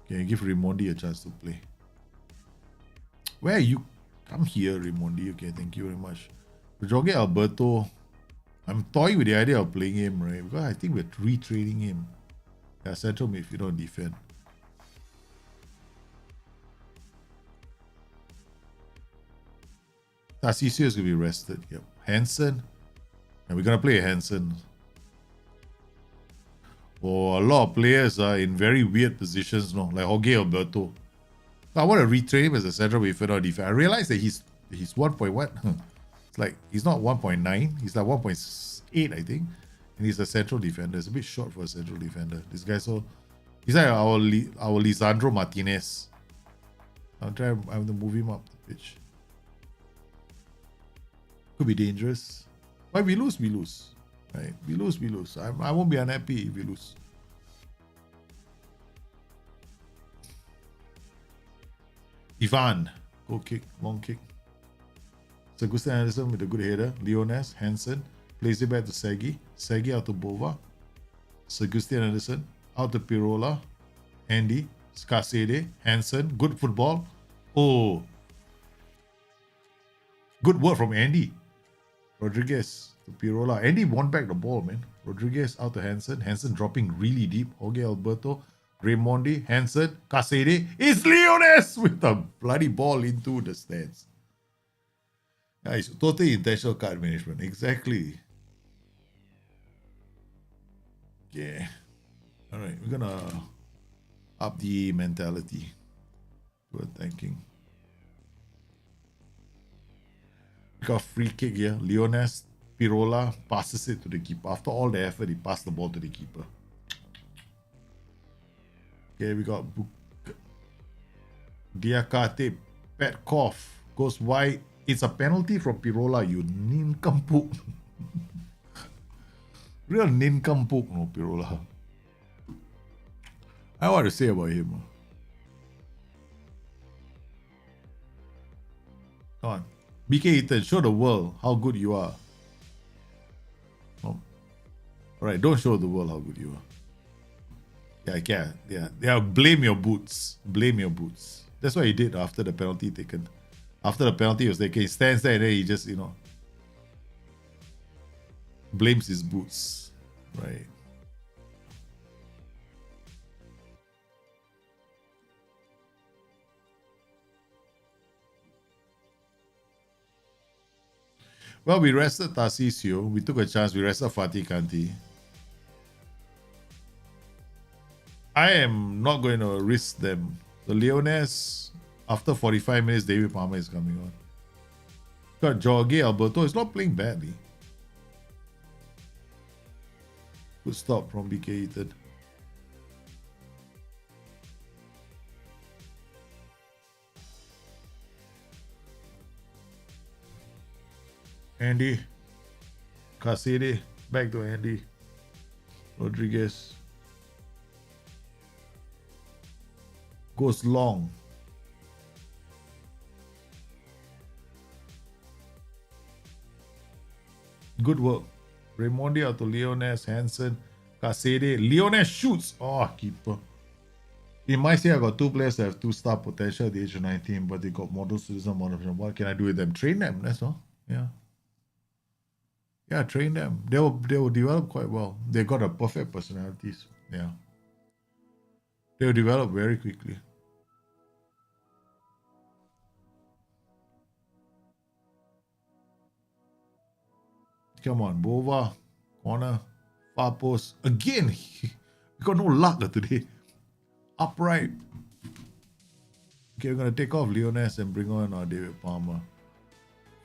Okay, give Raimondi a chance to play. Where are you? Come here, Raimondi. Okay, thank you very much. Jorge Alberto, I'm toying with the idea of playing him, right? Because I think we're retraining him. Yeah, central midfielder on defense. Tarcisio is going to be rested. Yep. Hansen. And we're going to play Hansen. Oh, a lot of players are in very weird positions, no? Like Jorge Alberto. I want to retrain him as a central midfielder on defense. I realized that he's 1.1. It's like he's not 1.9, he's like 1.8, I think. And he's a central defender. It's a bit short for a central defender. This guy, so he's like our Lisandro Martinez. I'll try. I have to move him up the pitch. Could be dangerous. But we lose, we lose. Right? We lose, we lose. I won't be unhappy if we lose. Ivan, goal kick, long kick. Augustin Anderson with a good header. Leones, Hansen, plays it back to Segi. Segi out to Bova. Augustin Anderson, out to Pirola. Andy, Scasede, Hansen, good football. Oh, good work from Andy. Rodriguez to Pirola. Andy won back the ball, man. Rodriguez out to Hansen. Hansen dropping really deep. Jorge Alberto, Raimondi, Hansen, Casede. It's Leones with the bloody ball into the stands. Guys, totally intentional card management. Exactly. Yeah. All right, we're gonna up the mentality to attacking. We got a free kick here. Leones, Pirola passes it to the keeper. After all the effort, he passed the ball to the keeper. Okay, we got Diakate Petkov goes wide. It's a penalty from Pirola, you nincompoop. Real nincompoop, no, Pirola. I want to say about him. Come on. BK Eaton, show the world how good you are. Oh. Alright, don't show the world how good you are. Yeah, I can. Yeah, blame your boots. Blame your boots. That's what he did after the penalty taken. After the penalty was taken, he stands there and then he just, blames his boots. Right. Well, we rested Tarcisio. We took a chance. We rested Fatih Kanti. I am not going to risk them. The Leones, after 45 minutes, David Palmer is coming on. Got Jorge Alberto. Is not playing badly. Good stop from BK Eaton. Andy. Casede. Back to Andy. Rodriguez. Goes long. Good work. Raimondi out to Leones, Hansen, Casede. Leones shoots. Oh, keeper. In my say, I got two players that have 2-star potential at the age of 19, but they got model citizen, model. What can I do with them? Train them. That's all. Yeah. Yeah, train them. They will develop quite well. They got a perfect personalities. Yeah. They will develop very quickly. Come on, Bova, corner, far post. Again, we got no luck today. Upright. Okay, we're going to take off Leones and bring on David Palmer.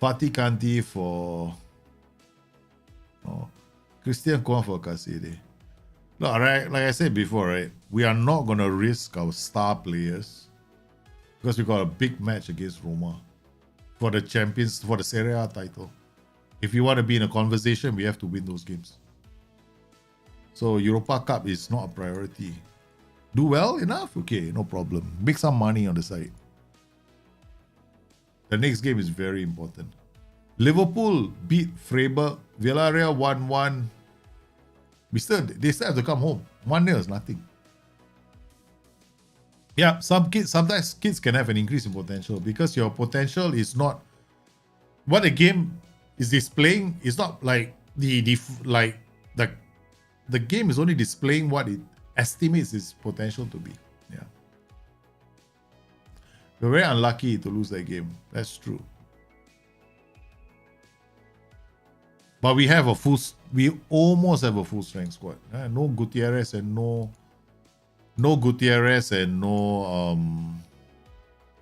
Fatih Kanti for Christian Kwan for Casede. No, right, like I said before, right, we are not going to risk our star players because we got a big match against Roma for the champions, for the Serie A title. If you want to be in a conversation, we have to win those games. So Europa Cup is not a priority. Do well enough? Okay, no problem. Make some money on the side. The next game is very important. Liverpool beat Freiburg. Villarreal 1-1. They still have to come home. 1-0 is nothing. Yeah, sometimes kids can have an increase in potential because your potential is not what the game is displaying. Is not like the game is only displaying what it estimates its potential to be. Yeah. We're very unlucky to lose that game. That's true. But we almost have a full strength squad. No Gutierrez and no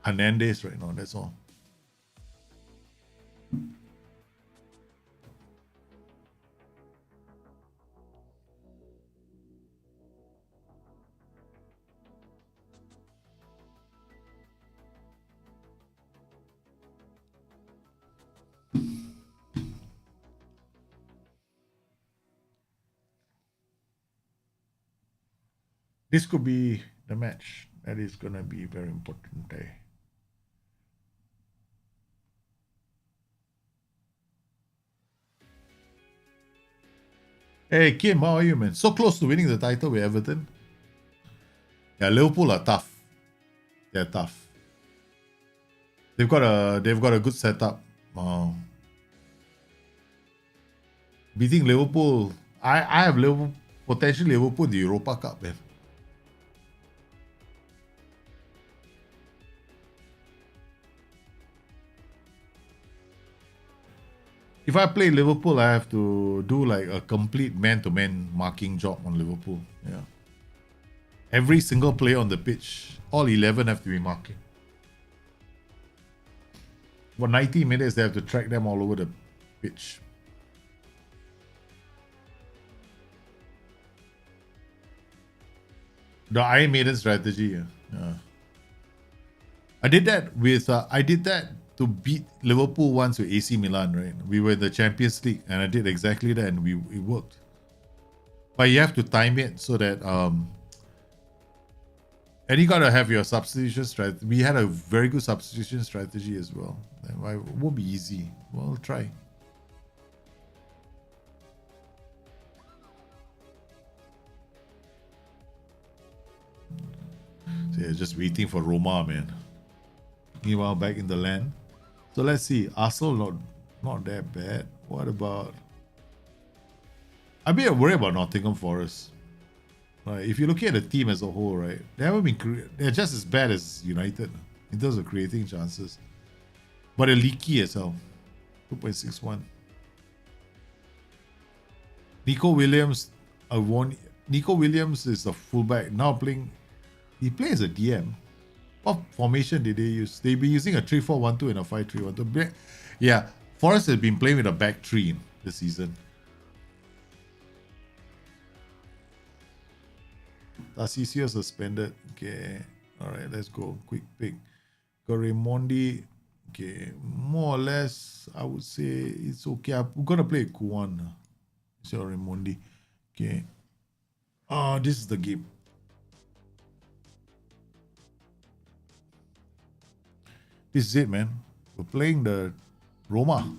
Hernandez right now. That's all. This could be the match. That is going to be very important. Hey, Kim, how are you, man? So close to winning the title with Everton. Yeah, Liverpool are tough. They're tough. They've got a good setup. Beating Liverpool, I have Liverpool, potentially Liverpool in the Europa Cup, man. If I play Liverpool, I have to do like a complete man-to-man marking job on Liverpool. Yeah. Every single player on the pitch, all 11 have to be marking. For 90 minutes, they have to track them all over the pitch. The Iron Maiden strategy. Yeah. I did that to beat Liverpool once with AC Milan, right? We were in the Champions League, and I did exactly that, and it worked. But you have to time it so that and you gotta have your substitution strategy. We had a very good substitution strategy as well. It won't be easy. Well, try. So yeah, just waiting for Roma, man. Meanwhile, back in the land. So let's see. Arsenal not that bad. What about? I'm a bit worried about Nottingham Forest. Right, if you look at the team as a whole, right, they're just as bad as United in terms of creating chances, but they're leaky as hell. 2.61. Nico Williams is a fullback now playing. He plays a DM. What formation did they use? They've been using a 3-4-1-2 and a 5-3-1-2. Yeah, Forest has been playing with a back three this season. Tarcisio suspended. Okay. Alright, let's go. Quick pick. Raimondi. Okay. More or less, I would say it's okay. I'm gonna play Kuan. So Raimondi. Okay. This is the game. This is it, man. We're playing the Roma.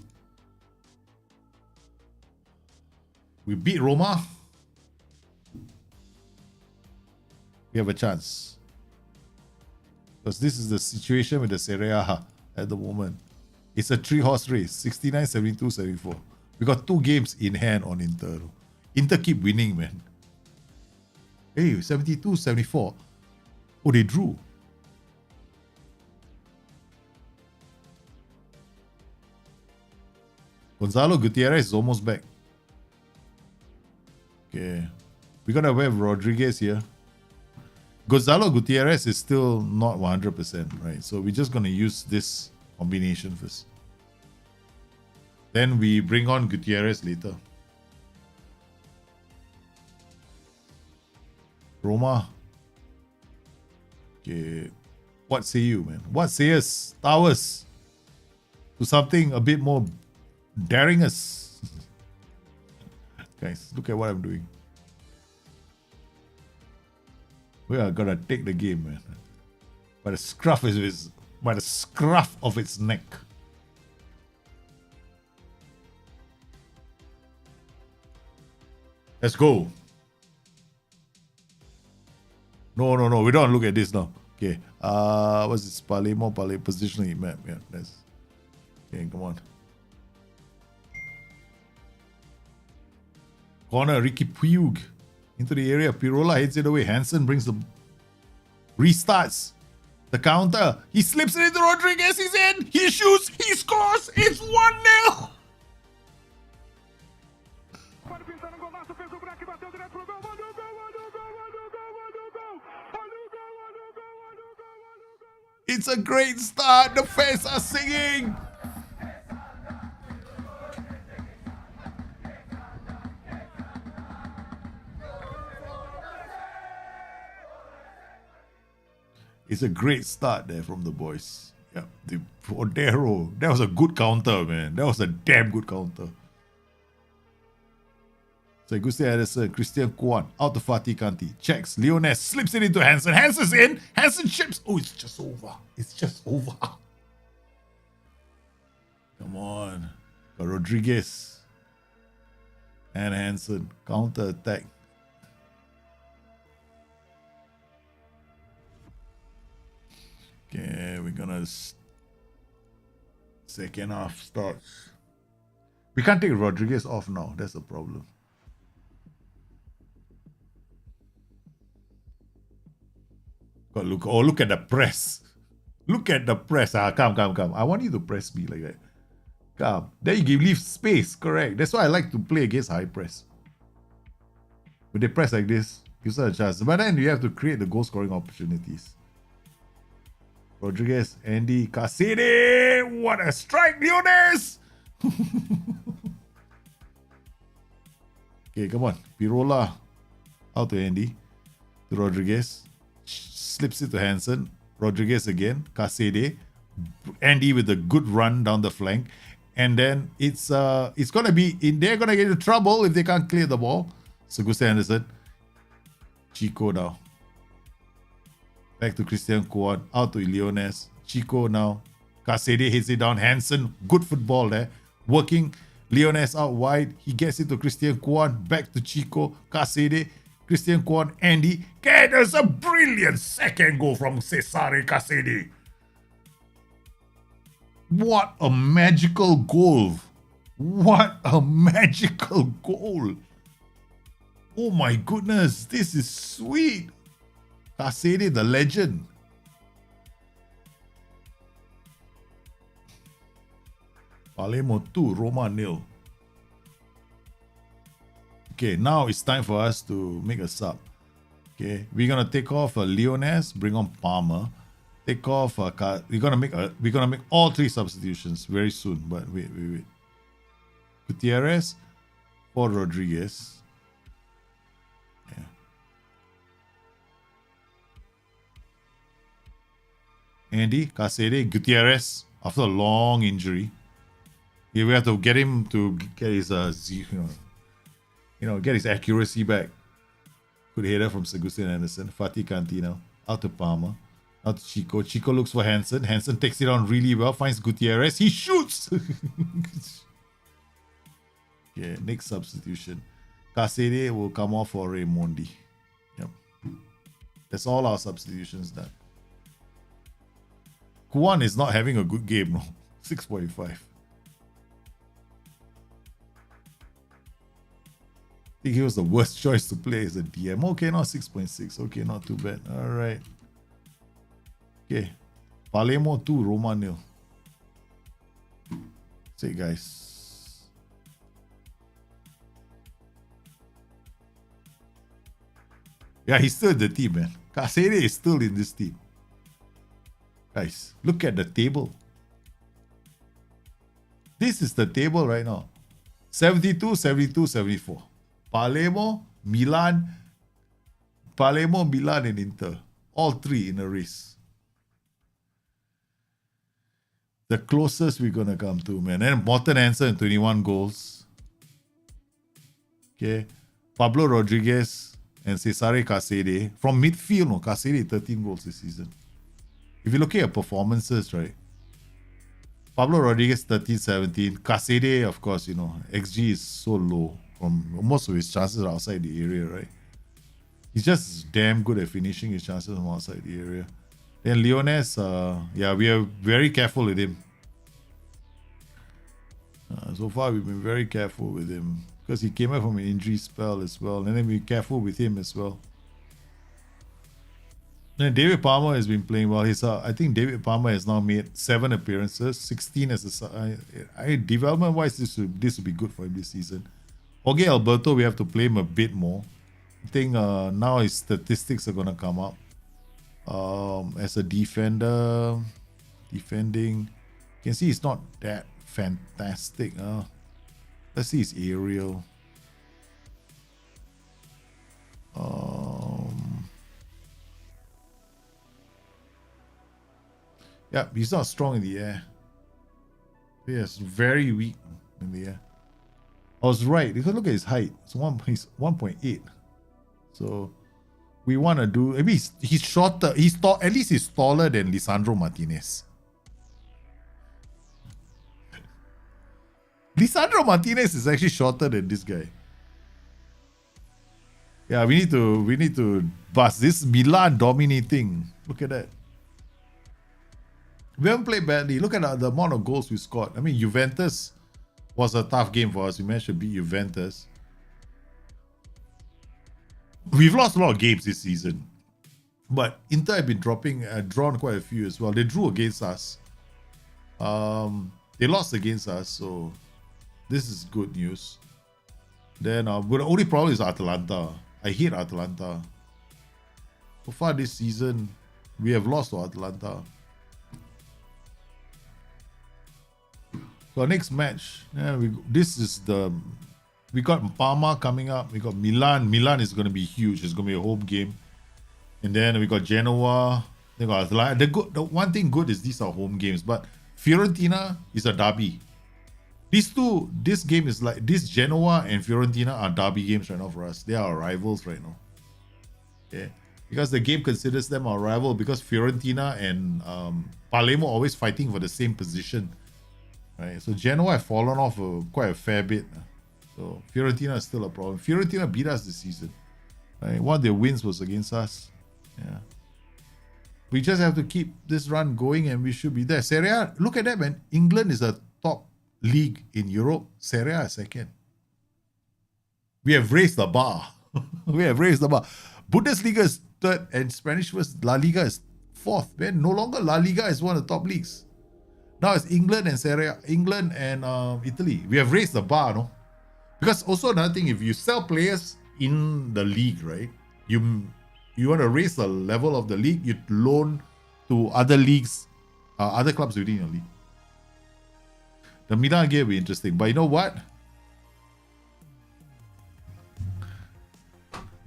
We beat Roma. We have a chance. Because this is the situation with the Serie A at the moment. It's a 3-horse race. 69, 72, 74. We got 2 games in hand on Inter. Inter keep winning, man. Hey, 72, 74. Oh, they drew. Gonzalo Gutierrez is almost back. Okay. We're going to have Rodriguez here. Gonzalo Gutierrez is still not 100%, right? So we're just going to use this combination first. Then we bring on Gutierrez later. Roma. Okay. What say you, man? What say us? Towers. To something a bit more daring us. Guys, look at what I'm doing. We are gonna take the game, man. By the scruff of its neck. Let's go. No. We don't look at this now. Okay. What's this? Palermo positioning map. Yeah, that's okay, come on. Corner, Ricky Puig. Into the area, Pirola heads it away. Hansen brings the restarts the counter. He slips it into Rodriguez. He's in. He shoots. He scores. It's 1-0. It's a great start. The fans are singing. It's a great start there from the boys. Yeah, the Podero. That was a good counter, man. That was a damn good counter. So Gusti Ederson, Christian Kwan, out to Fatih Kanti. Checks. Leones slips it into Hansen. Hansen's in. Hansen chips. Oh, it's just over. It's just over. Come on. Got Rodriguez. And Hansen. Counter attack. Okay, we're gonna second half starts. We can't take Rodriguez off now. That's the problem. God, look! Oh, look at the press. Look at the press. Come. I want you to press me like that. Come. Then you leave space. Correct. That's why I like to play against high press. When they press like this, gives us a chance. But then you have to create the goal scoring opportunities. Rodriguez, Andy, Cassini. What a strike, Leones! Okay, come on. Pirola. Out to Andy. To Rodriguez. Slips it to Hansen. Rodriguez again. Cassini. Andy with a good run down the flank. And then it's gonna be in. They're gonna get into trouble if they can't clear the ball. So Gustav Anderson. Chico now. Back to Christian Kwan. Out to Leones. Chico now. Cassini hits it down. Hansen. Good football there. Working. Leones out wide. He gets it to Christian Kwan. Back to Chico. Cassini. Christian Kwan. Andy. Okay, there's a brilliant second goal from Cesare Cassini. What a magical goal. What a magical goal. Oh my goodness. This is sweet. Cassini, the legend. Palermo 2, Roma 0. Okay, now it's time for us to make a sub. Okay, we're gonna take off Leones, bring on Palmer. Take off. We're gonna make all 3 substitutions very soon. But wait. Gutierrez for Rodriguez. Yeah. Andy, Cassini, Gutierrez after a long injury. Here we have to get him to get his get his accuracy back. Good header from Agustin Anderson. Fatih Kanti now. Out to Palmer. Out to Chico. Chico looks for Hansen. Hansen takes it on really well. Finds Gutierrez. He shoots! Okay, next substitution. Cassini will come off for Raimondi. Yep. That's all our substitutions done. Kuan is not having a good game, no. 6.5. I think he was the worst choice to play as a DM. Okay, not 6.6. Okay, not too bad. All right. Okay. Palermo 2, Roma 0. Say, guys. Yeah, he's still in the team, man. Cassini is still in this team. Guys, look at the table. This is the table right now. 72, 72, 74. Palermo, Milan, and Inter. All 3 in a race. The closest we're going to come to, man. And Morten Hansen, 21 goals. Okay. Pablo Rodriguez and Cesare Cassini. From midfield, no, Cassini 13 goals this season. If you're looking at performances, right? Pablo Rodriguez 13-17. Cassini, of course, XG is so low. From most of his chances are outside the area, right? He's just damn good at finishing his chances from outside the area. Then Leones, we are very careful with him. So far, we've been very careful with him because he came out from an injury spell as well. And then we're careful with him as well. Then David Palmer has been playing well. I think David Palmer has now made 7 appearances, 16 as a development-wise. This would be good for him this season. Okay, Alberto, we have to play him a bit more. I think now his statistics are gonna come up. As a defender, defending, you can see he's not that fantastic. Let's see his aerial. Yeah, he's not strong in the air. Yes, very weak in the air. I was right. Because look at his height. He's 1.8. So we want to do, maybe he's shorter. He's tall, at least he's taller than Lisandro Martinez. Lisandro Martinez is actually shorter than this guy. Yeah, we need to bust this Milan dominating. Look at that. We haven't played badly. Look at the amount of goals we scored. I mean, Juventus was a tough game for us. We managed to beat Juventus. We've lost a lot of games this season. But Inter have been drawn quite a few as well. They drew against us. They lost against us, so this is good news. Then, but the only problem is Atalanta. I hate Atalanta. So far this season, we have lost to Atalanta. So our next match, we got Parma coming up. We got Milan. Milan is going to be huge. It's going to be a home game. And then we got Genoa. They got Atalanta. The one thing good is these are home games. But Fiorentina is a derby. This game is like, this Genoa and Fiorentina are derby games right now for us. They are our rivals right now. Okay. Because the game considers them our rival, because Fiorentina and Palermo are always fighting for the same position. Right. So Genoa have fallen off quite a fair bit. So Fiorentina is still a problem. Fiorentina beat us this season. Right. One of their wins was against us. Yeah. We just have to keep this run going and we should be there. Serie A, look at that, man. England is a top league in Europe. Serie A is second. We have raised the bar. We have raised the bar. Bundesliga is third and Spanish first. La Liga is fourth. Man, no longer La Liga is one of the top leagues. Now it's England and Serie A, England and Italy. We have raised the bar, no? Because also another thing, if you sell players in the league, right? You want to raise the level of the league, you loan to other leagues, other clubs within your league. The Milan game will be interesting. But you know what?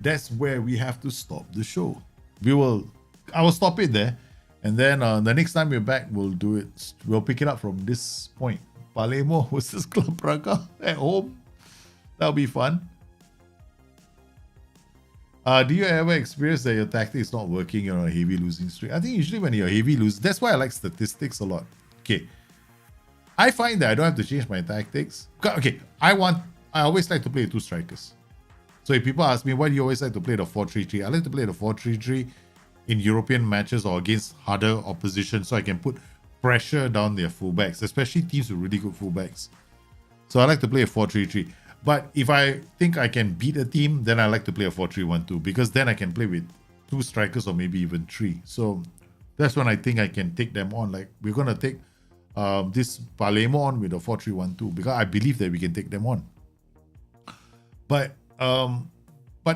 That's where we have to stop the show. I will stop it there. And then the next time we're back, we'll do it. We'll pick it up from this point. Palermo versus Club Braga at home. That'll be fun. Do you ever experience that your tactic is not working, you're on a heavy losing streak? I think usually when you're heavy losing, that's why I like statistics a lot. Okay. I find that I don't have to change my tactics. Okay, I always like to play 2 strikers. So if people ask me, why do you always like to play the 4-3-3? I like to play the 4-3-3 in European matches or against harder opposition so I can put pressure down their fullbacks, especially teams with really good fullbacks. So I like to play a 4-3-3. But if I think I can beat a team, then I like to play a 4-3-1-2 because then I can play with 2 strikers or maybe even 3. So that's when I think I can take them on. Like we're going to take this Palermo on with a 4-3-1-2 because I believe that we can take them on. But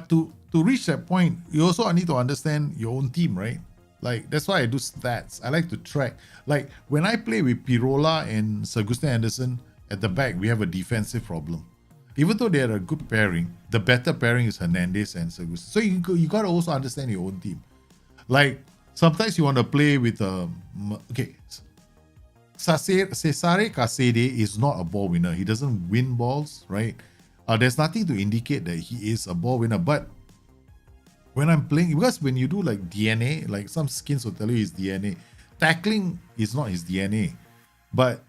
to reach that point, you also need to understand your own team, right? Like, that's why I do stats. I like to track. Like, when I play with Pirola and Sir Gustav Anderson at the back, we have a defensive problem. Even though they are a good pairing, the better pairing is Hernandez and Sir Gustav. So you got to also understand your own team. Like, sometimes you want to play with Cesare Casede is not a ball winner. He doesn't win balls, right? There's nothing to indicate that he is a ball winner. But when I'm playing, because when you do like DNA, like some skins will tell you his DNA, tackling is not his DNA. But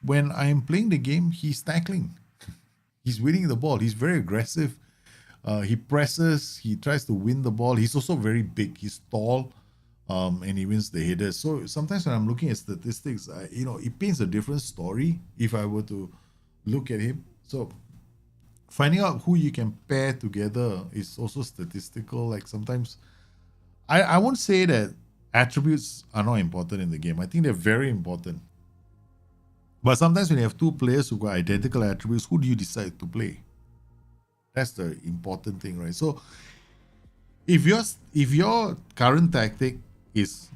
when I'm playing the game, he's tackling. He's winning the ball. He's very aggressive. He presses. He tries to win the ball. He's also very big. He's tall. And he wins the headers. So sometimes when I'm looking at statistics, it paints a different story if I were to look at him. So finding out who you can pair together is also statistical. Like sometimes, I won't say that attributes are not important in the game. I think they're very important. But sometimes when you have 2 players who got identical attributes, who do you decide to play? That's the important thing, right? So if your current tactic is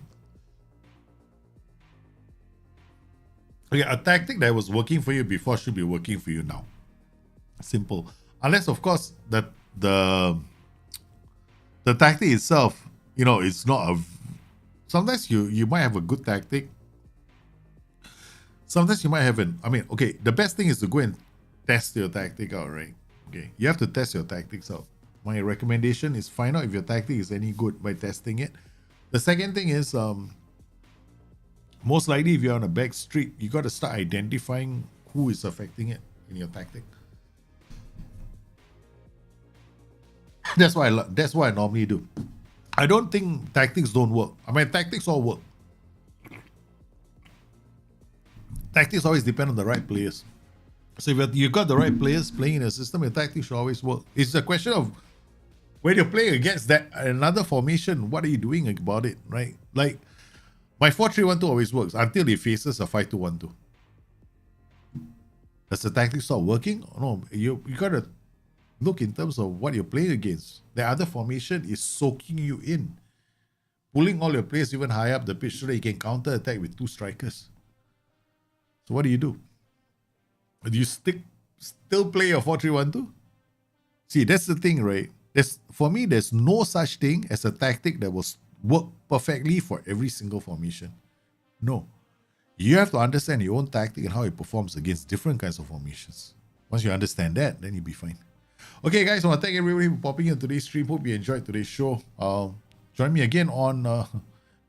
a tactic that was working for you before should be working for you now. Simple. Unless, of course, that the tactic itself, it's not a. Sometimes you might have a good tactic. Sometimes you might have the best thing is to go and test your tactic out, right? Okay, you have to test your tactics out. My recommendation is find out if your tactic is any good by testing it. The second thing is, most likely if you're on a back streak, you got to start identifying who is affecting it in your tactic. That's what I normally do. I don't think tactics don't work. I mean, tactics all work. Tactics always depend on the right players. So if you've got the right players playing in a system, your tactics should always work. It's a question of when you're playing against that another formation, what are you doing about it, right? Like my 4-3-1-2 always works until it faces a 5-2-1-2. Does the tactic start working? No, you gotta look in terms of what you're playing against. The other formation is soaking you in, pulling all your players even higher up the pitch so that you can counter attack with 2 strikers. So what do? Do you still play your 4-3-1-2? See, that's the thing, right? For me, there's no such thing as a tactic that will work perfectly for every single formation. No. You have to understand your own tactic and how it performs against different kinds of formations. Once you understand that, then you'll be fine. Okay, guys, I want to thank everybody for popping in today's stream. Hope you enjoyed today's show. Join me again on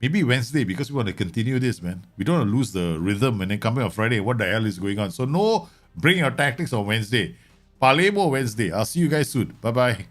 maybe Wednesday because we want to continue this, man. We don't want to lose the rhythm and then come back on Friday. What the hell is going on? So no, bring your tactics on Wednesday. Palermo Wednesday. I'll see you guys soon. Bye-bye.